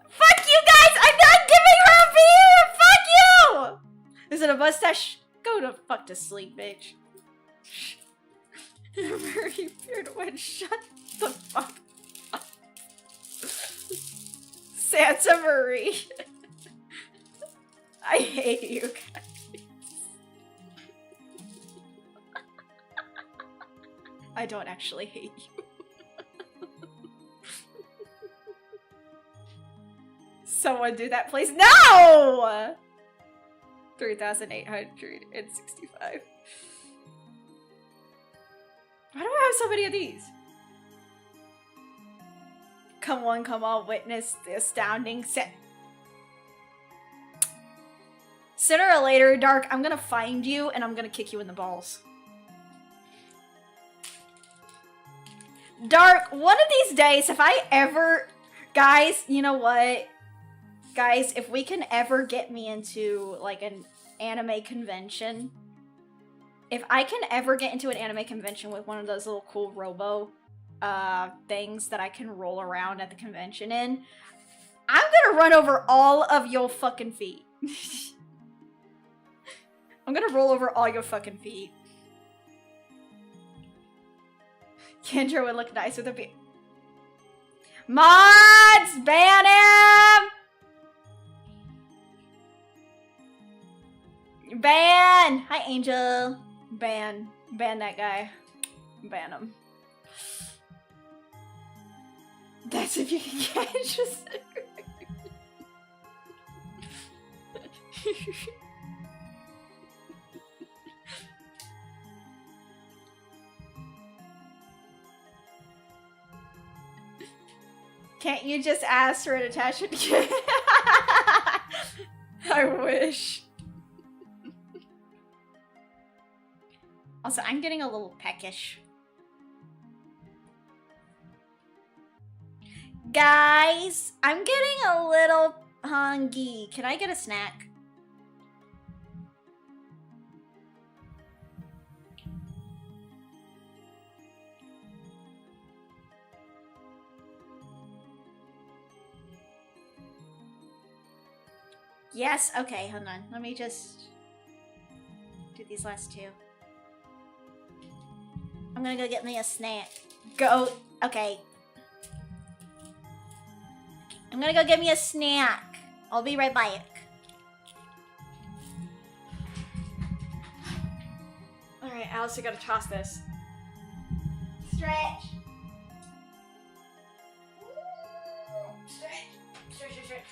S1: Fuck you guys! I'm not giving her a beer! Fuck you! Is it a mustache? Go to fuck to sleep, bitch. Very weird one. Shut the fuck up. Santa Marie. I hate you guys. I don't actually hate you. Someone do that, please. No! 3,865. Why do I have so many of these? Come on, witness the astounding set. Sooner or later, Dark, I'm gonna find you and I'm gonna kick you in the balls. Dark, one of these days, if I ever... Guys, you know what? Guys, if we can ever get me into, like, an anime convention... If I can ever get into an anime convention with one of those little cool robo things that I can roll around at the convention in, I'm gonna run over all of your fucking feet. I'm gonna roll over all your fucking feet. Kendra would look nice with a beard. Mods! Ban him! Ban! Hi, Angel. Ban that guy. Ban him. That's if you can catch us. Can't you just ask for an attachment? I wish. Also, I'm getting a little peckish. Guys, I'm getting a little hungry. Can I get a snack? Yes? Okay, hold on. Let me just do these last two. I'm gonna go get me a snack. Go. Okay. I'm gonna go get me a snack. I'll be right back. Alright, Alice, you gotta toss this. Stretch. Stretch. Stretch, stretch, stretch.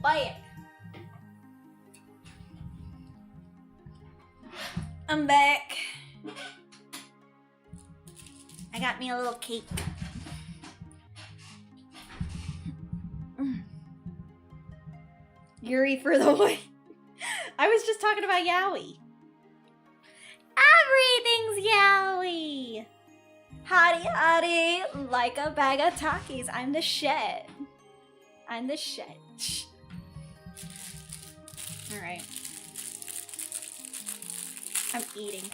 S1: Back. I'm back. I got me a little cake. Yuri for the way. I was just talking about yaoi. Everything's yaoi. Hottie hottie, like a bag of Takis. I'm the shit. I'm the shit. Alright. I'm eating.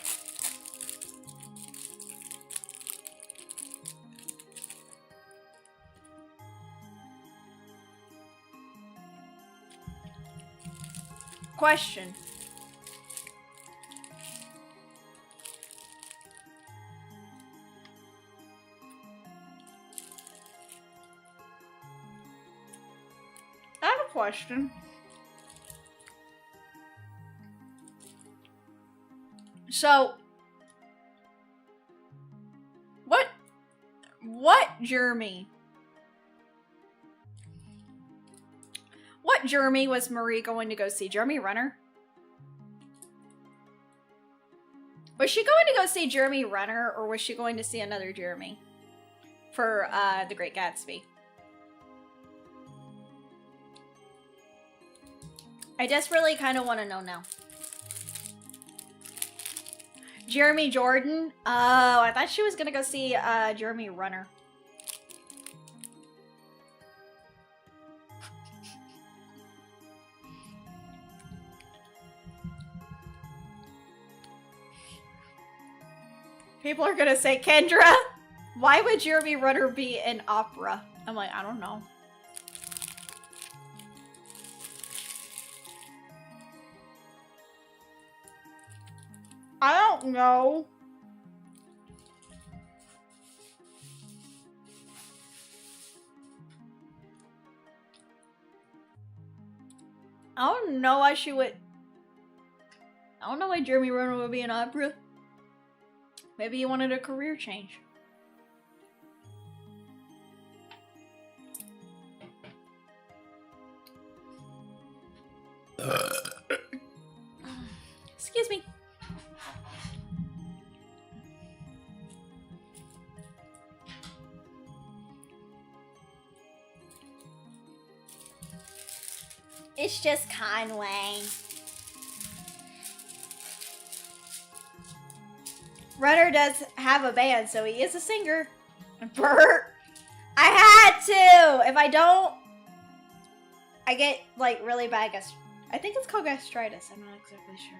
S1: Question. I have a question. So, what Jeremy? What Jeremy was Marie going to go see? Jeremy Renner? Was she going to go see Jeremy Renner, or was she going to see another Jeremy for The Great Gatsby? I desperately kind of want to know now. Jeremy Jordan? Oh, I thought she was gonna go see Jeremy Renner. People are gonna say, Kendra, why would Jeremy Renner be in opera? I'm like, I don't know. I don't know. I don't know why she would. I don't know why Jeremy Renner would be in opera. Maybe he wanted a career change. Excuse me. It's just Conway. Runner does have a band, so he is a singer. Bert, I had to. If I don't, I get like really bad I think it's called gastritis. I'm not exactly sure.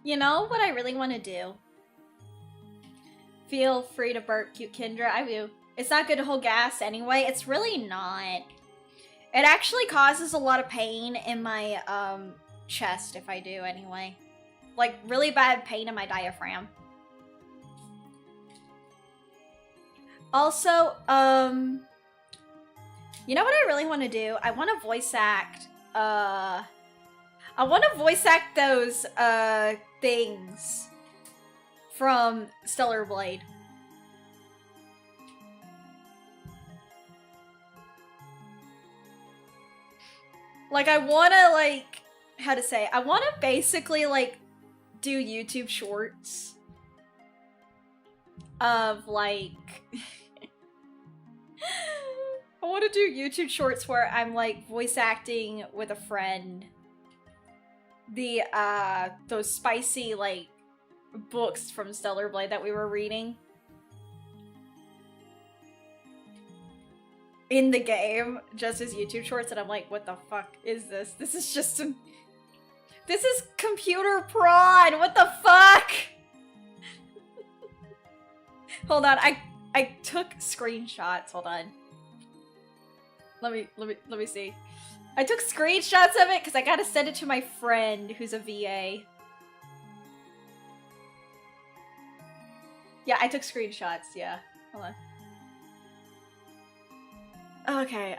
S1: You know what I really want to do? Feel free to burp, cute Kendra. I do. It's not good to hold gas anyway. It's really not. It actually causes a lot of pain in my chest if I do anyway. Like really bad pain in my diaphragm. Also, you know what I really want to do? I want to voice act, I want to voice act those, things from Stellar Blade. Like, I want to, like, how to say? I want to basically, like, do YouTube shorts of, like... I want to do YouTube shorts where I'm, like, voice acting with a friend the, those spicy, like, books from Stellar Blade that we were reading in the game, just as YouTube shorts, and I'm like, what the fuck is this? This is just some... This is computer prawn! What the fuck? Hold on, I took screenshots, hold on. Let me see. I took screenshots of it because I gotta send it to my friend who's a VA. Yeah, I took screenshots, yeah. Hold on. Okay,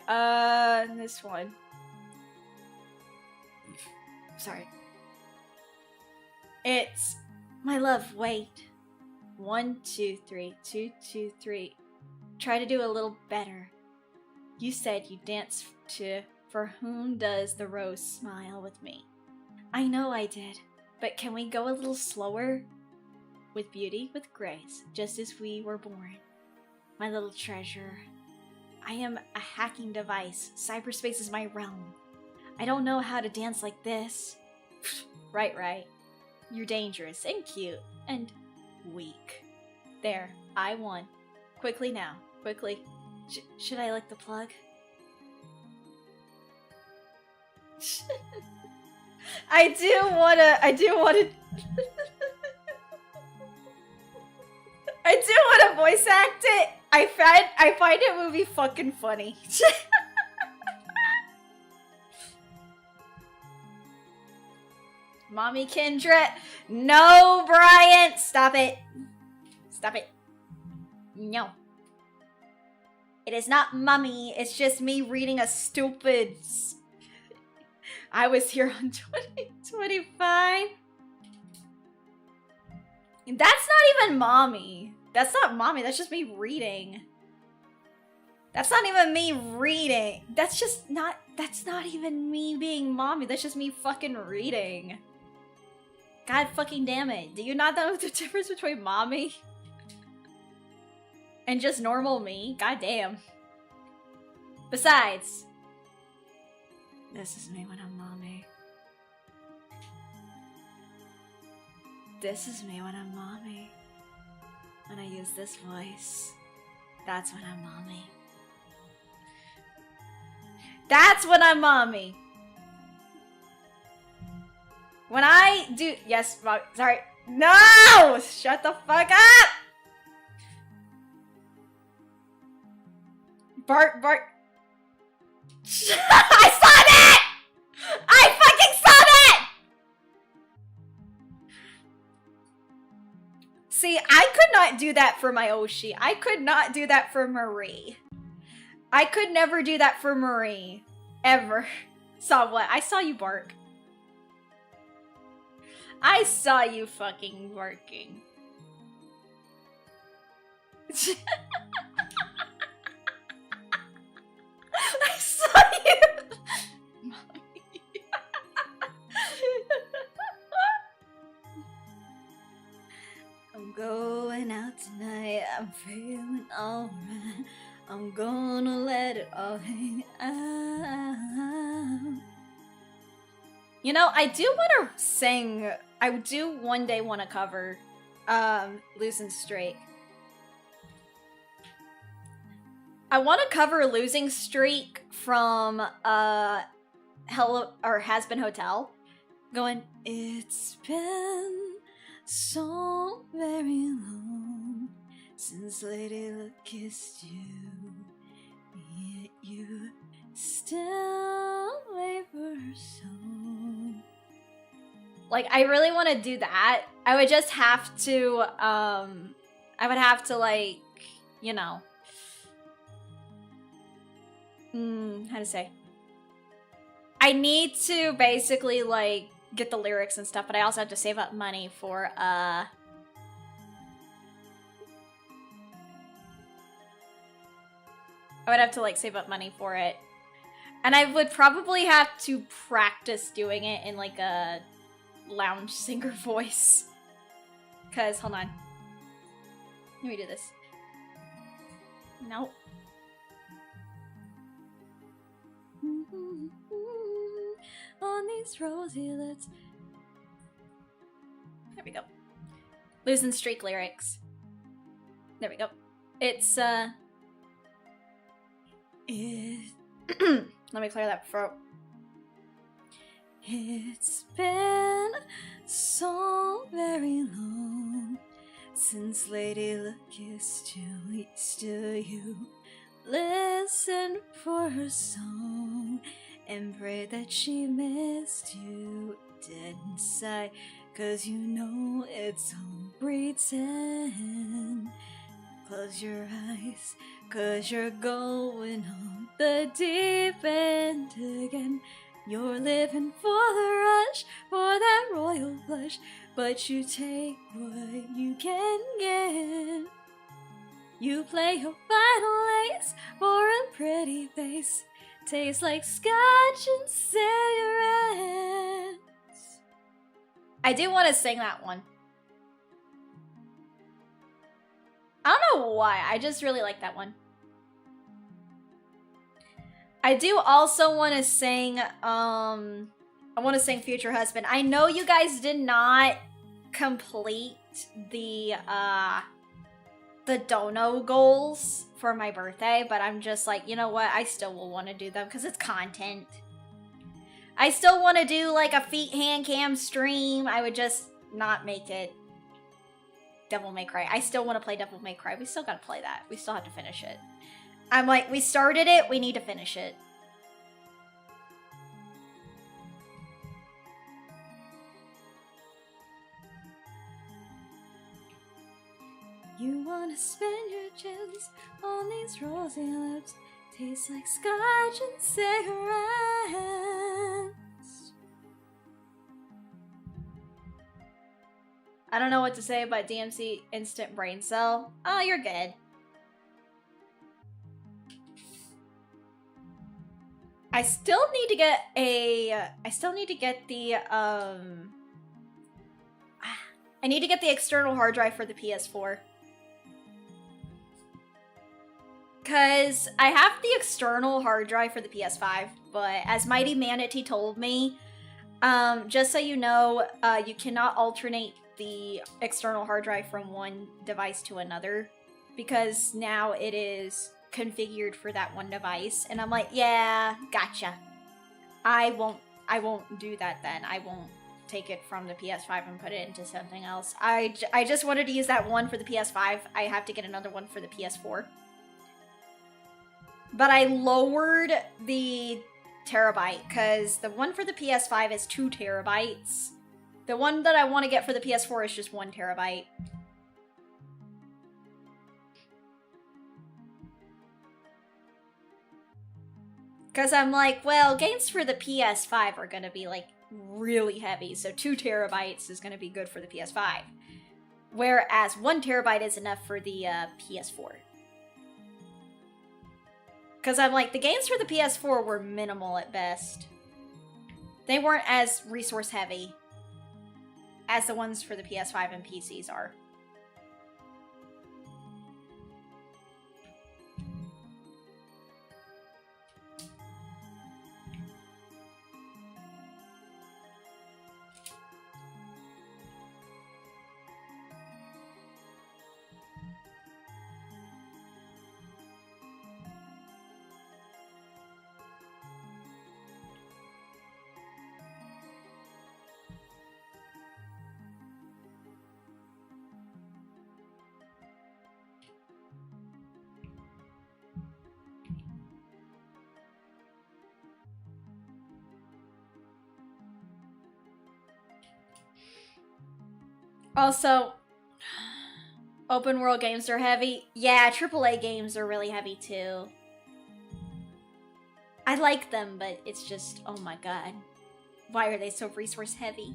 S1: this one. Sorry. It's, my love, wait. 1, 2, 3, 2, 2, 3. Try to do a little better. You said you dance to For Whom Does the Rose Smile with me. I know I did, but can we go a little slower? With beauty, with grace, just as we were born. My little treasure. I am a hacking device. Cyberspace is my realm. I don't know how to dance like this. Right. You're dangerous and cute and weak. There, I won. Quickly now. Quickly. Should I lick the plug? I do wanna I do wanna voice act it. I find it would be fucking funny. Mommy Kendra. No, Brian! Stop it. Stop it. No. It is not mommy, it's just me reading a stupid... I was here on 2025. That's not even mommy. That's not mommy, that's just me reading. That's not even me reading. That's not even me being mommy. That's just me fucking reading. God fucking damn it. Do you not know the difference between mommy and just normal me? God damn. Besides, this is me when I'm mommy. This is me when I'm mommy. When I use this voice, that's when I'm mommy. That's when I'm mommy. When I do, yes, mommy, sorry. No! Shut the fuck up! Bart. I saw that! I fucking saw that! See, I could not do that for my Oshi. I could not do that for Marie. I could never do that for Marie. Ever. Saw what? I saw you bark. I saw you fucking barking. I saw you! I'm going out tonight, I'm feeling alright. I'm gonna let it all hang out. You know, I do want to sing, I do one day want to cover Losing Streak. I want to cover Losing Streak from Hello or Has Been Hotel. Going, it's been so very long since Lady Luck kissed you, yet you still wait for her song. Like, I really want to do that. I would just have to, I would have to, like, you know, how to say? I need to basically, like, get the lyrics and stuff, but I also have to save up money for, I would have to, like, save up money for it. And I would probably have to practice doing it in, like, a lounge singer voice. Because, hold on. Let me do this. Nope. On these rosy lips. There we go. Losing Streak lyrics. There we go. It's, let me clear that throat. It's been so very long since Lady Luck kissed you, still you listen for her song and pray that she missed you. Didn't sigh, 'cause you know it's all pretend. Close your eyes, 'cause you're going on the deep end again. You're living for the rush, for that royal blush, but you take what you can get. You play your final ace for a pretty face. Tastes like scotch and cigarettes. I do want to sing that one. I don't know why, I just really like that one. I do also want to sing, I want to sing Future Husband. I know you guys did not complete the, the dono goals for my birthday, but I'm just like, you know what? I still will want to do them because it's content. I still want to do like a feet hand cam stream. I would just not make it Devil May Cry. I still want to play Devil May Cry. We still gotta play that. We still have to finish it. I'm like, we started it, we need to finish it. You wanna spend your gems on these rosy lips, taste like scotch and cigarettes. I don't know what to say about DMC instant brain cell. Oh, you're good. I still need to get a, I need to get the external hard drive for the PS4. Because I have the external hard drive for the PS5, but as Mighty Manatee told me, just so you know, you cannot alternate the external hard drive from one device to another, because now it is configured for that one device. And I'm like, yeah, gotcha. I won't do that then. I won't take it from the PS5 and put it into something else. I just wanted to use that one for the PS5. I have to get another one for the PS4. But I lowered the terabyte, because the one for the PS5 is 2 terabytes. The one that I want to get for the PS4 is just 1 terabyte. Because I'm like, well, games for the PS5 are going to be, like, really heavy, so 2 terabytes is going to be good for the PS5. Whereas 1 terabyte is enough for the PS4. Because I'm like, the games for the PS4 were minimal at best. They weren't as resource heavy as the ones for the PS5 and PCs are. Also, open world games are heavy. Yeah, AAA games are really heavy too. I like them, but it's just, oh my god. Why are they so resource heavy?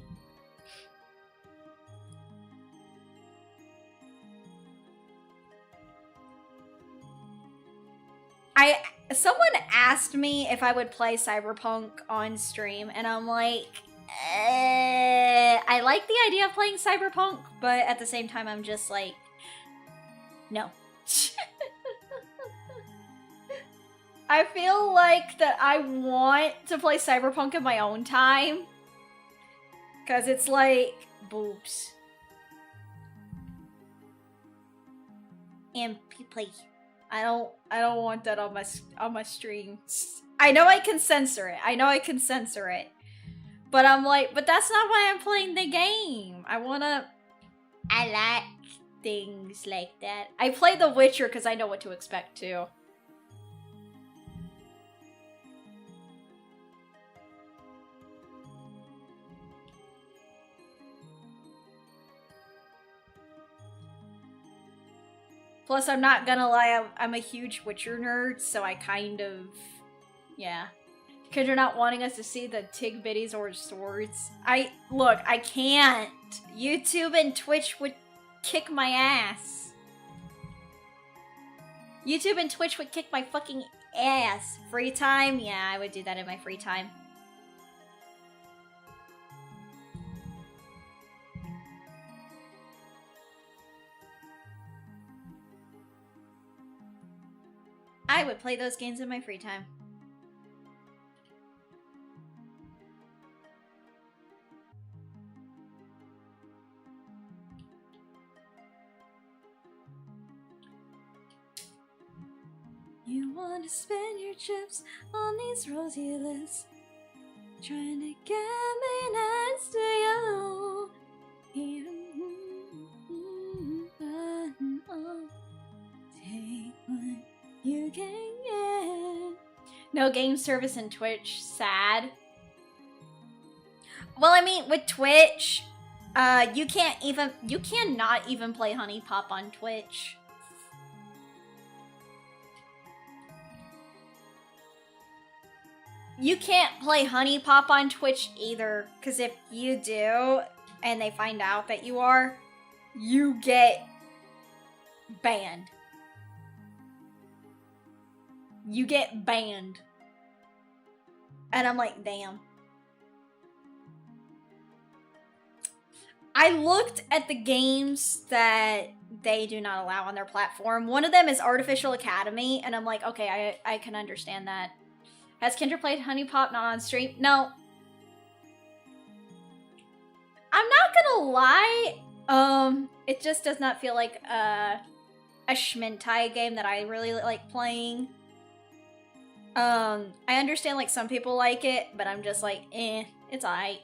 S1: Someone asked me if I would play Cyberpunk on stream, and I'm like, I like the idea of playing Cyberpunk, but at the same time, I'm just like, no. I feel like that I want to play Cyberpunk in my own time, because it's like, boobs. And play. I don't want that on my stream. I know I can censor it. But I'm like, but that's not why I'm playing the game. I like things like that. I play The Witcher because I know what to expect too. Plus, I'm not gonna lie, I'm a huge Witcher nerd, so I kind of, yeah. Kendra not wanting us to see the Tig Biddies or swords. Look, I can't. YouTube and Twitch would kick my ass. YouTube and Twitch would kick my fucking ass. Free time? Yeah, I would do that in my free time. I would play those games in my free time. You wanna spend your chips on these rosy lips, trying to get me next to you. Take what you can get. No game service in Twitch. Sad. Well, I mean, with Twitch, you cannot even play Honey Pop on Twitch. You can't play Honey Pop on Twitch either, because if you do, and they find out that you are, you get banned. You get banned. And I'm like, damn. I looked at the games that they do not allow on their platform. One of them is Artificial Academy, and I'm like, okay, I can understand that. Has Kendra played Honey Pop not on stream? No. I'm not gonna lie, it just does not feel like a Schmintai game that I really like playing. I understand like some people like it, but I'm just like, it's alright.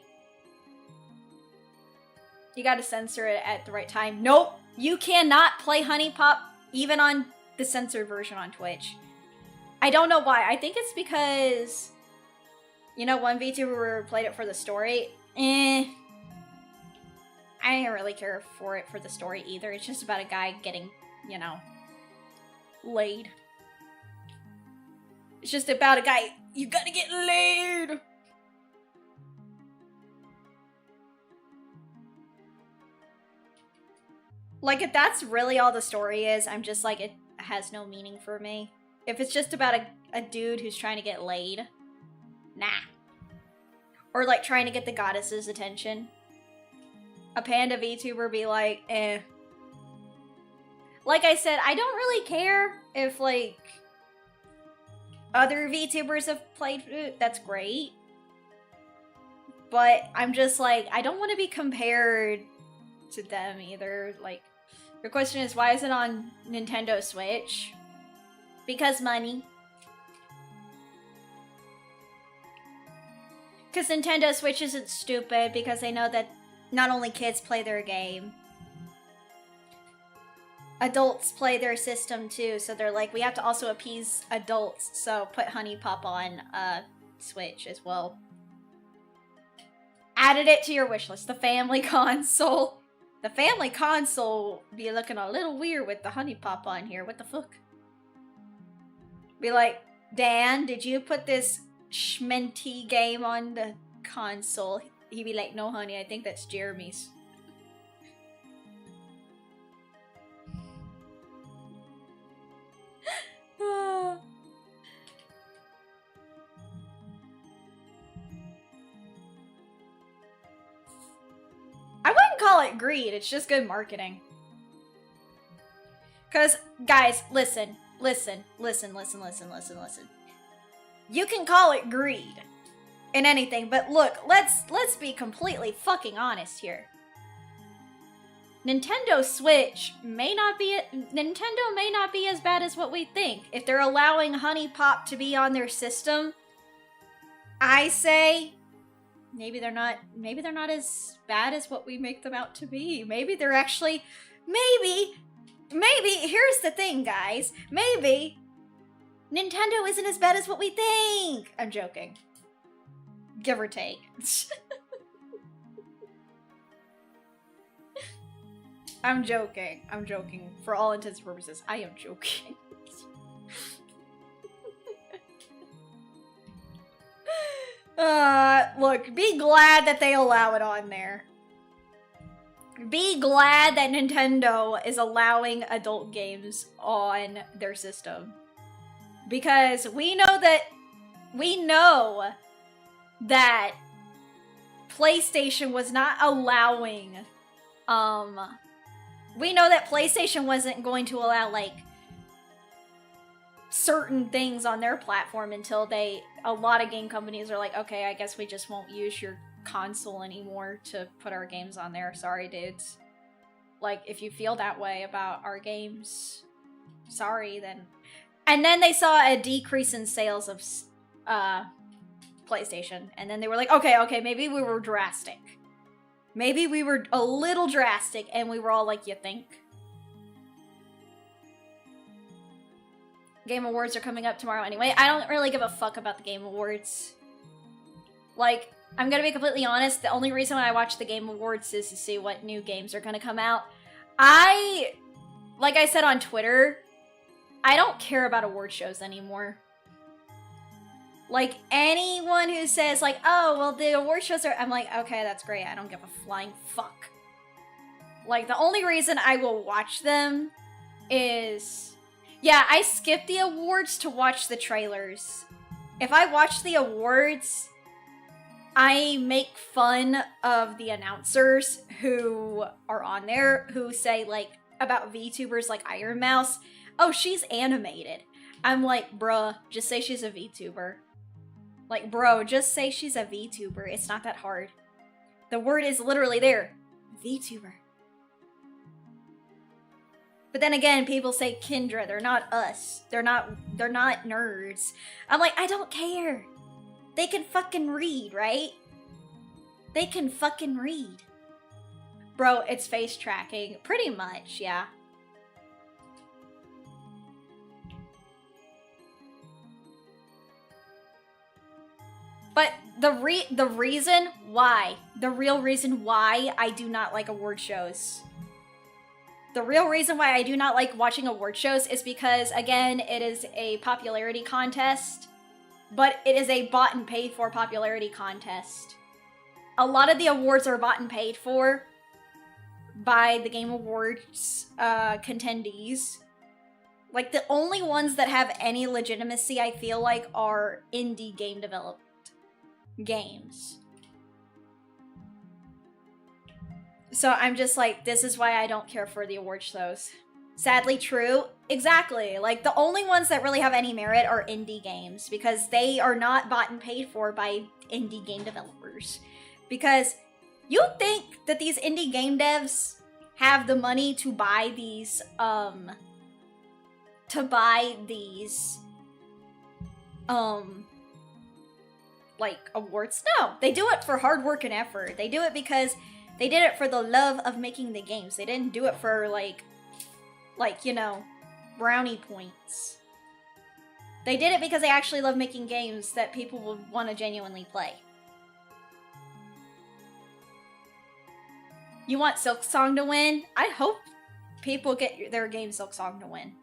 S1: You gotta censor it at the right time. Nope! You cannot play Honey Pop even on the censored version on Twitch. I don't know why. I think it's because, you know, one VTuber played it for the story. I didn't really care for it for the story either. It's just about a guy getting, you know, laid. It's just about a guy, you gotta get laid! Like, if that's really all the story is, I'm just like, it has no meaning for me. If it's just about a dude who's trying to get laid, nah. Or like trying to get the goddess's attention. A panda VTuber be like, eh. Like I said, I don't really care if like other VTubers have played it. That's great. But I'm just like, I don't want to be compared to them either. Like, your question is, why is it on Nintendo Switch? Because money. Because Nintendo Switch isn't stupid, because they know that not only kids play their game, adults play their system too, so they're like, we have to also appease adults, so put Honey Pop on Switch as well. Added it to your wish list. The family console. The family console be looking a little weird with the Honey Pop on here. What the fuck? Be like, Dan, did you put this Schminty game on the console? He'd be like, no, honey, I think that's Jeremy's. I wouldn't call it greed, it's just good marketing. Because, guys, listen. You can call it greed in anything, but look, let's be completely fucking honest here. Nintendo Switch may not be as bad as what we think. If they're allowing Honey Pop to be on their system, I say maybe they're not as bad as what we make them out to be. Maybe they're actually maybe here's the thing, guys. Maybe Nintendo isn't as bad as what we think. I'm joking. Give or take. I'm joking. I'm joking. For all intents and purposes, I am joking. Look, be glad that they allow it on there. Be glad that Nintendo is allowing adult games on their system. Because we know that PlayStation was not allowing, we know that PlayStation wasn't going to allow, like, certain things on their platform until a lot of game companies are like, okay, I guess we just won't use your console anymore to put our games on there. Sorry, dudes. Like, if you feel that way about our games, sorry, then. And then they saw a decrease in sales of PlayStation. And then they were like, okay, maybe we were drastic. Maybe we were a little drastic, and we were all like, you think? Game Awards are coming up tomorrow anyway. I don't really give a fuck about the Game Awards. Like, I'm gonna be completely honest, the only reason why I watch the Game Awards is to see what new games are gonna come out. Like I said on Twitter, I don't care about award shows anymore. Like, anyone who says, like, oh, well, the award shows are... I'm like, okay, that's great. I don't give a flying fuck. Like, the only reason I will watch them is... Yeah, I skip the awards to watch the trailers. If I watch the awards, I make fun of the announcers who are on there, who say, like, about VTubers like Iron Mouse, oh, she's animated. I'm like, bruh, just say she's a VTuber. Like, bro, just say she's a VTuber. It's not that hard. The word is literally there. VTuber. But then again, people say Kendra. They're not us. They're not nerds. I'm like, I don't care. They can fucking read, right? They can fucking read. Bro, it's face tracking. Pretty much, yeah. But the reason why, the real reason why I do not like award shows, the real reason why I do not like watching award shows is because, again, it is a popularity contest, but it is a bought and paid for popularity contest. A lot of the awards are bought and paid for by the Game Awards contendees. Like, the only ones that have any legitimacy, I feel like, are indie game developed games. So I'm just like, this is why I don't care for the award shows. Sadly true. Exactly. Like, the only ones that really have any merit are indie games, because they are not bought and paid for by indie game developers. Because you think that these indie game devs have the money to buy these, like, awards? No, they do it for hard work and effort. They do it because they did it for the love of making the games. They didn't do it for, like, you know, brownie points. They did it because they actually love making games that people would want to genuinely play. You want Silksong to win? I hope people get their game Silksong to win.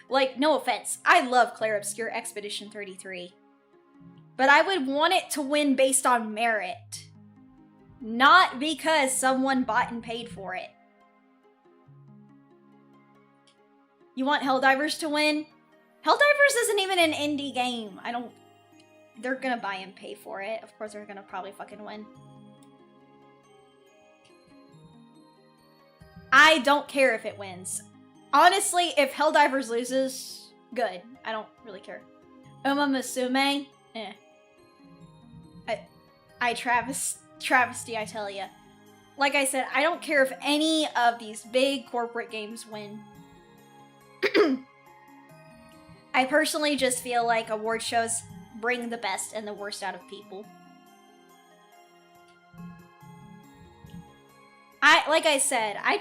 S1: Like, no offense, I love Clair Obscure Expedition 33. But I would want it to win based on merit. Not because someone bought and paid for it. You want Helldivers to win? Helldivers isn't even an indie game. They're gonna buy and pay for it. Of course they're gonna probably fucking win. I don't care if it wins. Honestly, if Helldivers loses, good. I don't really care. Uma Musume? Eh. Travesty, I tell ya. Like I said, I don't care if any of these big corporate games win. I personally just feel like award shows bring the best and the worst out of people. Like I said, I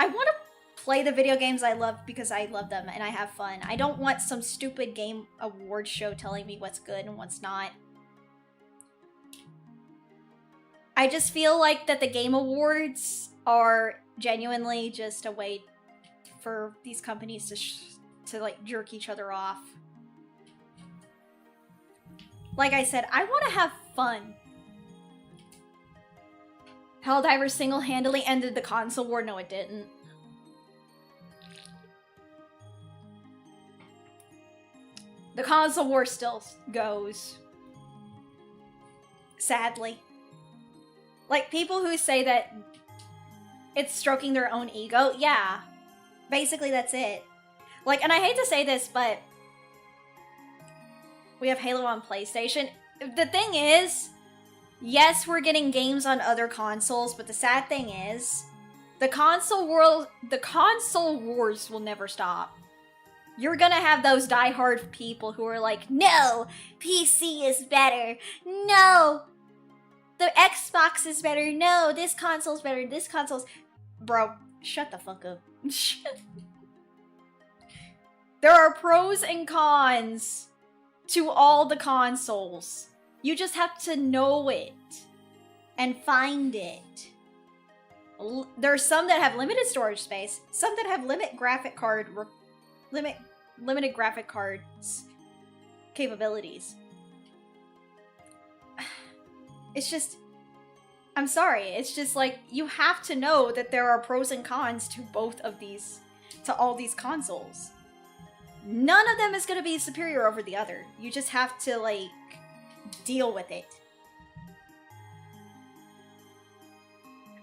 S1: want to play the video games I love because I love them and I have fun. I don't want some stupid game award show telling me what's good and what's not. I just feel like that the Game Awards are genuinely just a way for these companies to like jerk each other off. Like I said, I want to have fun. Helldivers single-handedly ended the console war. No, it didn't. The console war still goes. Sadly. Like, people who say that it's stroking their own ego, yeah. Basically, that's it. Like, and I hate to say this, but we have Halo on PlayStation. The thing is, yes, we're getting games on other consoles, but the sad thing is, the console wars will never stop. You're gonna have those diehard people who are like, no, PC is better. No, the Xbox is better. No, this console's better. This console's... Bro, shut the fuck up. There are pros and cons to all the consoles. You just have to know it and find it. There's some that have limited storage space, some that have limited graphic cards capabilities. It's just, I'm sorry, it's just like, you have to know that there are pros and cons to both of these, to all these consoles. None of them is going to be superior over the other. You just have to, like, deal with it.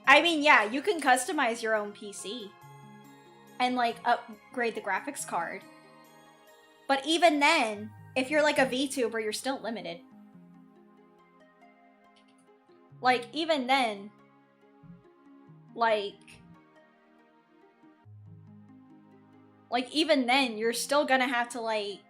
S1: I mean, yeah, you can customize your own PC and, like, upgrade the graphics card. But even then, if you're like a VTuber, you're still limited. Like, even then, even then, you're still gonna have to, like...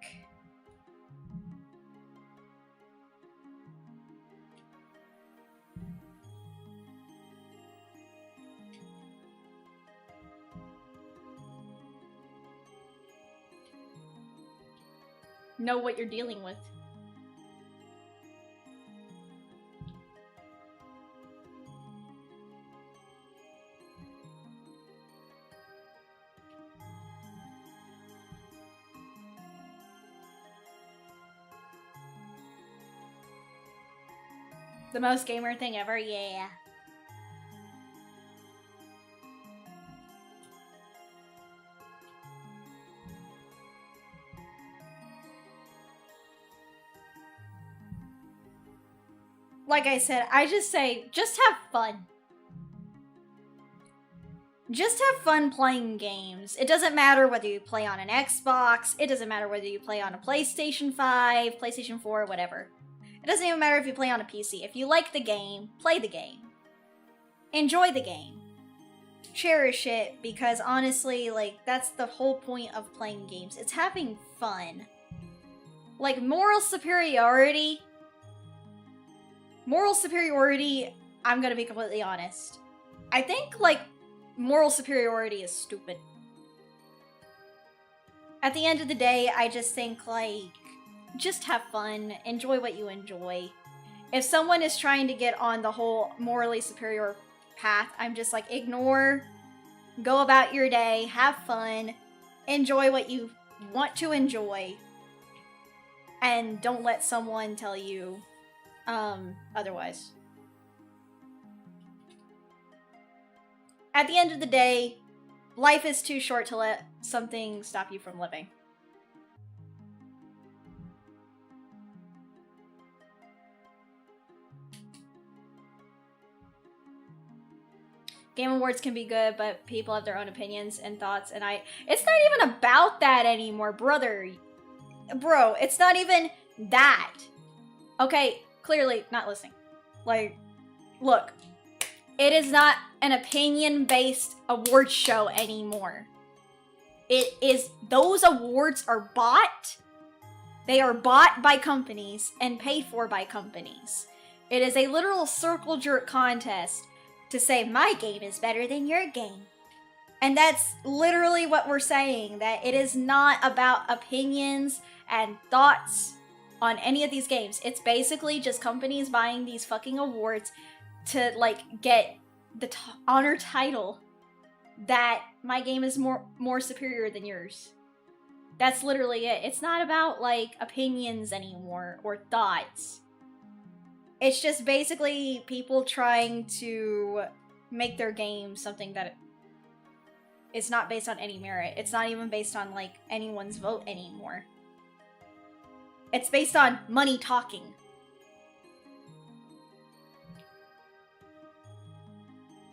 S1: know what you're dealing with. The most gamer thing ever? Yeah. Like I said, I just say, just have fun. Just have fun playing games. It doesn't matter whether you play on an Xbox, it doesn't matter whether you play on a PlayStation 5, PlayStation 4, whatever. It doesn't even matter if you play on a PC. If you like the game, play the game. Enjoy the game. Cherish it, because honestly, like, that's the whole point of playing games. It's having fun. Like, moral superiority, I'm gonna be completely honest. I think, like, moral superiority is stupid. At the end of the day, I just think, like, just have fun, enjoy what you enjoy. If someone is trying to get on the whole morally superior path, I'm just like, ignore, go about your day, have fun, enjoy what you want to enjoy, and don't let someone tell you otherwise. At the end of the day, life is too short to let something stop you from living. Game Awards can be good, but people have their own opinions and thoughts, and it's not even about that anymore, brother. Bro, it's not even that. Okay, clearly not listening. Like, look, it is not an opinion-based award show anymore. It is, those awards are bought. They are bought by companies and paid for by companies. It is a literal circle jerk contest to say my game is better than your game. And that's literally what we're saying, that it is not about opinions and thoughts on any of these games. It's basically just companies buying these fucking awards to, like, get the honor title that my game is more superior than yours. That's literally it. It's not about, like, opinions anymore or thoughts. It's just basically people trying to make their game something that is not based on any merit. It's not even based on, like, anyone's vote anymore. It's based on money talking.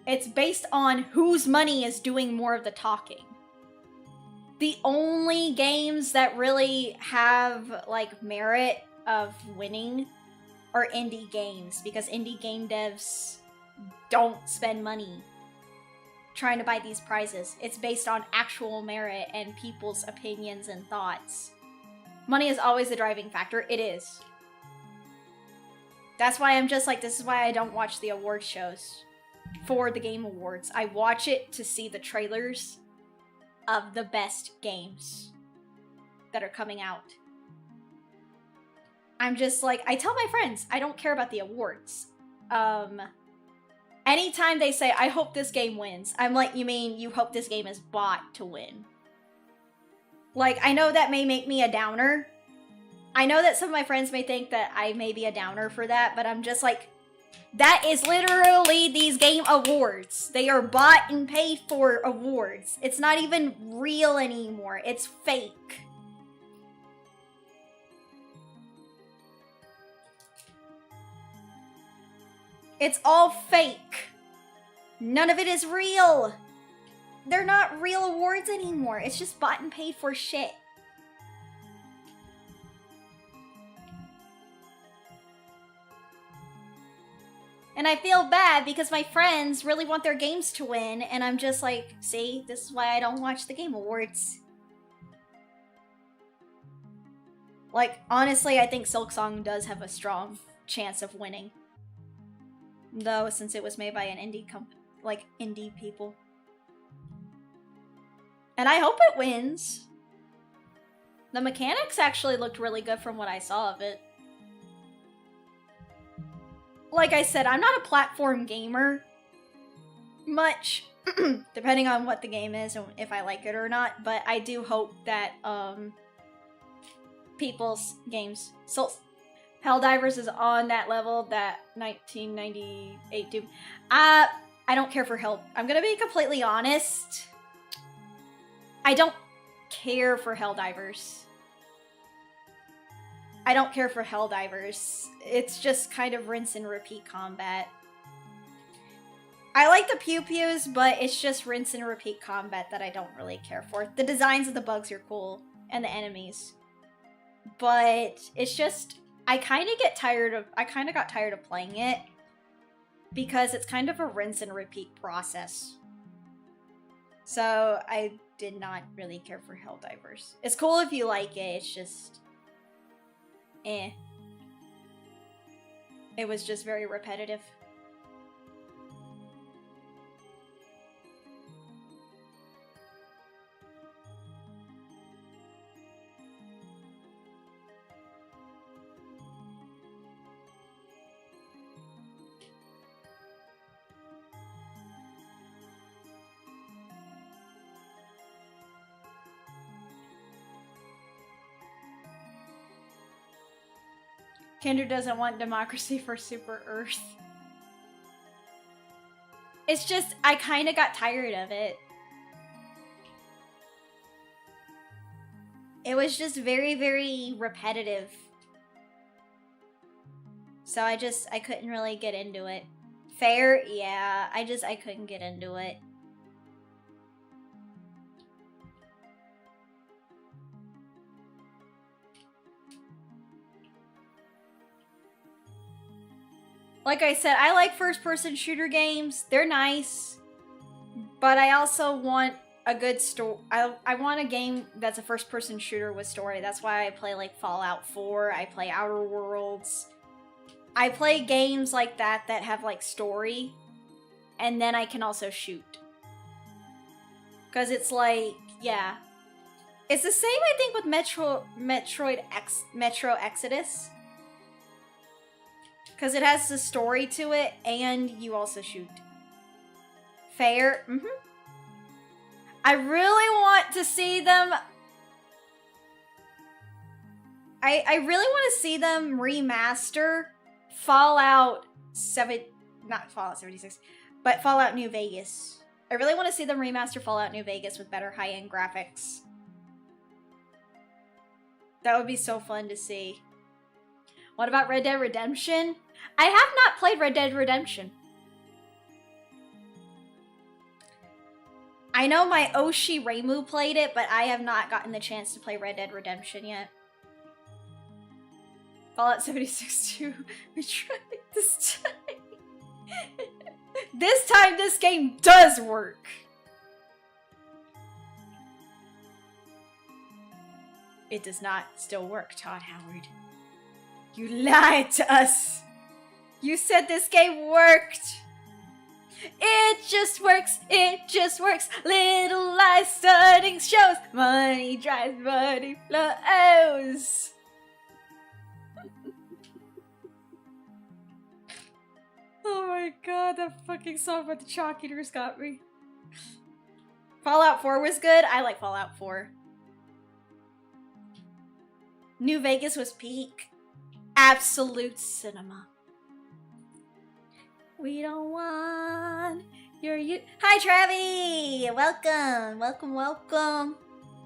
S1: It's based on whose money is doing more of the talking. The only games that really have, like, merit of winning are indie games, because indie game devs don't spend money trying to buy these prizes. It's based on actual merit and people's opinions and thoughts. Money is always the driving factor. It is. That's why I'm just like, this is why I don't watch the award shows for the Game Awards. I watch it to see the trailers of the best games that are coming out. I'm just like, I tell my friends, I don't care about the awards. Anytime they say, I hope this game wins, I'm like, you mean you hope this game is bought to win? Like, I know that may make me a downer. I know that some of my friends may think that I may be a downer for that, but I'm just like, that is literally these game awards. They are bought and paid for awards. It's not even real anymore. It's fake. It's all fake. None of it is real. They're not real awards anymore. It's just bought and paid for shit. And I feel bad because my friends really want their games to win, and I'm just like, see, this is why I don't watch the Game Awards. Like, honestly, I think Silksong does have a strong chance of winning. Though, since it was made by an indie company, like, indie people. And I hope it wins. The mechanics actually looked really good from what I saw of it. Like I said, I'm not a platform gamer much, depending on what the game is and if I like it or not, but I do hope that people's games... So, Helldivers is on that level that 1998 Doom. I don't care for Hell... I'm gonna be completely honest. I don't care for Helldivers. I don't care for Helldivers. It's just kind of rinse and repeat combat. I like the pew-pews, but it's just rinse and repeat combat that I don't really care for. The designs of the bugs are cool, and the enemies. But it's just, I kind of got tired of playing it because it's kind of a rinse and repeat process. So I did not really care for Helldivers. It's cool if you like it, it's just... eh. It was just very repetitive. Kendra doesn't want democracy for Super Earth. It's just, I kind of got tired of it. It was just very, very repetitive. So I couldn't really get into it. Fair? Yeah, I couldn't get into it. Like I said, I like first-person shooter games. They're nice. But I also want a good story. I want a game that's a first-person shooter with story. That's why I play, like, Fallout 4. I play Outer Worlds. I play games like that that have, like, story. And then I can also shoot. Because it's like, yeah. It's the same, I think, with Metro Exodus. Because it has the story to it, and you also shoot. Fair? Mm-hmm. I really want to see them... I really want to see them remaster Fallout 7... Not Fallout 76, but Fallout New Vegas. I really want to see them remaster Fallout New Vegas with better high-end graphics. That would be so fun to see. What about Red Dead Redemption? I have not played Red Dead Redemption. I know my Oshi Reimu played it, but I have not gotten the chance to play Red Dead Redemption yet. Fallout 76 too. We tried this time. This time, this game does work. It does not still work, Todd Howard. You lied to us. You said this game worked. It just works. It just works. Little lies studying shows. Money drives, money flows. Oh my god, that fucking song about the chalk eaters got me. Fallout 4 was good. I like Fallout 4. New Vegas was peak. Absolute cinema. We don't want your you. Hi, Travi! Welcome, welcome, welcome.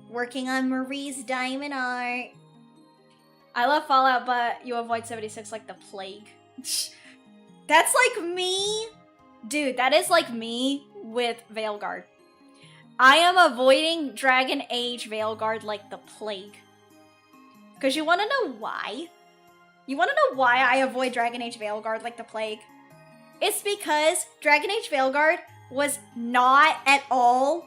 S1: Working on Marie's diamond art. I love Fallout, but you avoid 76 like the plague. That's like me. Dude, that is like me with Veilguard. I am avoiding Dragon Age Veilguard like the plague. Because you want to know why? You want to know why I avoid Dragon Age Veilguard like the plague? It's because Dragon Age Veilguard was not at all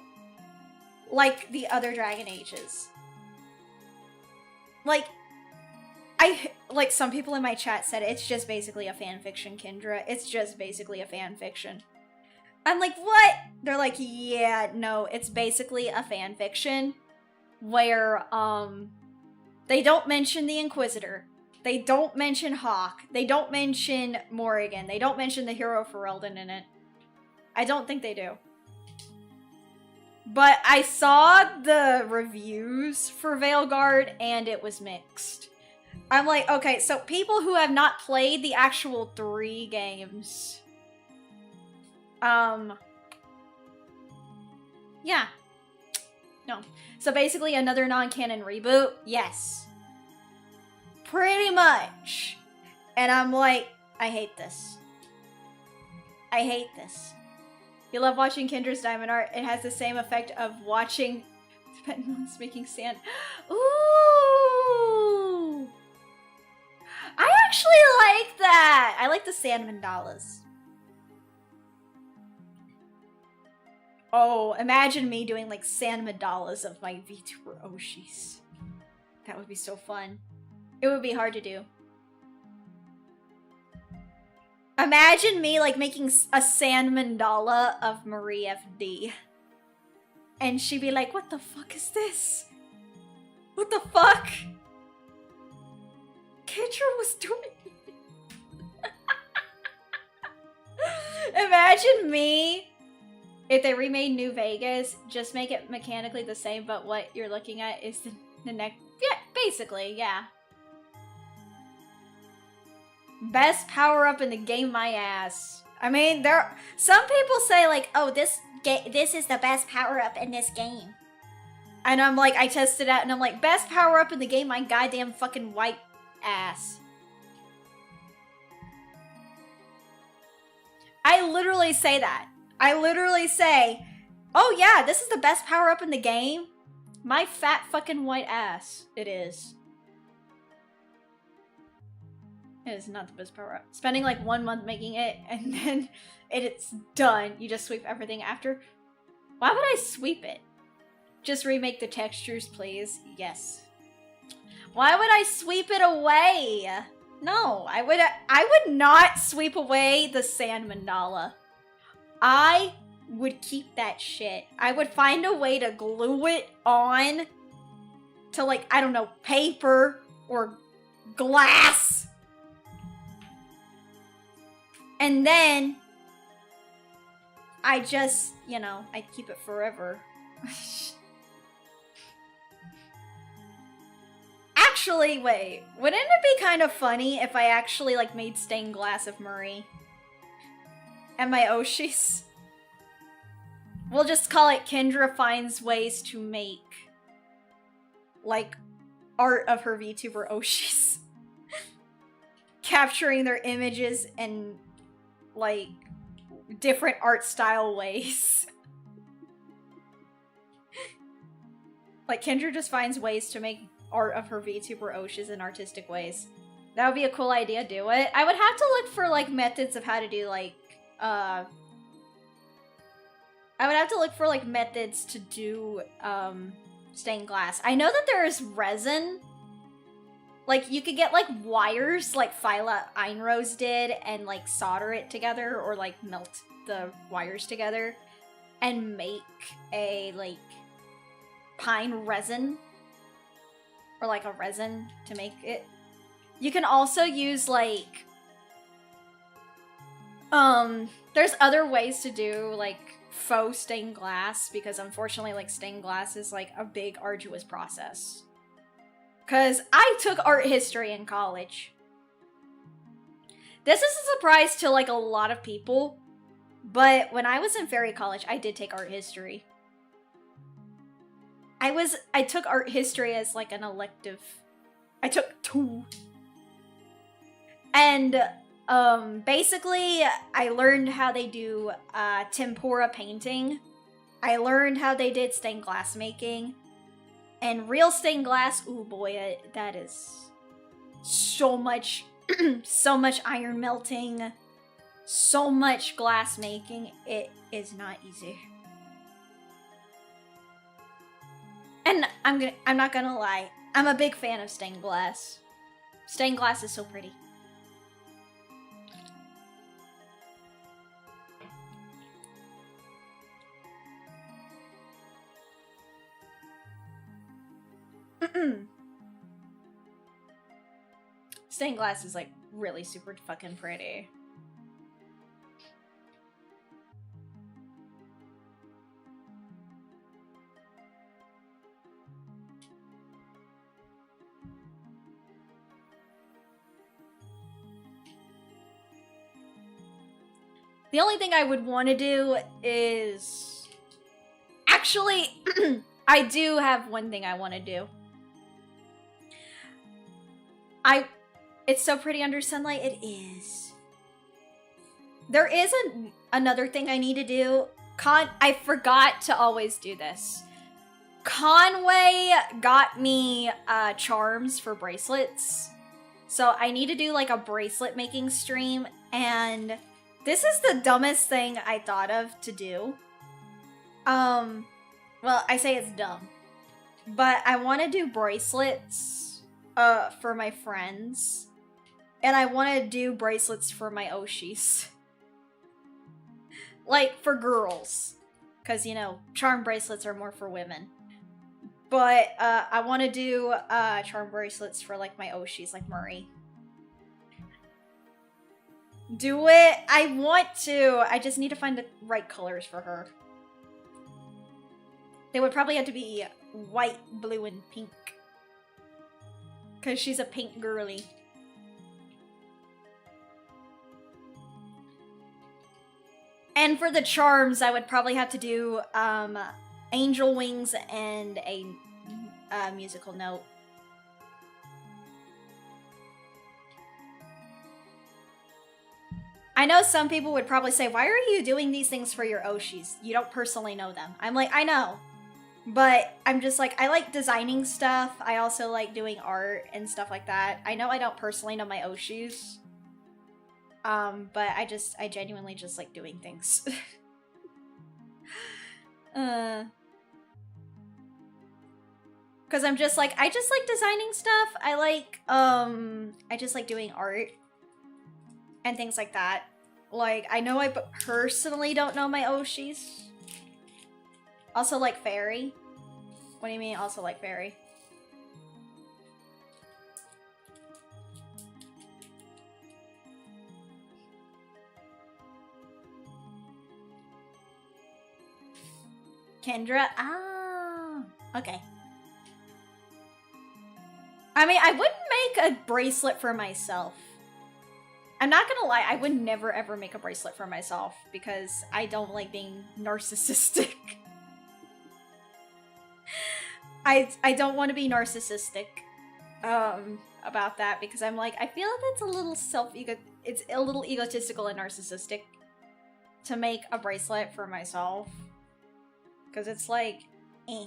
S1: like the other Dragon Ages. Like some people in my chat said it's just basically a fanfiction, Kendra. It's just basically a fanfiction. I'm like, what? They're like, yeah, no, it's basically a fanfiction where, they don't mention the Inquisitor. They don't mention Hawk. They don't mention Morrigan. They don't mention the hero Ferelden in it. I don't think they do. But I saw the reviews for Veilguard and it was mixed. I'm like, okay, so people who have not played the actual 3 games. Yeah. No. So basically another non-canon reboot? Yes. Pretty much. And I'm like, I hate this. I hate this. You love watching Kendra's diamond art. It has the same effect of watching Tibetan's making sand. Ooh! I actually like that. I like the sand mandalas. Oh, imagine me doing like sand mandalas of my VTuber Oshis. That would be so fun. It would be hard to do. Imagine me like making a sand mandala of Marie FD. And she'd be like, what the fuck is this? What the fuck? Kendra was doing Imagine me, if they remade New Vegas, just make it mechanically the same, but what you're looking at is the next. Yeah, basically, yeah. Best power-up in the game, my ass. I mean, some people say like, oh, this is the best power-up in this game. And I'm like, I tested it out and I'm like, best power-up in the game, my goddamn fucking white ass. I literally say that. I literally say, oh yeah, this is the best power-up in the game. My fat fucking white ass. It is. It is not the best power-up. Spending like 1 month making it and then it's done. You just sweep everything after. Why would I sweep it? Just remake the textures, please. Yes. Why would I sweep it away? No, I would not sweep away the sand mandala. I would keep that shit. I would find a way to glue it on to like, I don't know, paper or glass. And then I just, you know, I keep it forever. Actually, wait, wouldn't it be kind of funny if I actually like made stained glass of Marie? And my Oshis? We'll just call it Kendra finds ways to make like art of her VTuber Oshis. Capturing their images in like different art style ways. Like Kendra just finds ways to make art of her VTuber Oshis in artistic ways. That would be a cool idea, do it. I would have to look for like methods of how to do like I would have to look for like methods to do stained glass. I know that there is resin. Like, you could get, like, wires, like Phyla Einrose did, and, like, solder it together, or, like, melt the wires together, and make a, like, pine resin, or, like, a resin to make it. You can also use, like, there's other ways to do, like, faux stained glass, because unfortunately, like, stained glass is, like, a big, arduous process. Because I took art history in college. This is a surprise to, like, a lot of people, but when I was in Fairy College, I did take art history. I took art history as, like, an elective. I took 2. And, basically, I learned how they do, tempera painting. I learned how they did stained glass making. And real stained glass, ooh boy, that is so much, so much iron melting, so much glass making. It is not easy. And I'm not gonna lie, I'm a big fan of stained glass. Stained glass is so pretty. Stained glass is, like, really super fucking pretty. The only thing I would want to do is... Actually, I do have one thing I want to do. It's so pretty under sunlight. It is. There is another thing I need to do. I forgot to always do this. Conway got me charms for bracelets. So I need to do like a bracelet making stream. And this is the dumbest thing I thought of to do. Well, I say it's dumb. But I want to do bracelets for my friends. And I want to do bracelets for my Oshis. Like, for girls. Because, you know, charm bracelets are more for women. But, I want to do, charm bracelets for, like, my Oshis, like Murray. Do it? I want to. I just need to find the right colors for her. They would probably have to be white, blue, and pink. Because she's a pink girly. And for the charms, I would probably have to do angel wings and a musical note. I know some people would probably say, why are you doing these things for your Oshis? You don't personally know them. I'm like, I know. But I'm just like, I like designing stuff. I also like doing art and stuff like that. I know I don't personally know my Oshis. But I genuinely just like doing things. Cause I'm just like, I just like designing stuff. I just like doing art and things like that. Like, I know I personally don't know my Oshis. Also like fairy. What do you mean also like fairy? Kendra? Ah, okay. I mean, I wouldn't make a bracelet for myself. I'm not gonna lie, I would never ever make a bracelet for myself because I don't like being narcissistic. I don't want to be narcissistic about that because I'm like, I feel that's a little it's a little egotistical and narcissistic to make a bracelet for myself. Because it's like, eh.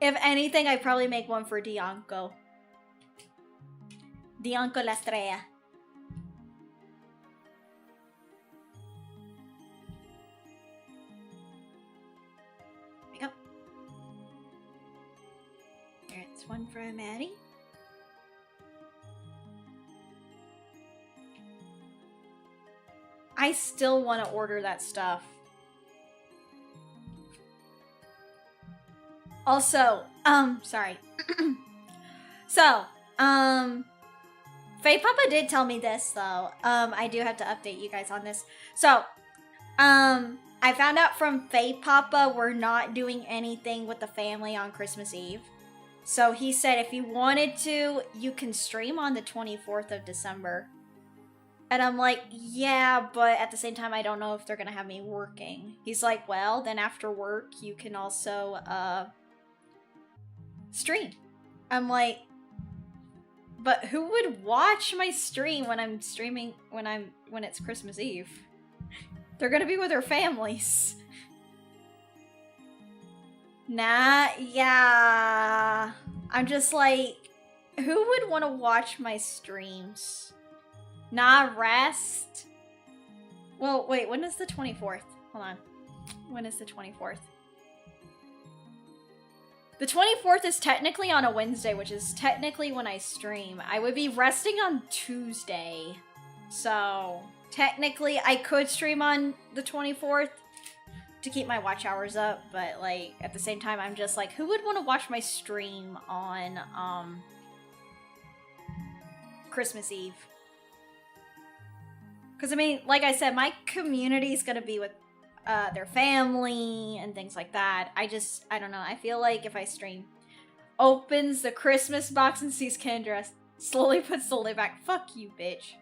S1: If anything, I'd probably make one for Dianco. Dianco La Estrella. There we go. It's one for Maddie. I still want to order that stuff. Also, sorry. So, Faye Papa did tell me this, though. I do have to update you guys on this. So, I found out from Faye Papa we're not doing anything with the family on Christmas Eve. So he said if you wanted to, you can stream on the 24th of December. And I'm like, yeah, but at the same time, I don't know if they're gonna have me working. He's like, well, then after work, you can also, stream. I'm like, but who would watch my stream when I'm streaming, when it's Christmas Eve? They're gonna be with their families. Nah, yeah. I'm just like, who would want to watch my streams? Nah, rest. Well, wait, when is the 24th? Hold on. When is the 24th? The 24th is technically on a Wednesday, which is technically when I stream. I would be resting on Tuesday. So, technically, I could stream on the 24th to keep my watch hours up, but, like, at the same time, I'm just like, who would want to watch my stream on, Christmas Eve? Because, I mean, like I said, my community is going to be with their family and things like that. I don't know. I feel like if I stream, opens the Christmas box and sees Kendra, slowly puts the lid back. Fuck you, bitch.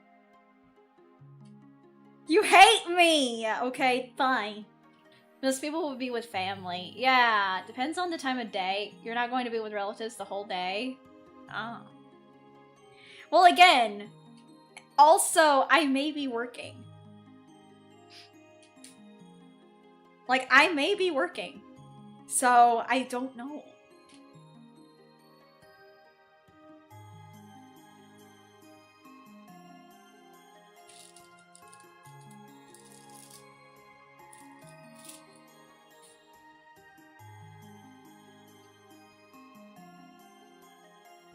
S1: You hate me! Okay, fine. Most people will be with family. Yeah, depends on the time of day. You're not going to be with relatives the whole day? Oh. Well, again, also, I may be working. Like, I may be working. So, I don't know.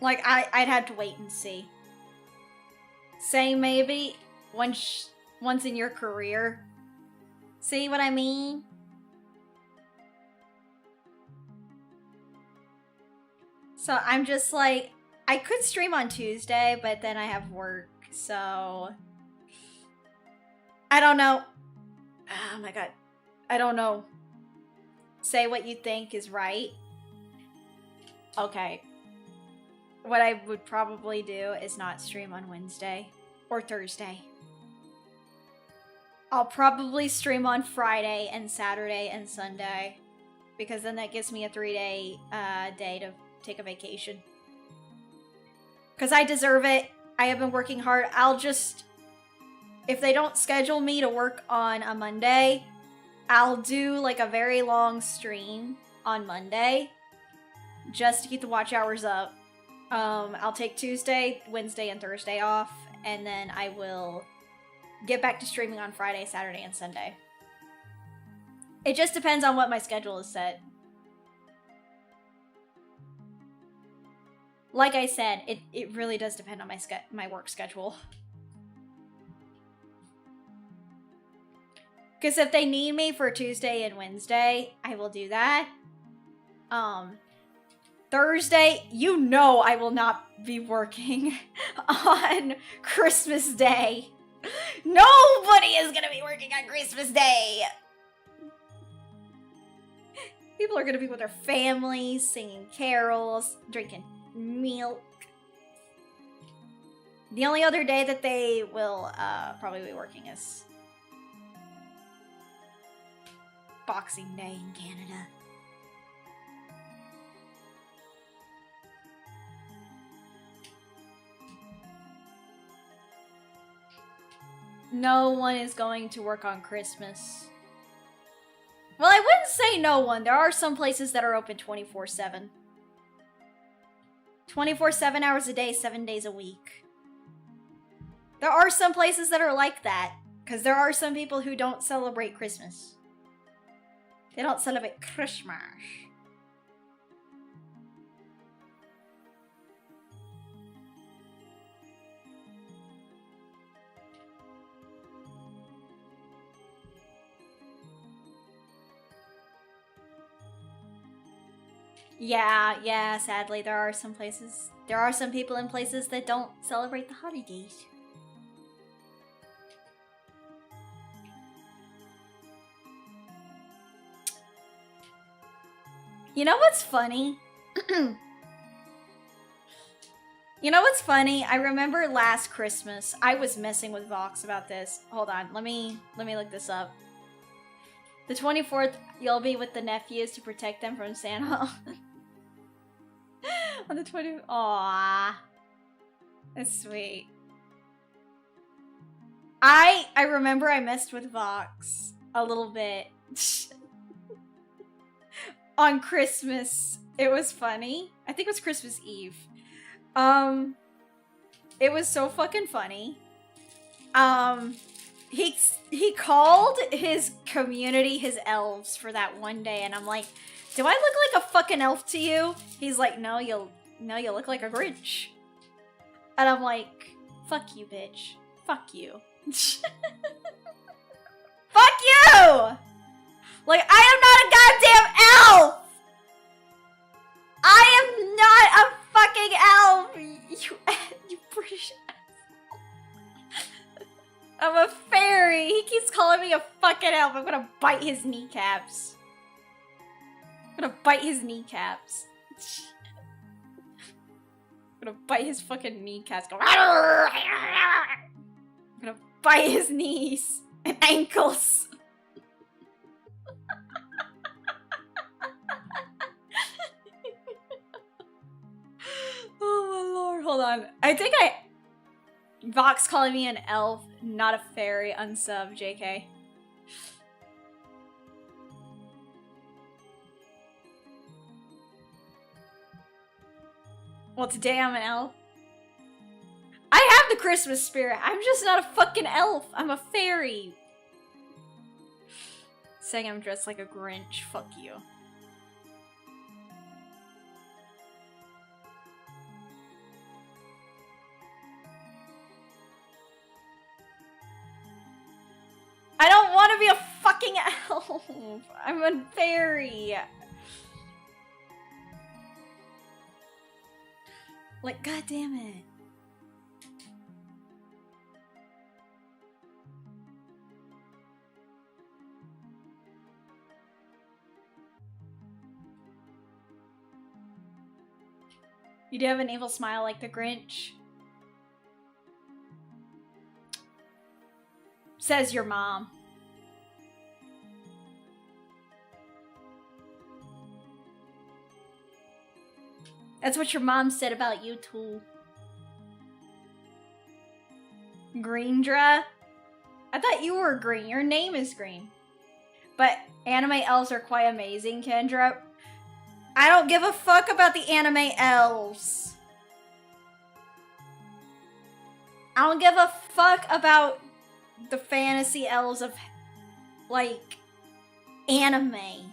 S1: Like, I'd have to wait and see. Say maybe once in your career. See what I mean? So I'm just like, I could stream on Tuesday, but then I have work, so I don't know. Oh my god. I don't know. Say what you think is right. Okay. What I would probably do is not stream on Wednesday or Thursday. I'll probably stream on Friday and Saturday and Sunday, because then that gives me a 3-day day to take a vacation. Because I deserve it. I have been working hard. I'll just, if they don't schedule me to work on a Monday, I'll do like a very long stream on Monday just to keep the watch hours up. I'll take Tuesday, Wednesday, and Thursday off, and then I will get back to streaming on Friday, Saturday, and Sunday. It just depends on what my schedule is set. Like I said, it really does depend on my work schedule. Because if they need me for Tuesday and Wednesday, I will do that. Thursday, you know I will not be working on Christmas Day. Nobody is gonna be working on Christmas Day. People are gonna be with their families, singing carols, drinking milk. The only other day that they will probably be working is Boxing Day in Canada. No one is going to work on Christmas. Well, I wouldn't say no one. There are some places that are open 24/7. 24/7 hours a day, 7 days a week. There are some places that are like that, because there are some people who don't celebrate Christmas. They don't celebrate Christmas. Yeah, sadly, there are some people in places that don't celebrate the holidays. You know what's funny? You know what's funny? I remember last Christmas, I was messing with Vox about this. Hold on, let me look this up. The 24th, you'll be with the nephews to protect them from Santa. On the 20th, aww. That's sweet. I remember I messed with Vox a little bit. On Christmas. It was funny. I think it was Christmas Eve. It was so fucking funny. He called his community his elves for that one day, and I'm like, do I look like a fucking elf to you? He's like, no, you look like a Grinch. And I'm like, fuck you, bitch. Fuck you. Fuck you! Like, I am not a goddamn elf! I am not a fucking elf! You British ass. I'm a fairy. He keeps calling me a fucking elf. I'm gonna bite his kneecaps. I'm gonna bite his kneecaps. I'm gonna bite his fucking kneecaps. Go. I'm gonna bite his knees and ankles. Oh my lord, hold on. I think Vox calling me an elf, not a fairy, unsub, JK. Well, today I'm an elf. I have the Christmas spirit. I'm just not a fucking elf. I'm a fairy. Saying I'm dressed like a Grinch. Fuck you. I don't want to be a fucking elf. I'm a fairy. Like, god damn it. You do have an evil smile like the Grinch. Says your mom. That's what your mom said about you too. Greendra? I thought you were green. Your name is green. But anime elves are quite amazing, Kendra. I don't give a fuck about the anime elves. I don't give a fuck about the fantasy elves of, like, anime.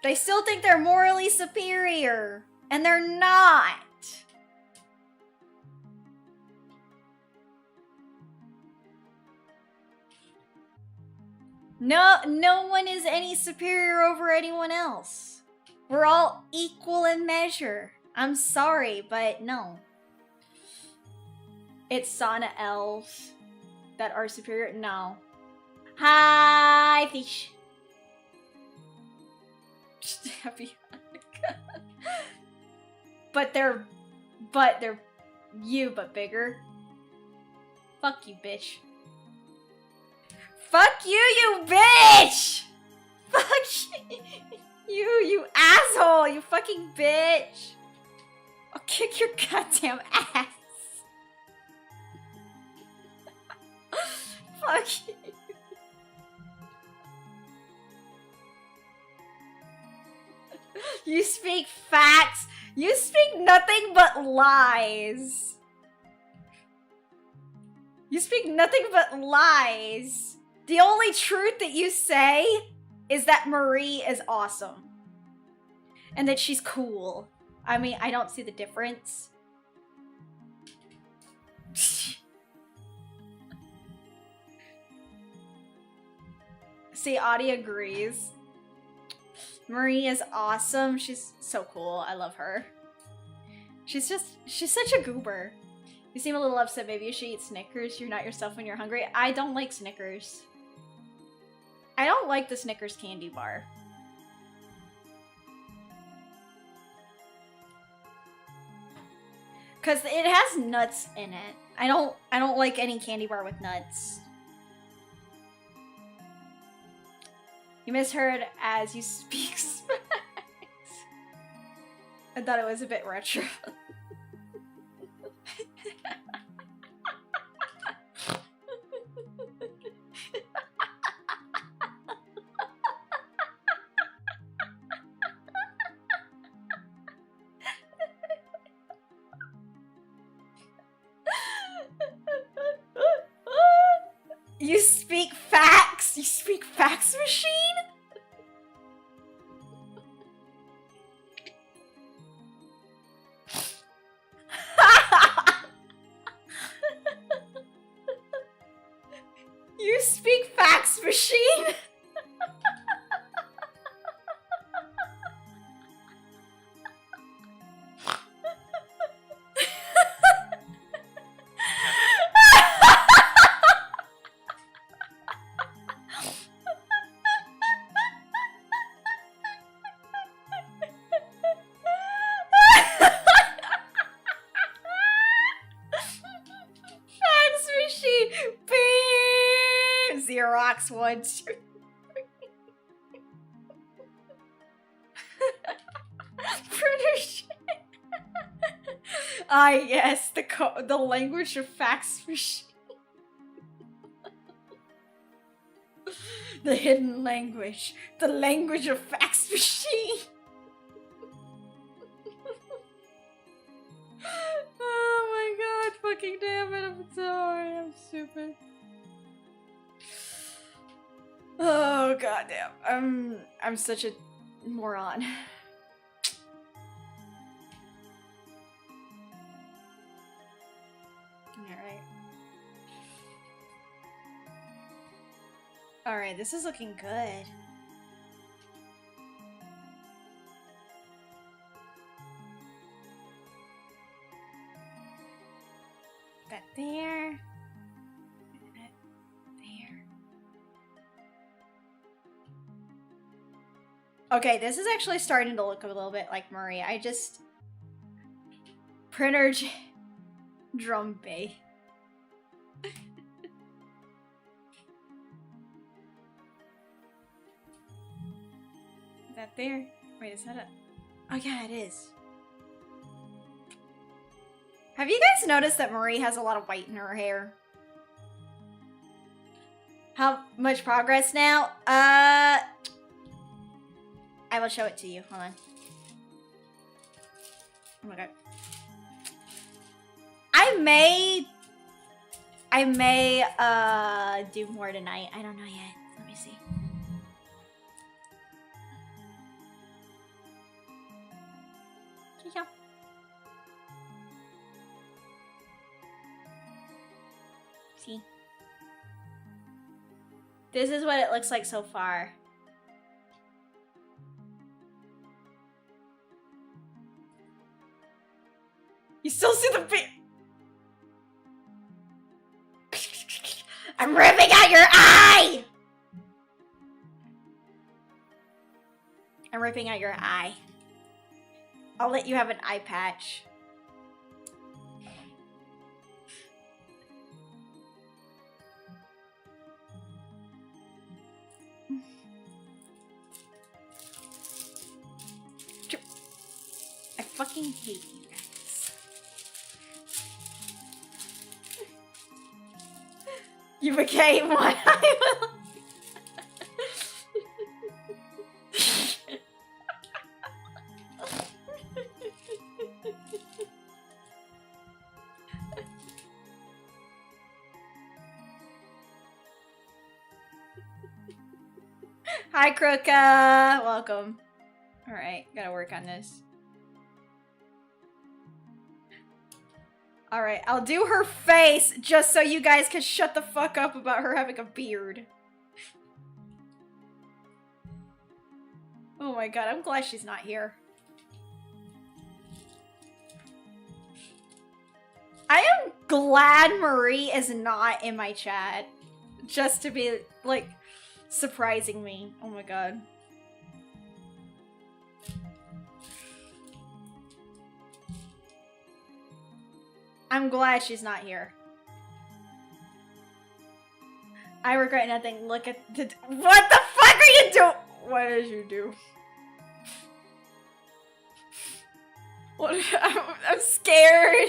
S1: They still think they're morally superior, and they're not. No one is any superior over anyone else. We're all equal in measure. I'm sorry, but no. It's Sauna elves that are superior. No. Hi, fish. Happy. but they're you, but bigger. Fuck you, bitch. Fuck you, you bitch! Fuck you asshole, you fucking bitch! I'll kick your goddamn ass. Fuck you. You speak facts. You speak nothing but lies. You speak nothing but lies. The only truth that you say is that Marie is awesome. And that she's cool. I mean, I don't see the difference. See, Audie agrees. Marie is awesome. She's so cool. I love her. She's such a goober. You seem a little upset. Maybe you should eat Snickers. You're not yourself when you're hungry. I don't like Snickers. I don't like the Snickers candy bar. Cause it has nuts in it. I don't like any candy bar with nuts. You misheard as you speak Spanish. I thought it was a bit retro. You speak facts? You speak fax machine? You speak fax machine? Xerox 1, 2, 3. Printer shit. Ah, yes, the language of fax machine. The hidden language. The language of fax machine. Oh my god, fucking damn it, I'm sorry, I'm stupid. Oh goddamn! I'm such a moron. Alright. Alright, this is looking good. That there. Okay, this is actually starting to look a little bit like Marie. Printer drum bay. Is that there? Wait, is that oh yeah, it is. Have you guys noticed that Marie has a lot of white in her hair? How much progress now? I will show it to you. Hold on. Oh my god. I may do more tonight. I don't know yet. Let me see. See? This is what it looks like so far. You still see the bit? I'm ripping out your eye! I'm ripping out your eye. I'll let you have an eye patch. I fucking hate you. You became one. Hi, Krooka. Welcome. All right, gotta work on this. Alright, I'll do her face just so you guys can shut the fuck up about her having a beard. Oh my god, I'm glad she's not here. I am glad Marie is not in my chat. Just to be, like, surprising me. Oh my god. I'm glad she's not here. I regret nothing. Look at the— what the fuck are you doing? What did you do? What? I'm scared.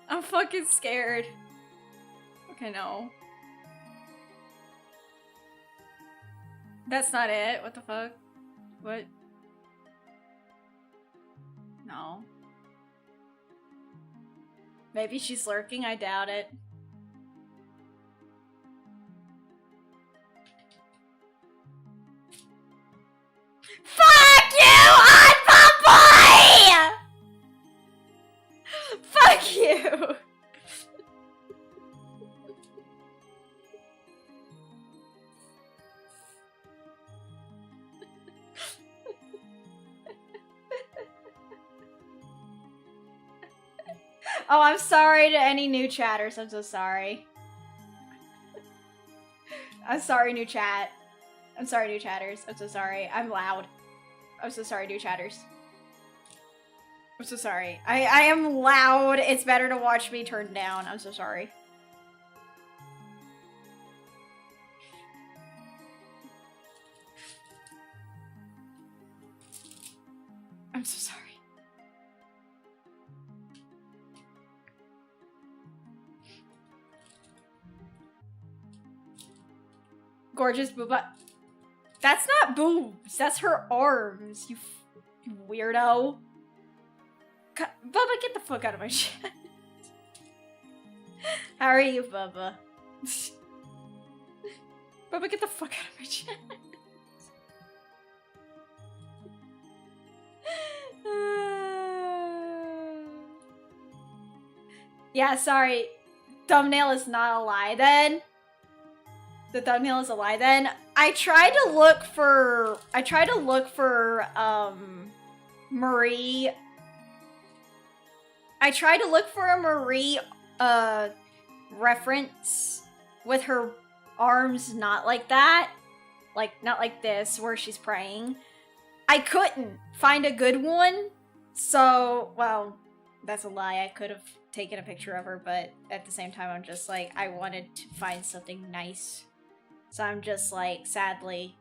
S1: I'm fucking scared. Okay, no. That's not it. What the fuck? What? No. Maybe she's lurking. I doubt it. Fuck you, Odd Boy! Fuck you! Oh, I'm sorry to any new chatters. I'm so sorry. I'm sorry, new chat. I'm sorry, new chatters. I'm so sorry. I'm loud. I'm so sorry, new chatters. I'm so sorry. I am loud. It's better to watch me turn down. I'm so sorry. I'm so sorry. Gorgeous booba. That's not boobs. That's her arms. You weirdo. Bubba, get the fuck out of my chat. How are you, Bubba? Bubba, get the fuck out of my chat. Yeah, sorry. Thumbnail is not a lie then. The thumbnail is a lie then. I tried to look for Marie. I tried to look for a Marie reference with her arms not like that. Like, not like this, where she's praying. I couldn't find a good one. So, well, that's a lie. I could have taken a picture of her, but at the same time, I'm just like, I wanted to find something nice. So I'm just like, sadly,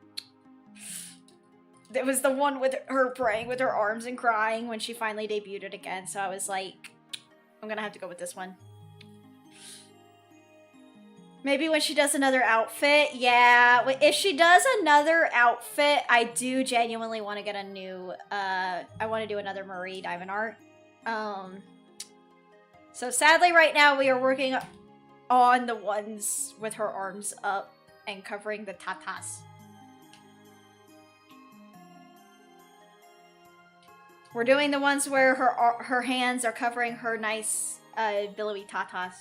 S1: it was the one with her praying with her arms and crying when she finally debuted again. So I was like, I'm gonna have to go with this one. Maybe when she does another outfit. Yeah, if she does another outfit, I do genuinely want to get a new, I want to do another Marie Diamond art. So sadly right now we are working on the ones with her arms up and covering the tatas. We're doing the ones where her hands are covering her nice billowy tatas.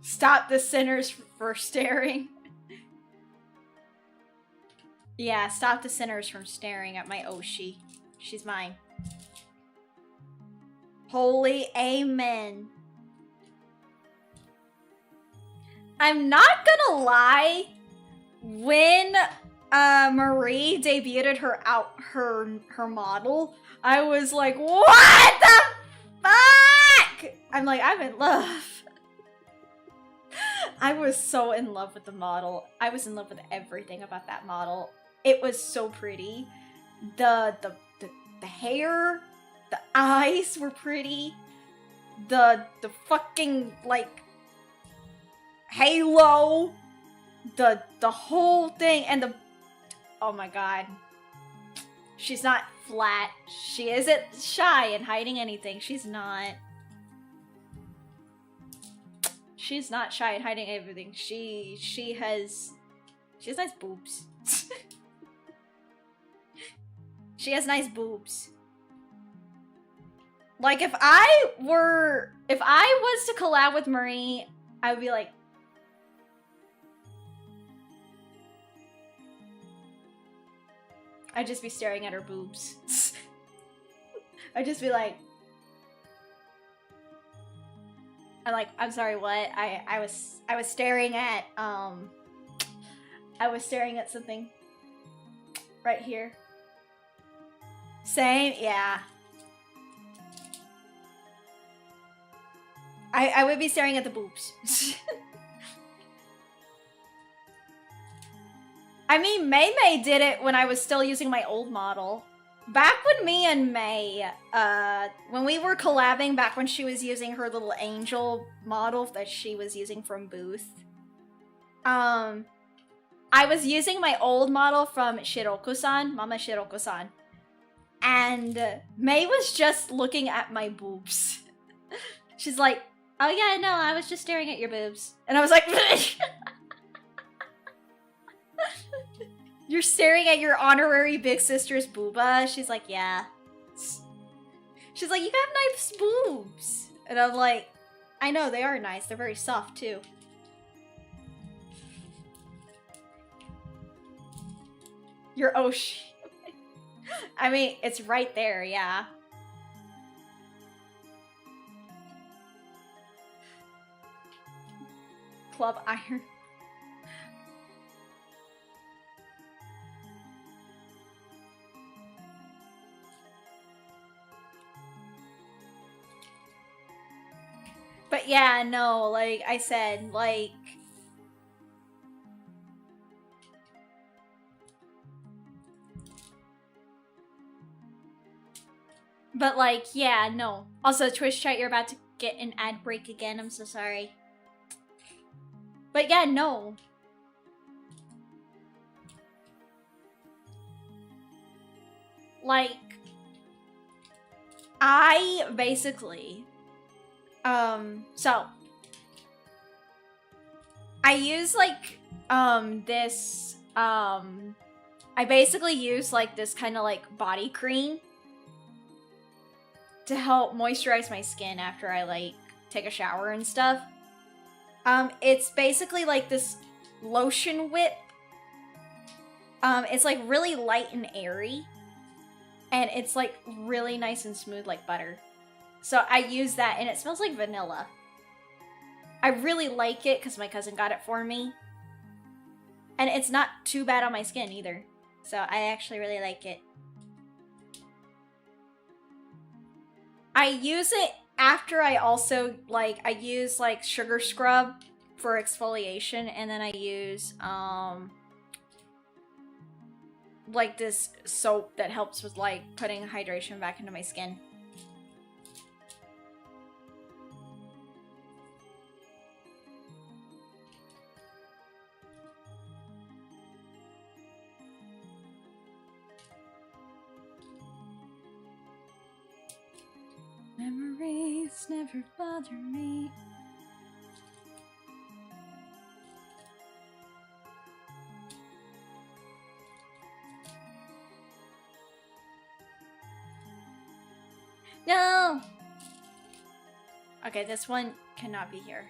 S1: Stop the sinners for staring. Yeah, stop the sinners from staring at my Oshi. She's mine. Holy amen. I'm not gonna lie. When Marie debuted her model, I was like, what the fuck? I'm like, I'm in love. I was so in love with the model. I was in love with everything about that model. It was so pretty. The hair, the eyes were pretty. The fucking like halo, the whole thing, and the, oh my god. She's not flat. She isn't shy and hiding anything. She's not. She's not shy and hiding everything. She has nice boobs. She has nice boobs. Like, if I was to collab with Marie, I would be like, I'd just be staring at her boobs. I'd just be like, I'm sorry, what? I was staring at, I was staring at something right here. Same, yeah. I would be staring at the boobs. I mean, May did it when I was still using my old model. Back when me and May, when we were collabing, back when she was using her little angel model that she was using from Booth, I was using my old model from Shiroko-san, Mama Shiroko-san, and May was just looking at my boobs. She's like, oh yeah, no, I was just staring at your boobs. And I was like, you're staring at your honorary big sister's booba? She's like, yeah. She's like, you have nice boobs. And I'm like, I know, they are nice. They're very soft, too. Your Oshi. I mean, it's right there, yeah. Club Iron. But yeah, no, like I said, like... But like, yeah, no. Also, Twitch chat, you're about to get an ad break again. I'm so sorry. But yeah, no. Like, I basically... so... I use, like, this, I basically use, like, this kind of, like, body cream to help moisturize my skin after I, like, take a shower and stuff. It's basically, like, this lotion whip. It's, like, really light and airy. And it's, like, really nice and smooth like butter. So I use that, and it smells like vanilla. I really like it because my cousin got it for me. And it's not too bad on my skin either. So I actually really like it. I use it after I also, like, I use, like, sugar scrub for exfoliation. And then I use, like, this soap that helps with, like, putting hydration back into my skin. Memories never bother me. No! Okay, this one cannot be here.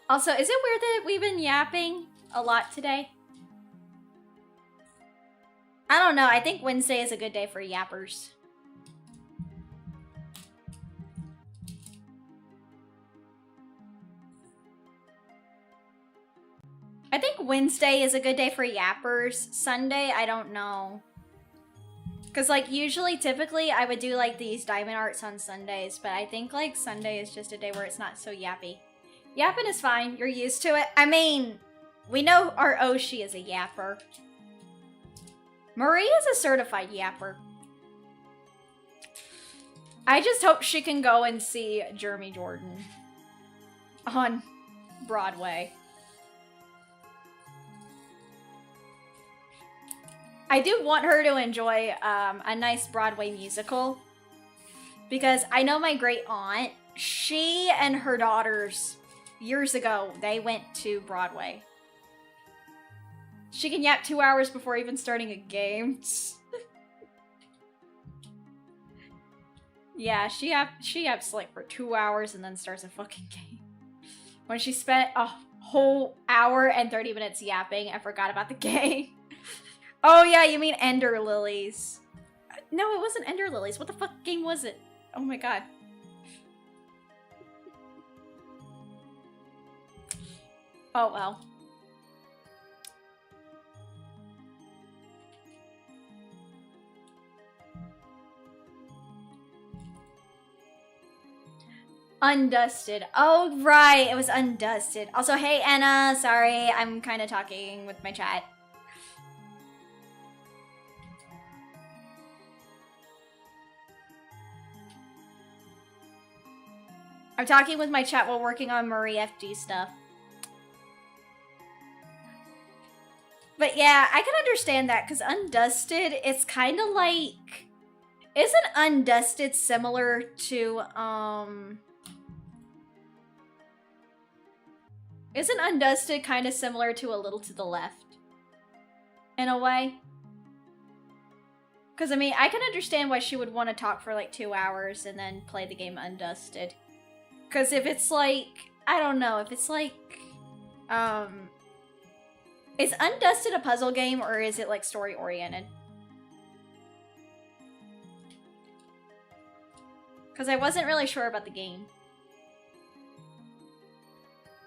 S1: Also, is it weird that we've been yapping a lot today? I don't know. I think Wednesday is a good day for yappers. I think Wednesday is a good day for yappers. Sunday, I don't know. Because, like, usually, typically, I would do, like, these diamond arts on Sundays. But I think, like, Sunday is just a day where it's not so yappy. Yapping is fine. You're used to it. I mean, we know our Oshi is a yapper. Marie is a certified yapper. I just hope she can go and see Jeremy Jordan on Broadway. I do want her to enjoy a nice Broadway musical. Because I know my great aunt, she and her daughters, years ago, they went to Broadway. She can yap 2 hours before even starting a game. Yeah, she yaps like for 2 hours and then starts a fucking game. When she spent a whole hour and 30 minutes yapping and forgot about the game. Oh yeah, you mean Ender Lilies. No, it wasn't Ender Lilies. What the fuck game was it? Oh my god. Oh well. Undusted. Oh, right. It was Undusted. Also, hey, Anna. Sorry, I'm kind of talking with my chat. I'm talking with my chat while working on Marie FG stuff. But yeah, I can understand that, because Undusted, it's kind of like... Isn't Undusted similar to, Isn't Undusted kind of similar to A Little to the Left? In a way? Because, I mean, I can understand why she would want to talk for like 2 hours and then play the game Undusted. Because if it's like, I don't know, if it's like, is Undusted a puzzle game or is it like story-oriented? Because I wasn't really sure about the game.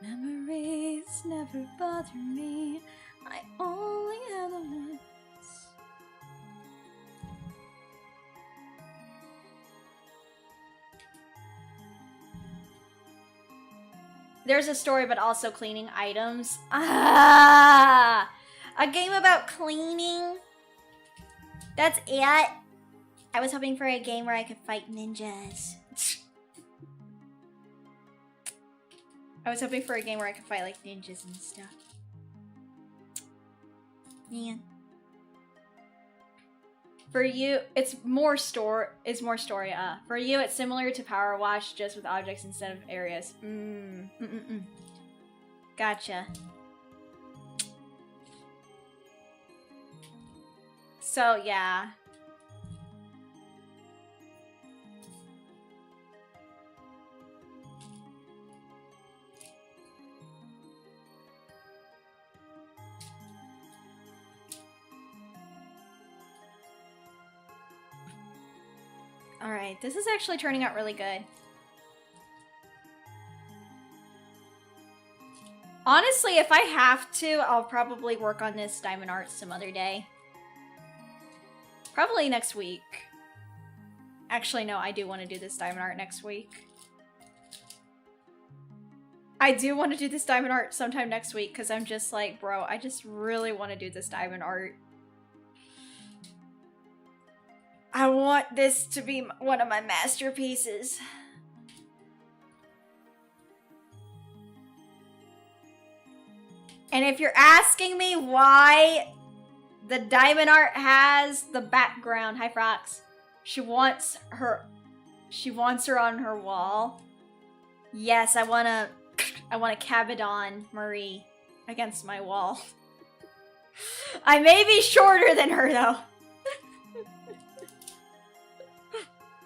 S1: Memories never bother me. I only have the ones. There's a story, but also cleaning items. Ah! A game about cleaning? That's it? I was hoping for a game where I could fight ninjas. I was hoping for a game where I could fight like ninjas and stuff. Man. For you, it's more story. For you, it's similar to Power Wash, just with objects instead of areas. Gotcha. So yeah. Alright, this is actually turning out really good. Honestly, if I have to, I'll probably work on this diamond art some other day. Probably next week. Actually, no, I do want to do this diamond art next week. I do want to do this diamond art sometime next week because I'm just like, bro, I just really want to do this diamond art. I want this to be one of my masterpieces. And if you're asking me why the diamond art has the background, hi Frox, she wants her on her wall. Yes, I wanna Cabadon Marie against my wall. I may be shorter than her though.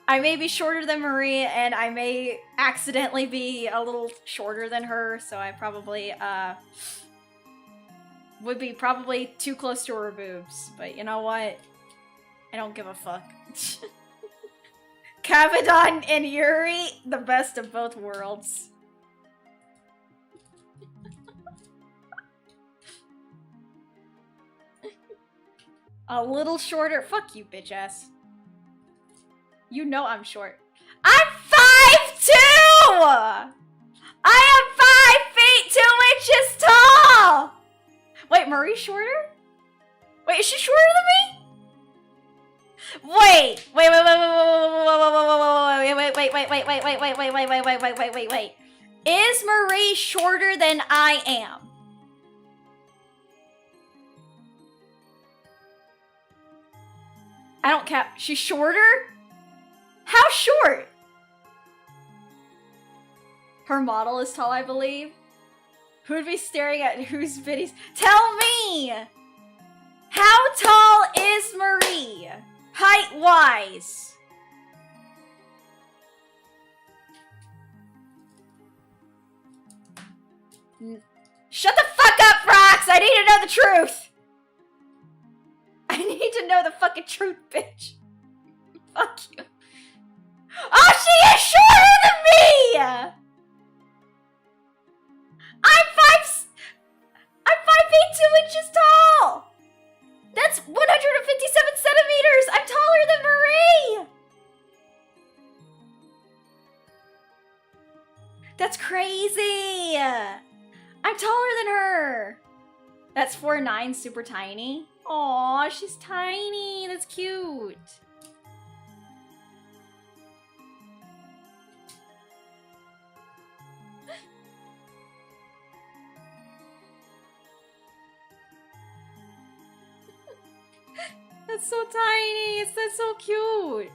S1: I may be shorter than Marie, and I may accidentally be a little shorter than her, so I probably, would be probably too close to her boobs. But you know what? I don't give a fuck. Cabadon and Yuri, the best of both worlds. A little shorter? Fuck you, bitch ass. You know I'm short. I'm 5'2"! I am 5 feet 2 inches tall! Wait, Marie's shorter? Wait, is she shorter than me? Wait. Is Marie shorter than I am? I don't cap. She's shorter? How short? Her model is tall, I believe. Who'd be staring at whose videos? Tell me! How tall is Marie? Height-wise. Shut the fuck up, Frox! I need to know the truth! I need to know the fucking truth, bitch. Fuck you. Oh, she is shorter than me! I'm 5 feet 2 inches tall! That's 157 centimeters! I'm taller than Marie! That's crazy! I'm taller than her! That's 4'9", super tiny. Aw, she's tiny. That's cute. That's so tiny. That's so cute.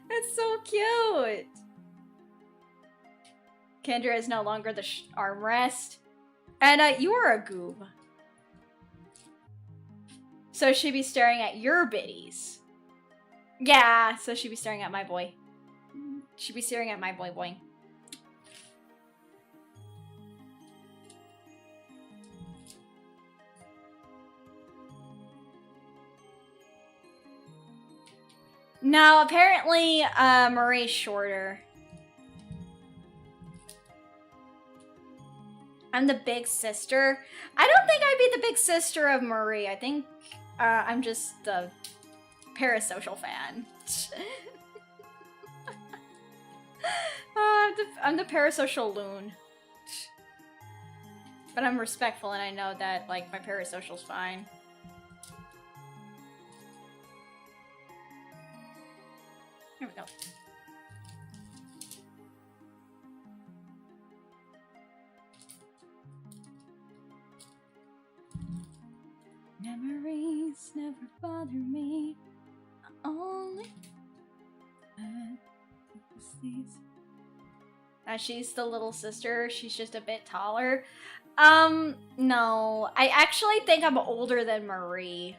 S1: That's so cute. Kendra is no longer the armrest. And you are a goob. So she'd be staring at your biddies. Yeah, so she'd be staring at my boy. She'd be staring at my boy. No, apparently Marie's shorter. I'm the big sister. I don't think I'd be the big sister of Marie. I think I'm just the parasocial fan. I'm the parasocial loon. But I'm respectful and I know that, like, my parasocial's fine. Here we go. Memories never bother me. Only she's the little sister. She's just a bit taller. No. I actually think I'm older than Marie.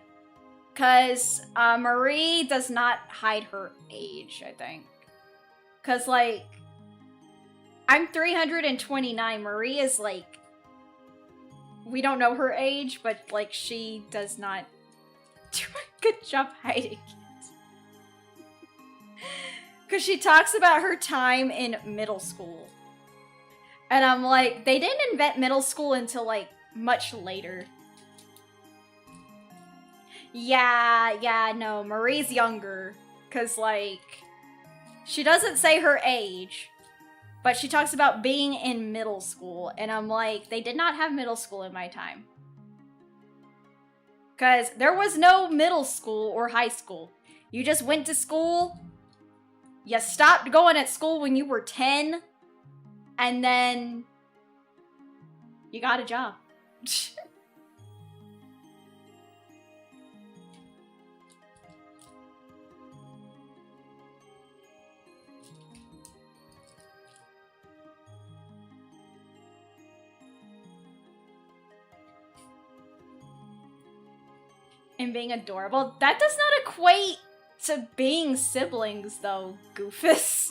S1: Because Marie does not hide her age, I think. Because, like, I'm 329. Marie is, like, we don't know her age, but, like, she does not do a good job hiding it. Because she talks about her time in middle school. And I'm like, they didn't invent middle school until, like, much later. Yeah, no, Marie's younger. Because, like, she doesn't say her age, but she talks about being in middle school. And I'm like, they did not have middle school in my time. Because there was no middle school or high school. You just went to school. You stopped going at school when you were 10. And then you got a job. And being adorable. That does not equate to being siblings, though, Goofus.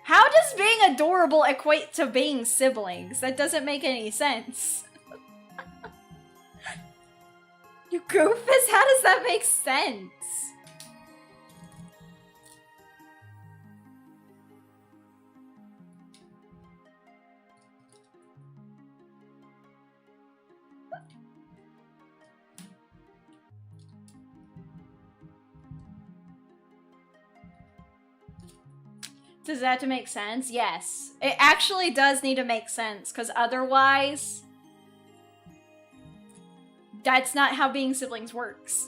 S1: How does being adorable equate to being siblings? That doesn't make any sense. You Goofus? How does that make sense? Does that have to make sense? Yes. It actually does need to make sense, because otherwise, that's not how being siblings works.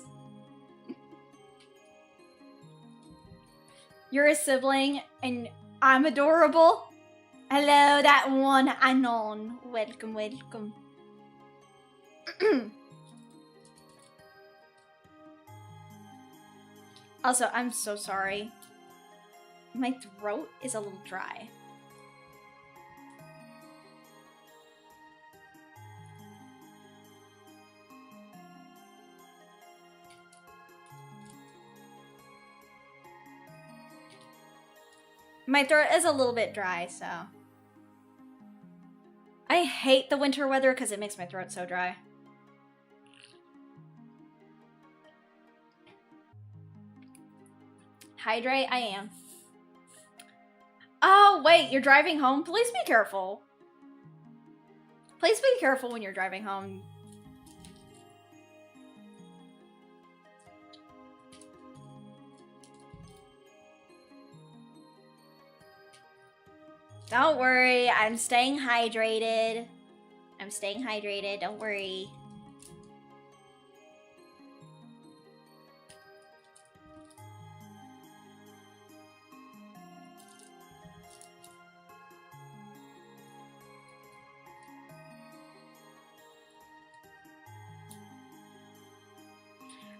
S1: You're a sibling, and I'm adorable. Hello, that one anon. Welcome, welcome. Also, I'm so sorry. My throat is a little dry. My throat is a little bit dry, so. I hate the winter weather because it makes my throat so dry. Hydrate, I am. Oh, wait, you're driving home? Please be careful. Please be careful when you're driving home. Don't worry, I'm staying hydrated. I'm staying hydrated, don't worry.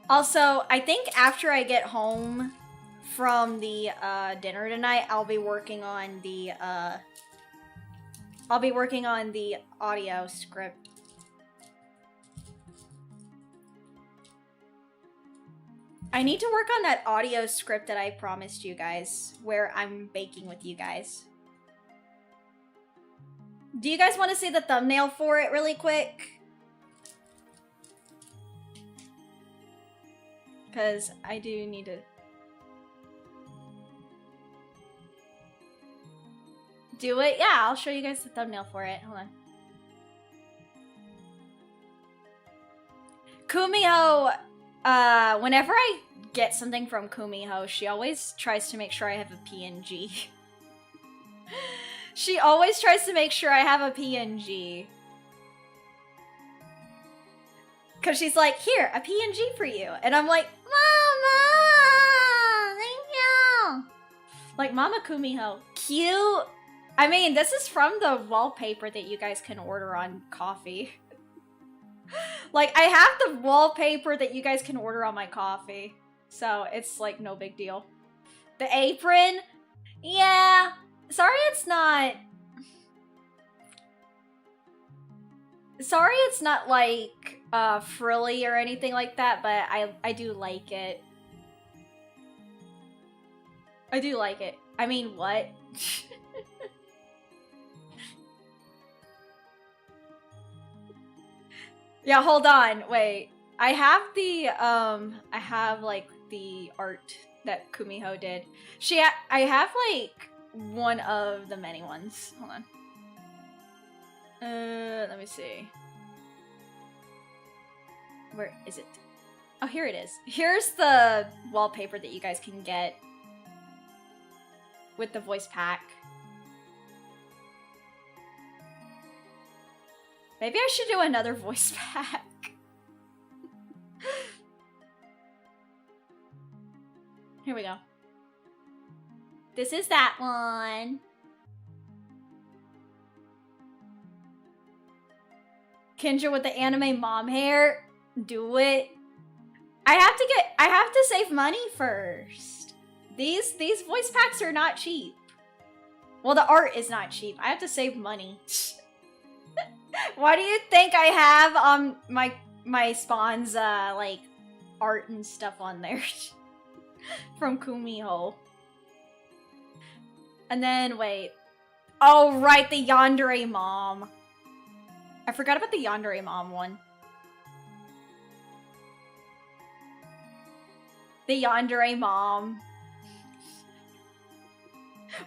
S1: Also, I think after I get home from the dinner tonight, I'll be working on the audio script. I need to work on that audio script that I promised you guys, where I'm baking with you guys. Do you guys want to see the thumbnail for it really quick? Because I do need to do it. Yeah, I'll show you guys the thumbnail for it. Hold on. Kumiho, whenever I get something from Kumiho, she always tries to make sure I have a PNG. She always tries to make sure I have a PNG. Because she's like, here, a PNG for you. And I'm like, Mama! Thank you! Like, Mama Kumiho. Cute! I mean, this is from the wallpaper that you guys can order on Coffee. Like, I have the wallpaper that you guys can order on my Coffee. So, it's, like, no big deal. The apron? Yeah. Sorry it's not... Sorry it's not, like, frilly or anything like that, but I do like it. I do like it. I mean, what? Yeah, hold on. Wait. I have the, I have, like, the art that Kumiho did. I have, like, one of the many ones. Hold on. Let me see. Where is it? Oh, here it is. Here's the wallpaper that you guys can get with the voice pack. Maybe I should do another voice pack. Here we go. This is that one. Kendra with the anime mom hair. Do it. I have to save money first. These voice packs are not cheap. Well, the art is not cheap. I have to save money. Why do you think I have my Spawn's like art and stuff on there from Kumiho? And then wait. Oh right, the Yandere mom. I forgot about the Yandere mom one. The Yandere mom.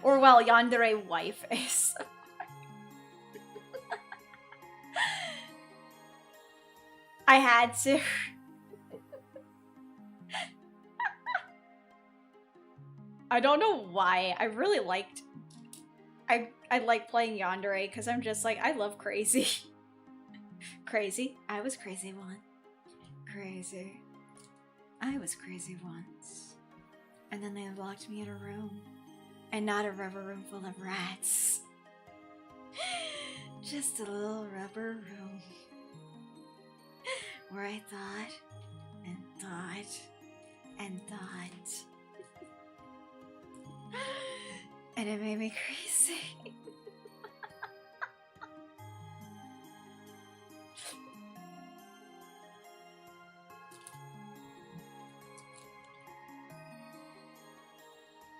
S1: Or well, Yandere wife is. I had to. I don't know why. I really liked... I like playing Yandere because I'm just like, I love crazy. Crazy? I was crazy once. Crazy. I was crazy once. And then they locked me in a room. And not a rubber room full of rats. Just a little rubber room. Where I thought, and thought, and thought. And it made me crazy.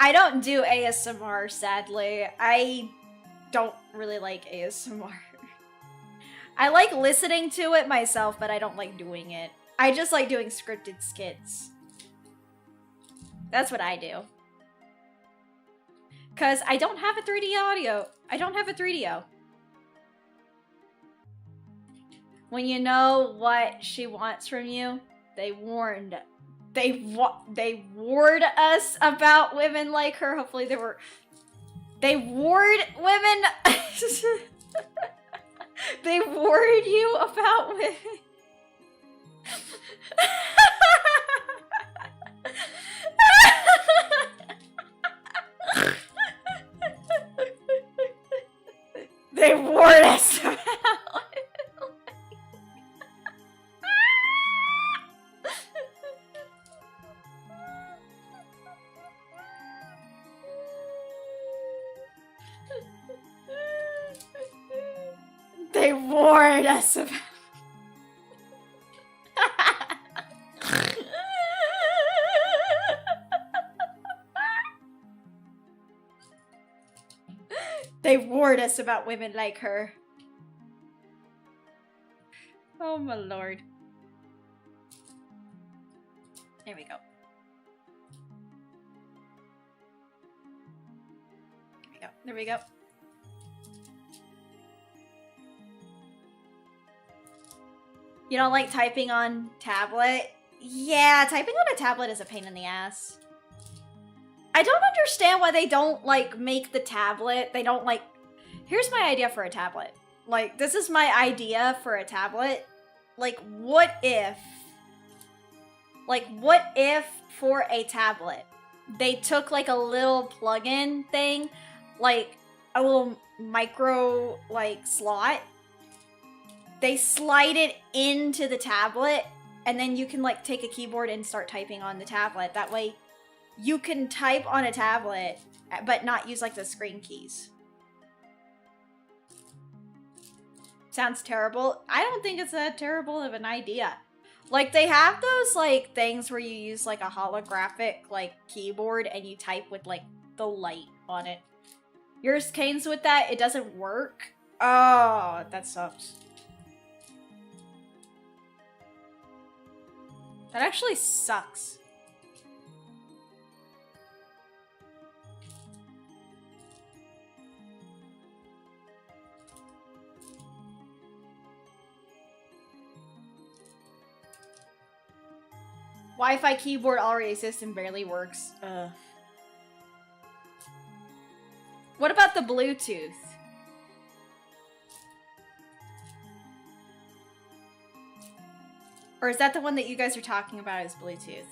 S1: I don't do ASMR, sadly. I don't really like ASMR. I like listening to it myself, but I don't like doing it. I just like doing scripted skits. That's what I do. Because I don't have a 3D audio. I don't have a 3DO. When you know what she wants from you, they warned us about women like her. Hopefully they warned women. They warned you about women. They warned us about They warned us about They warned us about women like her. Oh my lord. There we go. There we go. There we go. You don't like typing on tablet? Yeah, typing on a tablet is a pain in the ass. I don't understand why they don't, like, make the tablet. They don't, like... Here's my idea for a tablet. Like, this is my idea for a tablet. Like, what if... Like, what if for a tablet, they took, like, a little plug-in thing, like, a little micro, like, slot. They slide it into the tablet, and then you can, like, take a keyboard and start typing on the tablet. That way, you can type on a tablet, but not use, like, the screen keys. Sounds terrible. I don't think it's that terrible of an idea. Like, they have those, like, things where you use, like, a holographic, like, keyboard, and you type with, like, the light on it. Yours Kane's with that? It doesn't work? Oh, that sucks. That actually sucks. Wi-Fi keyboard already exists and barely works. What about the Bluetooth? Or is that the one that you guys are talking about as Bluetooth?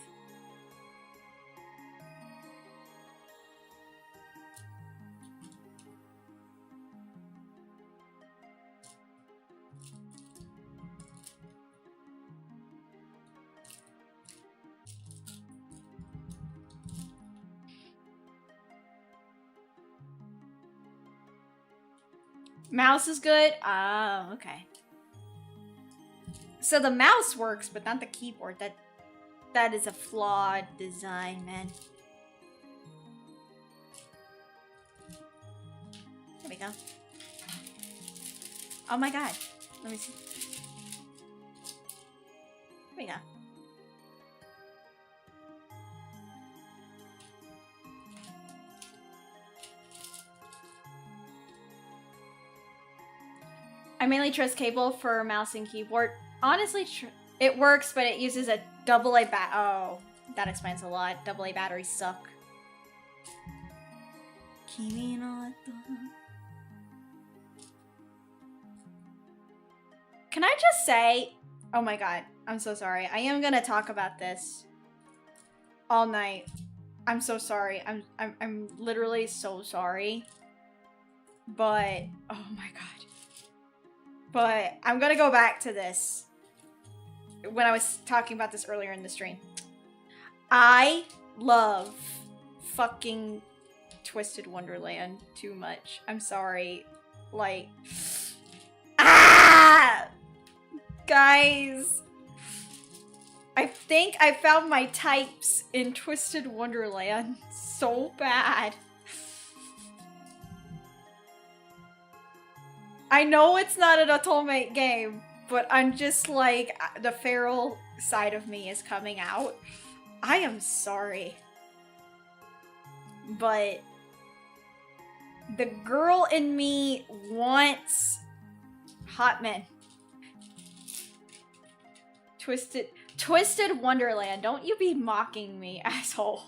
S1: Mouse is good? Oh, okay. So the mouse works, but not the keyboard. That is a flawed design, man. There we go. Oh my god. Let me see. There we go. I mainly trust cable for mouse and keyboard. Honestly, it works, but it uses a AA bat. Oh, that explains a lot. AA batteries suck. Can I just say, oh my god, I'm so sorry. I am gonna talk about this all night. I'm so sorry. I'm literally so sorry. But oh my god. But I'm gonna go back to this when I was talking about this earlier in the stream. I love fucking Twisted Wonderland too much. I'm sorry. Like... Ah! Guys! I think I found my types in Twisted Wonderland so bad. I know it's not an Otome game, but I'm just like, the feral side of me is coming out. I am sorry. But the girl in me wants hot men. Twisted Wonderland, don't you be mocking me, asshole.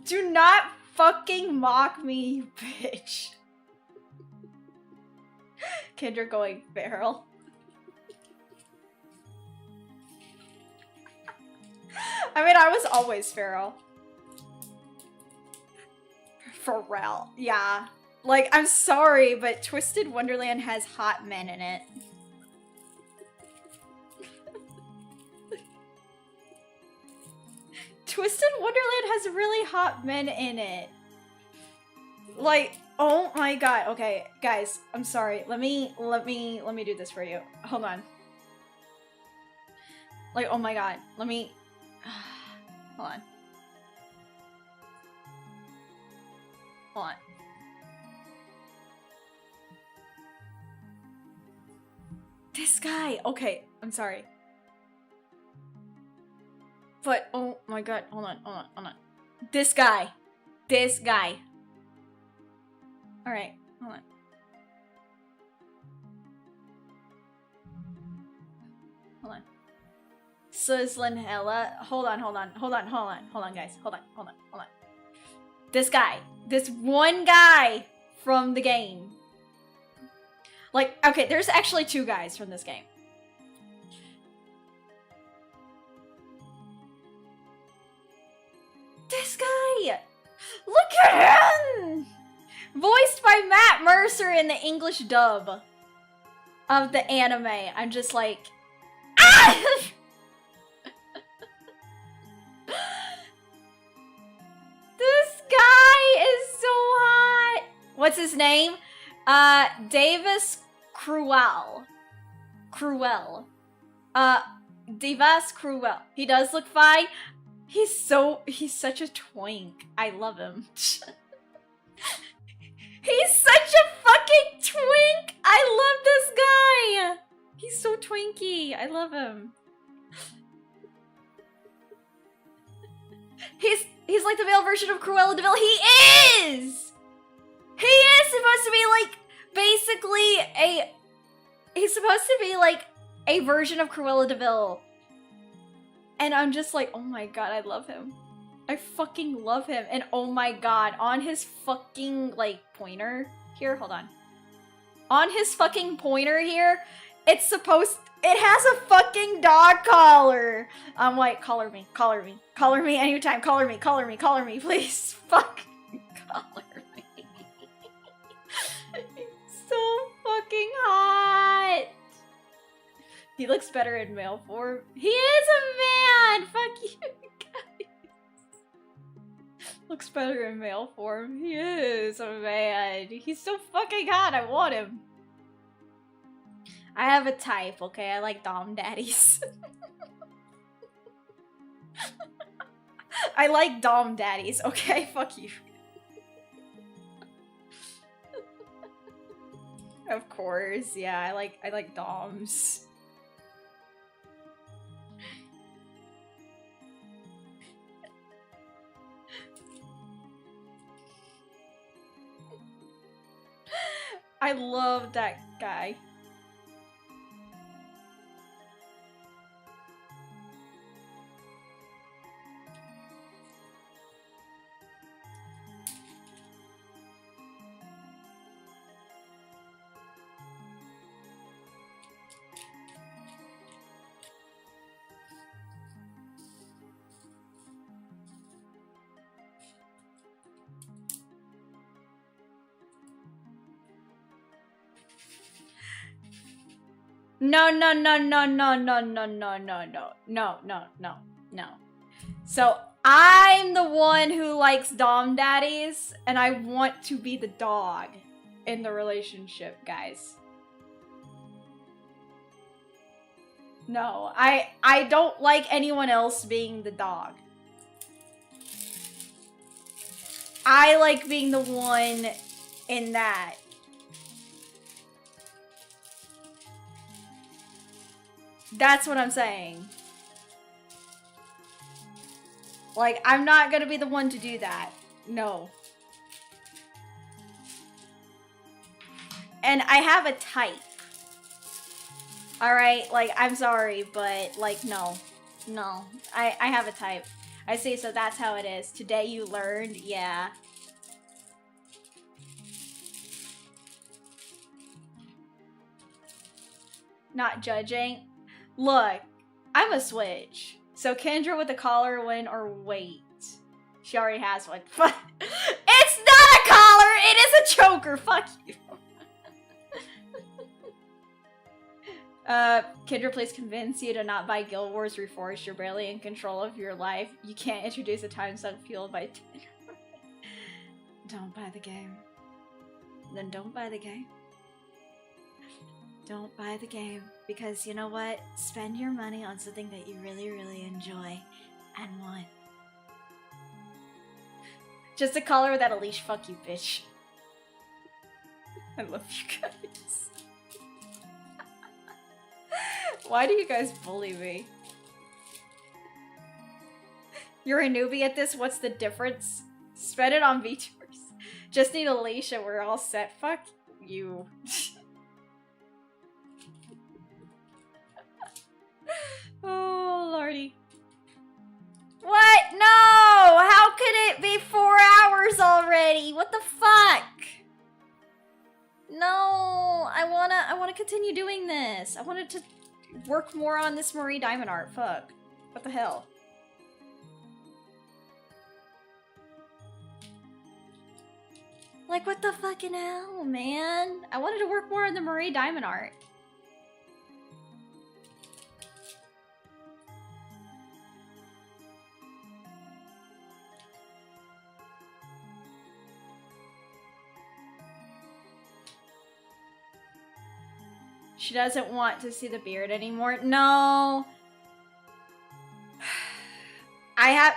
S1: Do not fucking mock me, you bitch. Kendra going feral. I mean, I was always feral. Pharrell, yeah. Like, I'm sorry, but Twisted Wonderland has hot men in it. Twisted Wonderland has really hot men in it. Like, oh my god. Okay, guys, I'm sorry. Let me do this for you. Hold on. Like, oh my god. Let me... Hold on. Hold on. This guy! Okay, I'm sorry. But, oh my god, hold on. This guy. Alright, hold on. Sizzling hella. Hold on, guys. Hold on. This guy. This one guy from the game. Like, okay, there's actually two guys from this game. This guy! Look at him! Voiced by Matt Mercer in the English dub of the anime. I'm just like... Ah! This guy is so hot! What's his name? Davis Cruel. Davis Cruel. He does look fine. He's such a twink. I love him. He's such a fucking twink! I love this guy! He's so twinky. I love him. He's like the male version of Cruella de Vil. He is! He is supposed to be like, basically he's supposed to be like a version of Cruella de Vil. And I'm just like, oh my god, I love him. I fucking love him. And oh my god, on his fucking, like, pointer here, hold on. On his fucking pointer here, it has a fucking dog collar. I'm like, collar me anytime, collar me, please. Fuck, collar me. So fucking hot. He looks better in male form. He is a man! Fuck you guys. Looks better in male form. He is a man. He's so fucking hot. I want him. I have a type, okay? I like dom daddies. I like dom daddies, okay? Fuck you. Of course, yeah. I like doms. I love that guy. No. So I'm the one who likes dom daddies, and I want to be the dog in the relationship, guys. No, I don't like anyone else being the dog. I like being the one in that. That's what I'm saying. Like, I'm not gonna be the one to do that. No. And I have a type. Alright, like, I'm sorry, but, like, no. No. I have a type. I see, so that's how it is. Today you learned? Yeah. Not judging. Look, I'm a switch. So Kendra with the collar win or wait? She already has one. It's not a collar! It is a choker! Fuck you. Kendra, please convince you to not buy Guild Wars Reforged. You're barely in control of your life. You can't introduce a time zone fueled by Don't buy the game. Then don't buy the game. Don't buy the game. Because you know what? Spend your money on something that you really, really enjoy and want. Just a collar without a leash. Fuck you, bitch. I love you guys. Why do you guys bully me? You're a newbie at this? What's the difference? Spend it on VTubers. Just need a leash and we're all set. Fuck you. Oh, lordy. What? No! How could it be 4 hours already? What the fuck? No, I wanna continue doing this. I wanted to work more on this Marie Diamond art. Fuck. What the hell? Like, what the fucking hell, man? I wanted to work more on the Marie Diamond art. She doesn't want to see the beard anymore. No.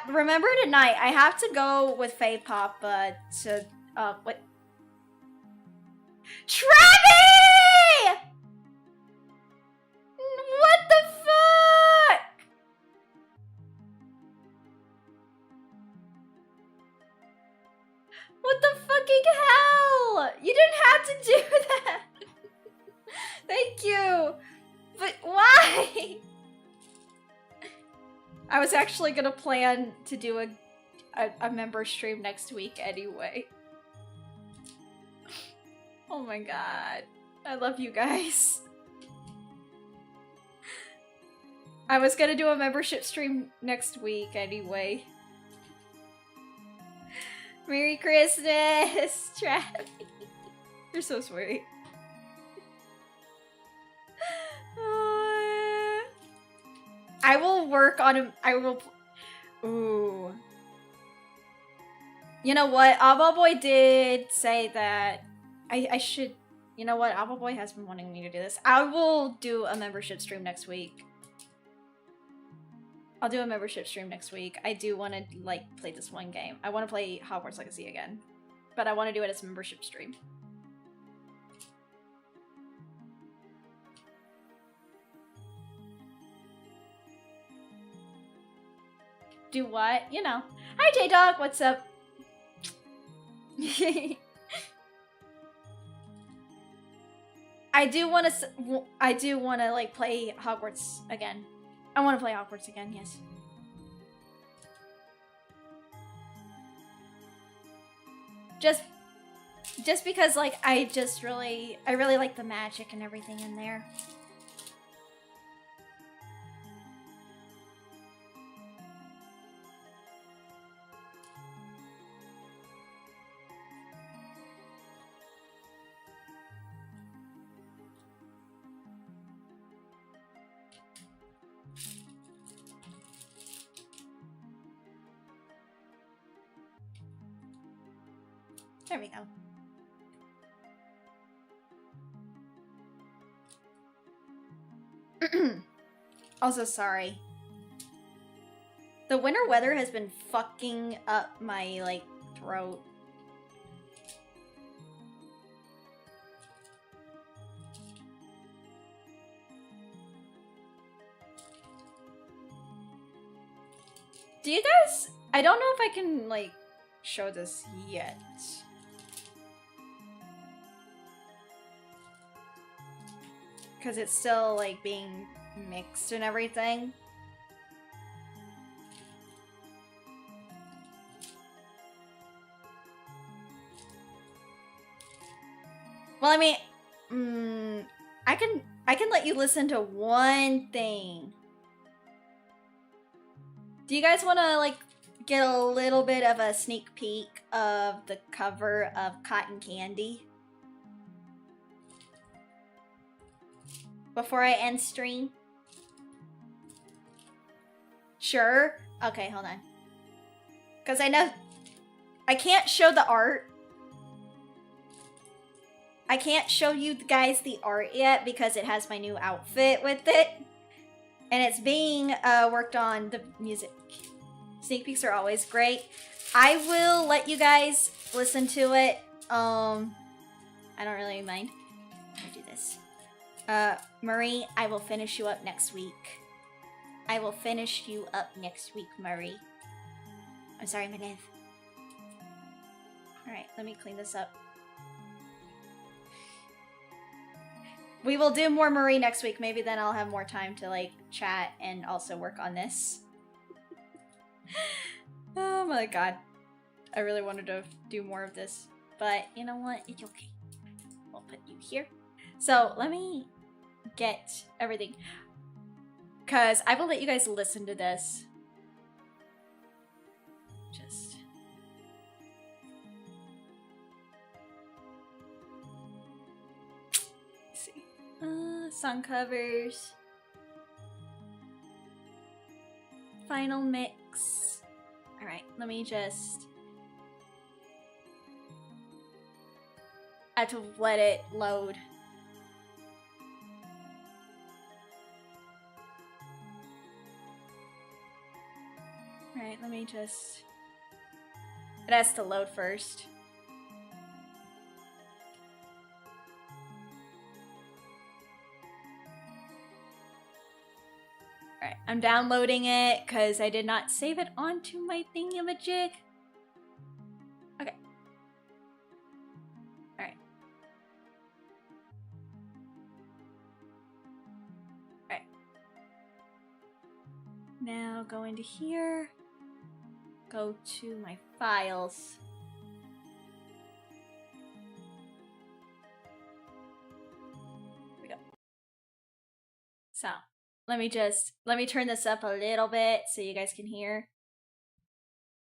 S1: Remember tonight, I have to go with Faye Papa to, what? Trevi! What the fuck? What the fucking hell? You didn't have to do that. Thank you. But why? I was actually gonna plan to do a member stream next week anyway. Oh my god. I love you guys. I was gonna do a membership stream next week anyway. Merry Christmas, Travis. You're so sweet. I will work on him. I will. Ooh. You know what? Abba Boy did say that I should. You know what? Abba Boy has been wanting me to do this. I will do a membership stream next week. I'll do a membership stream next week. I do want to, like, play this one game. I want to play Hogwarts Legacy again. But I want to do it as a membership stream. Do what? You know. Hi, J-Dog. What's up? I do want to, like, play Hogwarts again. I want to play Hogwarts again, yes. Just because, like, I really like the magic and everything in there. There we go. Also, sorry. The winter weather has been fucking up my, like, throat. Do you guys... I don't know if I can, like, show this yet. Because it's still, like, being mixed and everything. Well, I mean, I can let you listen to one thing. Do you guys want to, like, get a little bit of a sneak peek of the cover of Cotton Candy before I end stream? Sure? Okay, hold on. Because I know I can't show the art. I can't show you guys the art yet because it has my new outfit with it. And it's being worked on. The music. Sneak peeks are always great. I will let you guys listen to it. I don't really mind. Let me do this. Marie, I will finish you up next week. I will finish you up next week, Marie. I'm sorry, my love. Alright, let me clean this up. We will do more Marie next week. Maybe then I'll have more time to, like, chat and also work on this. Oh my god. I really wanted to do more of this. But, you know what? It's okay. We'll put you here. So, let me get everything. Because I will let you guys listen to this. Just... see. Song covers. Final mix. Alright, let me just... I have to let it load. Alright, let me just... It has to load first. Alright, I'm downloading it because I did not save it onto my thingamajig. Okay. Alright. Alright. Now go into here. Go to my files. Here we go. So, let me turn this up a little bit so you guys can hear.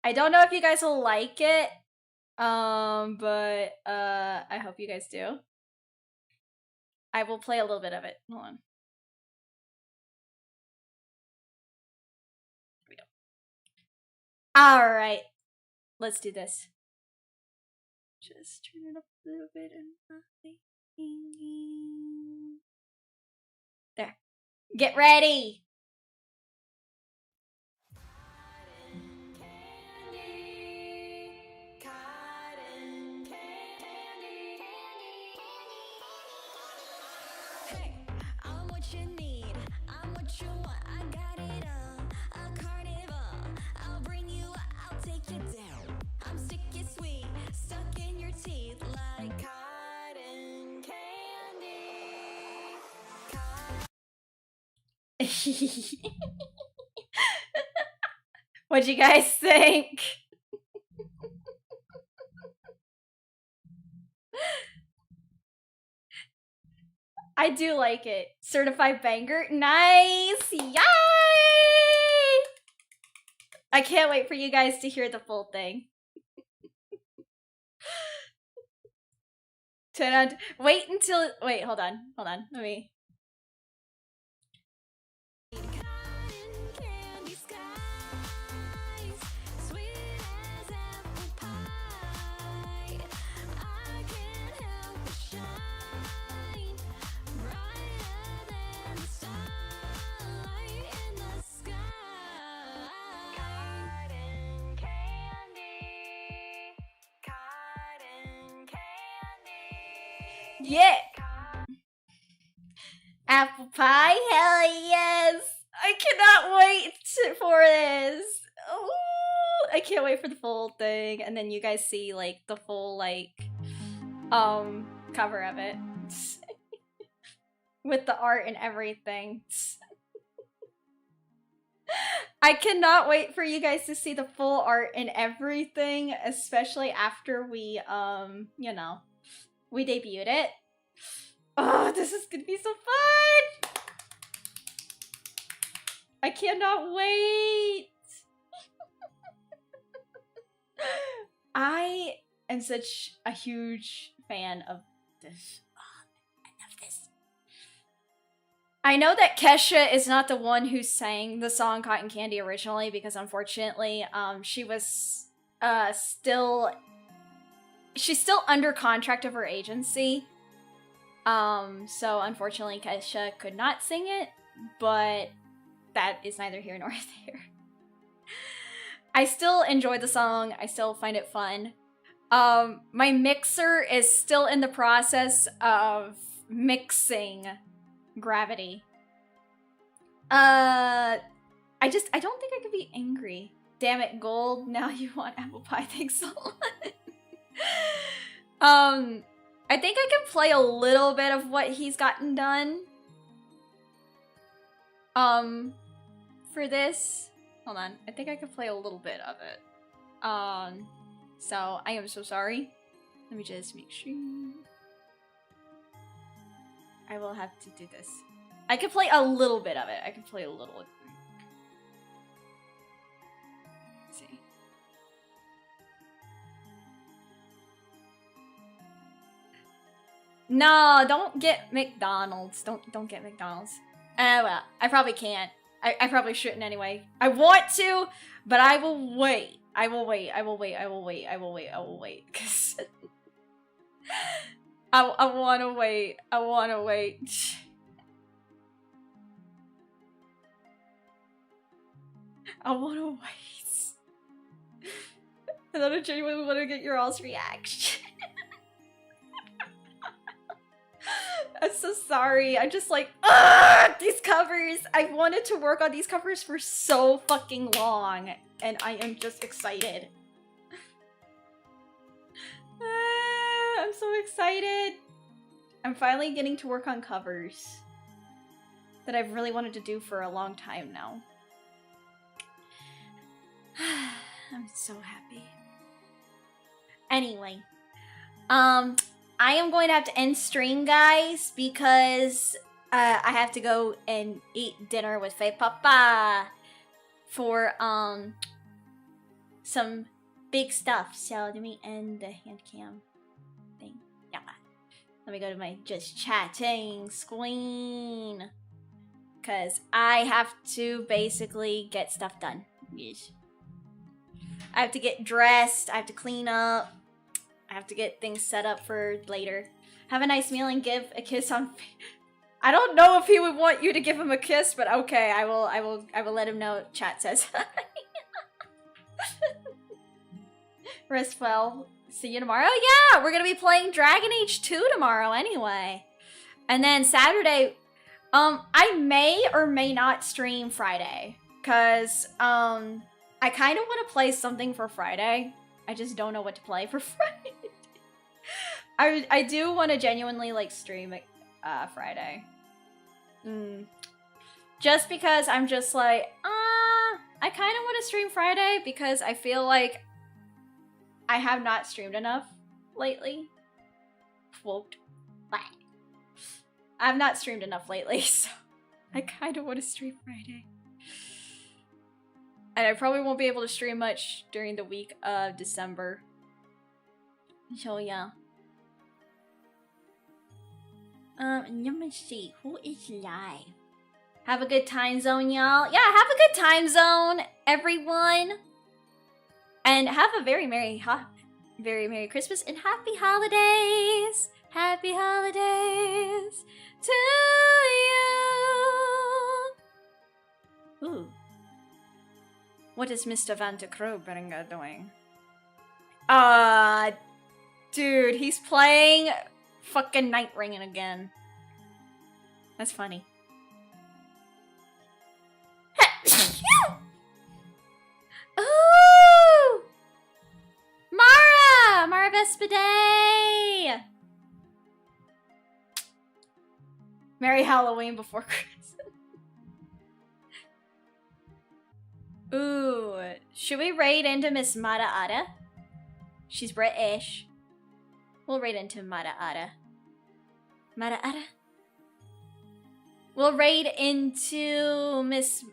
S1: I don't know if you guys will like it, but I hope you guys do. I will play a little bit of it. Hold on. Here we go. All right, let's do this. Just turn it up a little bit and there. Get ready.
S2: Hey, I'm what you need. I'm what you want. I got it all. A carnival. I'll bring you. I'll take you down. I'm sticky sweet, stuck in your teeth like cotton candy.
S1: What'd you guys think? I do like it. Certified banger. Nice! Yay! I can't wait for you guys to hear the full thing. Wait until... Wait, hold on. Hold on. Let me...
S2: Cotton candy skies, sweet as apple pie.
S1: Yeah. Apple pie? Hell yes! I cannot wait for this. Ooh, I can't wait for the full thing, and then you guys see like the full like cover of it with the art and everything. I cannot wait for you guys to see the full art and everything, especially after we you know, we debuted it. Oh, this is gonna be so fun! I cannot wait! I am such a huge fan of this. Oh, I love this. I know that Kesha is not the one who sang the song Cotton Candy originally, because unfortunately, she was she's still under contract of her agency. So unfortunately Kesha could not sing it, but that is neither here nor there. I still enjoy the song, I still find it fun. My mixer is still in the process of mixing Gravity. I don't think I could be angry. Damn it, Gold, now you want apple pie, thanks a lot. I think I can play a little bit of what he's gotten done. For this. Hold on, I think I could play a little bit of it. So I am so sorry. Let me just make sure. I will have to do this. I could play a little bit of it. I could play a little. Let's see. No, don't get McDonald's. Don't get McDonald's. Well, I probably can't. I probably shouldn't anyway. I want to, but I will wait. I will wait. I will wait. I will wait. I will wait. I will wait. Cause I wanna wait. I wanna wait. I wanna wait. And then I genuinely wanna get your all's reaction. I'm so sorry. I'm just like, these covers. I've wanted to work on these covers for so fucking long, and I am just excited. I'm so excited. I'm finally getting to work on covers that I've really wanted to do for a long time now. I'm so happy. Anyway, I am going to have to end stream, guys, because I have to go and eat dinner with Faye Papa for some big stuff. So let me end the Handcam thing. Yeah. Let me go to my just chatting screen, because I have to basically get stuff done. Yes. I have to get dressed. I have to clean up. I have to get things set up for later. Have a nice meal and give a kiss on. I don't know if he would want you to give him a kiss, but okay, I will let him know. Chat says. Rest well. See you tomorrow. Oh, yeah, we're gonna be playing Dragon Age 2 tomorrow anyway. And then Saturday, I may or may not stream Friday, cause I kind of want to play something for Friday. I just don't know what to play for Friday. I do want to genuinely like stream it Friday. Just because I'm just like, I kind of want to stream Friday because I feel like I have not streamed enough lately. Quote. I've not streamed enough lately, so I kind of want to stream Friday. And I probably won't be able to stream much during the week of December. So yeah. Let me see. Who is live? Have a good time zone, y'all. Yeah, have a good time zone, everyone. And have a very merry Christmas and happy holidays. Happy holidays to you. Ooh. What is Mr. Van de Kroebringer doing? Dude, he's playing Fucking night ringing again. That's funny. Ooh! Mara Vespiday! Merry Halloween before Christmas. Ooh, should we raid into Miss Mata Ada? She's British. We'll raid into Mata Ada. Mata Ada? We'll raid into Miss...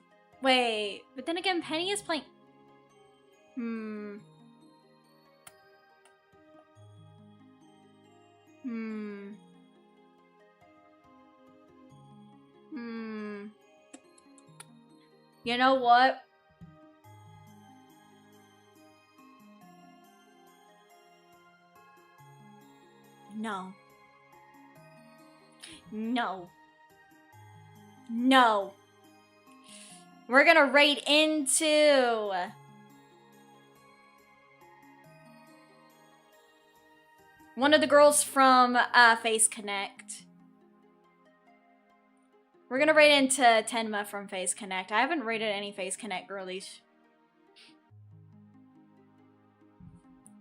S1: Wait, but then again, Penny is playing... You know what? No. No. No. We're gonna raid into... one of the girls from Face Connect. We're gonna raid into Tenma from Face Connect. I haven't raided any Face Connect girlies.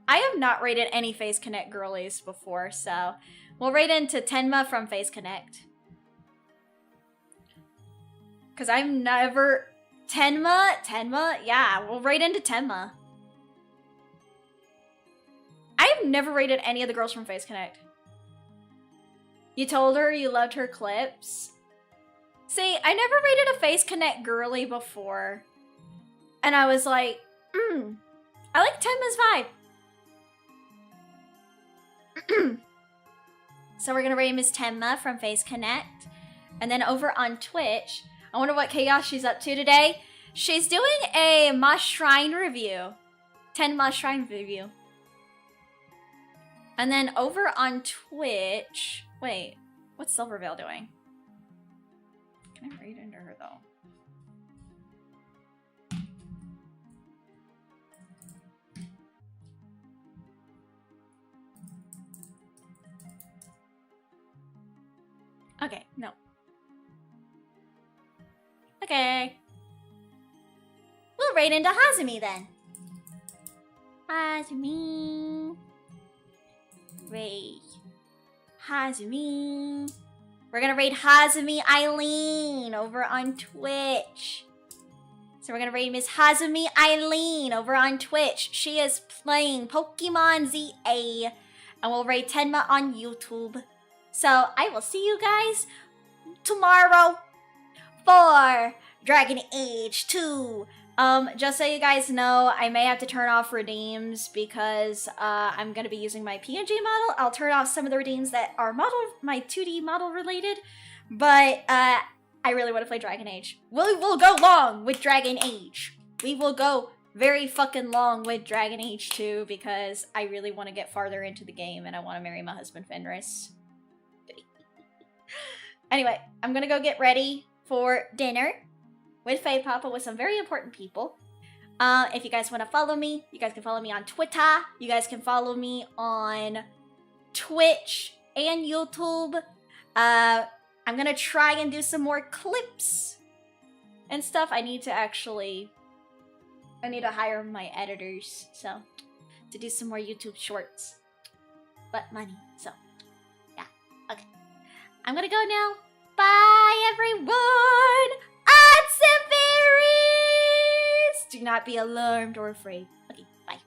S1: I have not raided any Face Connect girlies before, so we'll raid into Tenma from Face Connect. Cause I've never... Tenma? Yeah, we'll raid into Tenma. I've never rated any of the girls from Face Connect. You told her you loved her clips? See, I never rated a Face Connect girly before. And I was like, I like Tenma's vibe. So we're gonna raid Miss Tenma from Face Connect. And then over on Twitch, I wonder what chaos she's up to today. She's doing a Ma Shrine review. Tenma Shrine review. And then over on Twitch... Wait, what's Silverveil doing? Can I raid into her, though? Okay, no. Okay. We'll raid into Hazumi, then. Hazumi... Raid Hazumi. We're gonna raid Hazumi Eileen over on Twitch. So we're gonna raid Miss Hazumi Eileen over on Twitch. She is playing Pokemon ZA. And we'll raid Tenma on YouTube. So I will see you guys tomorrow for Dragon Age 2. Just so you guys know, I may have to turn off redeems because I'm gonna be using my PNG model. I'll turn off some of the redeems that are my 2D model related, but I really want to play Dragon Age. We will go long with Dragon Age. We will go very fucking long with Dragon Age 2 because I really want to get farther into the game and I want to marry my husband Fenris. Anyway, I'm gonna go get ready for dinner with Faye Papa with some very important people. If you guys want to follow me, you guys can follow me on Twitter. You guys can follow me on Twitch and YouTube. I'm gonna try and do some more clips and stuff. I need to hire my editors, so, to do some more YouTube shorts. But money, so, yeah, okay. I'm gonna go now. Bye, everyone! Do not be alarmed or afraid. Okay, bye.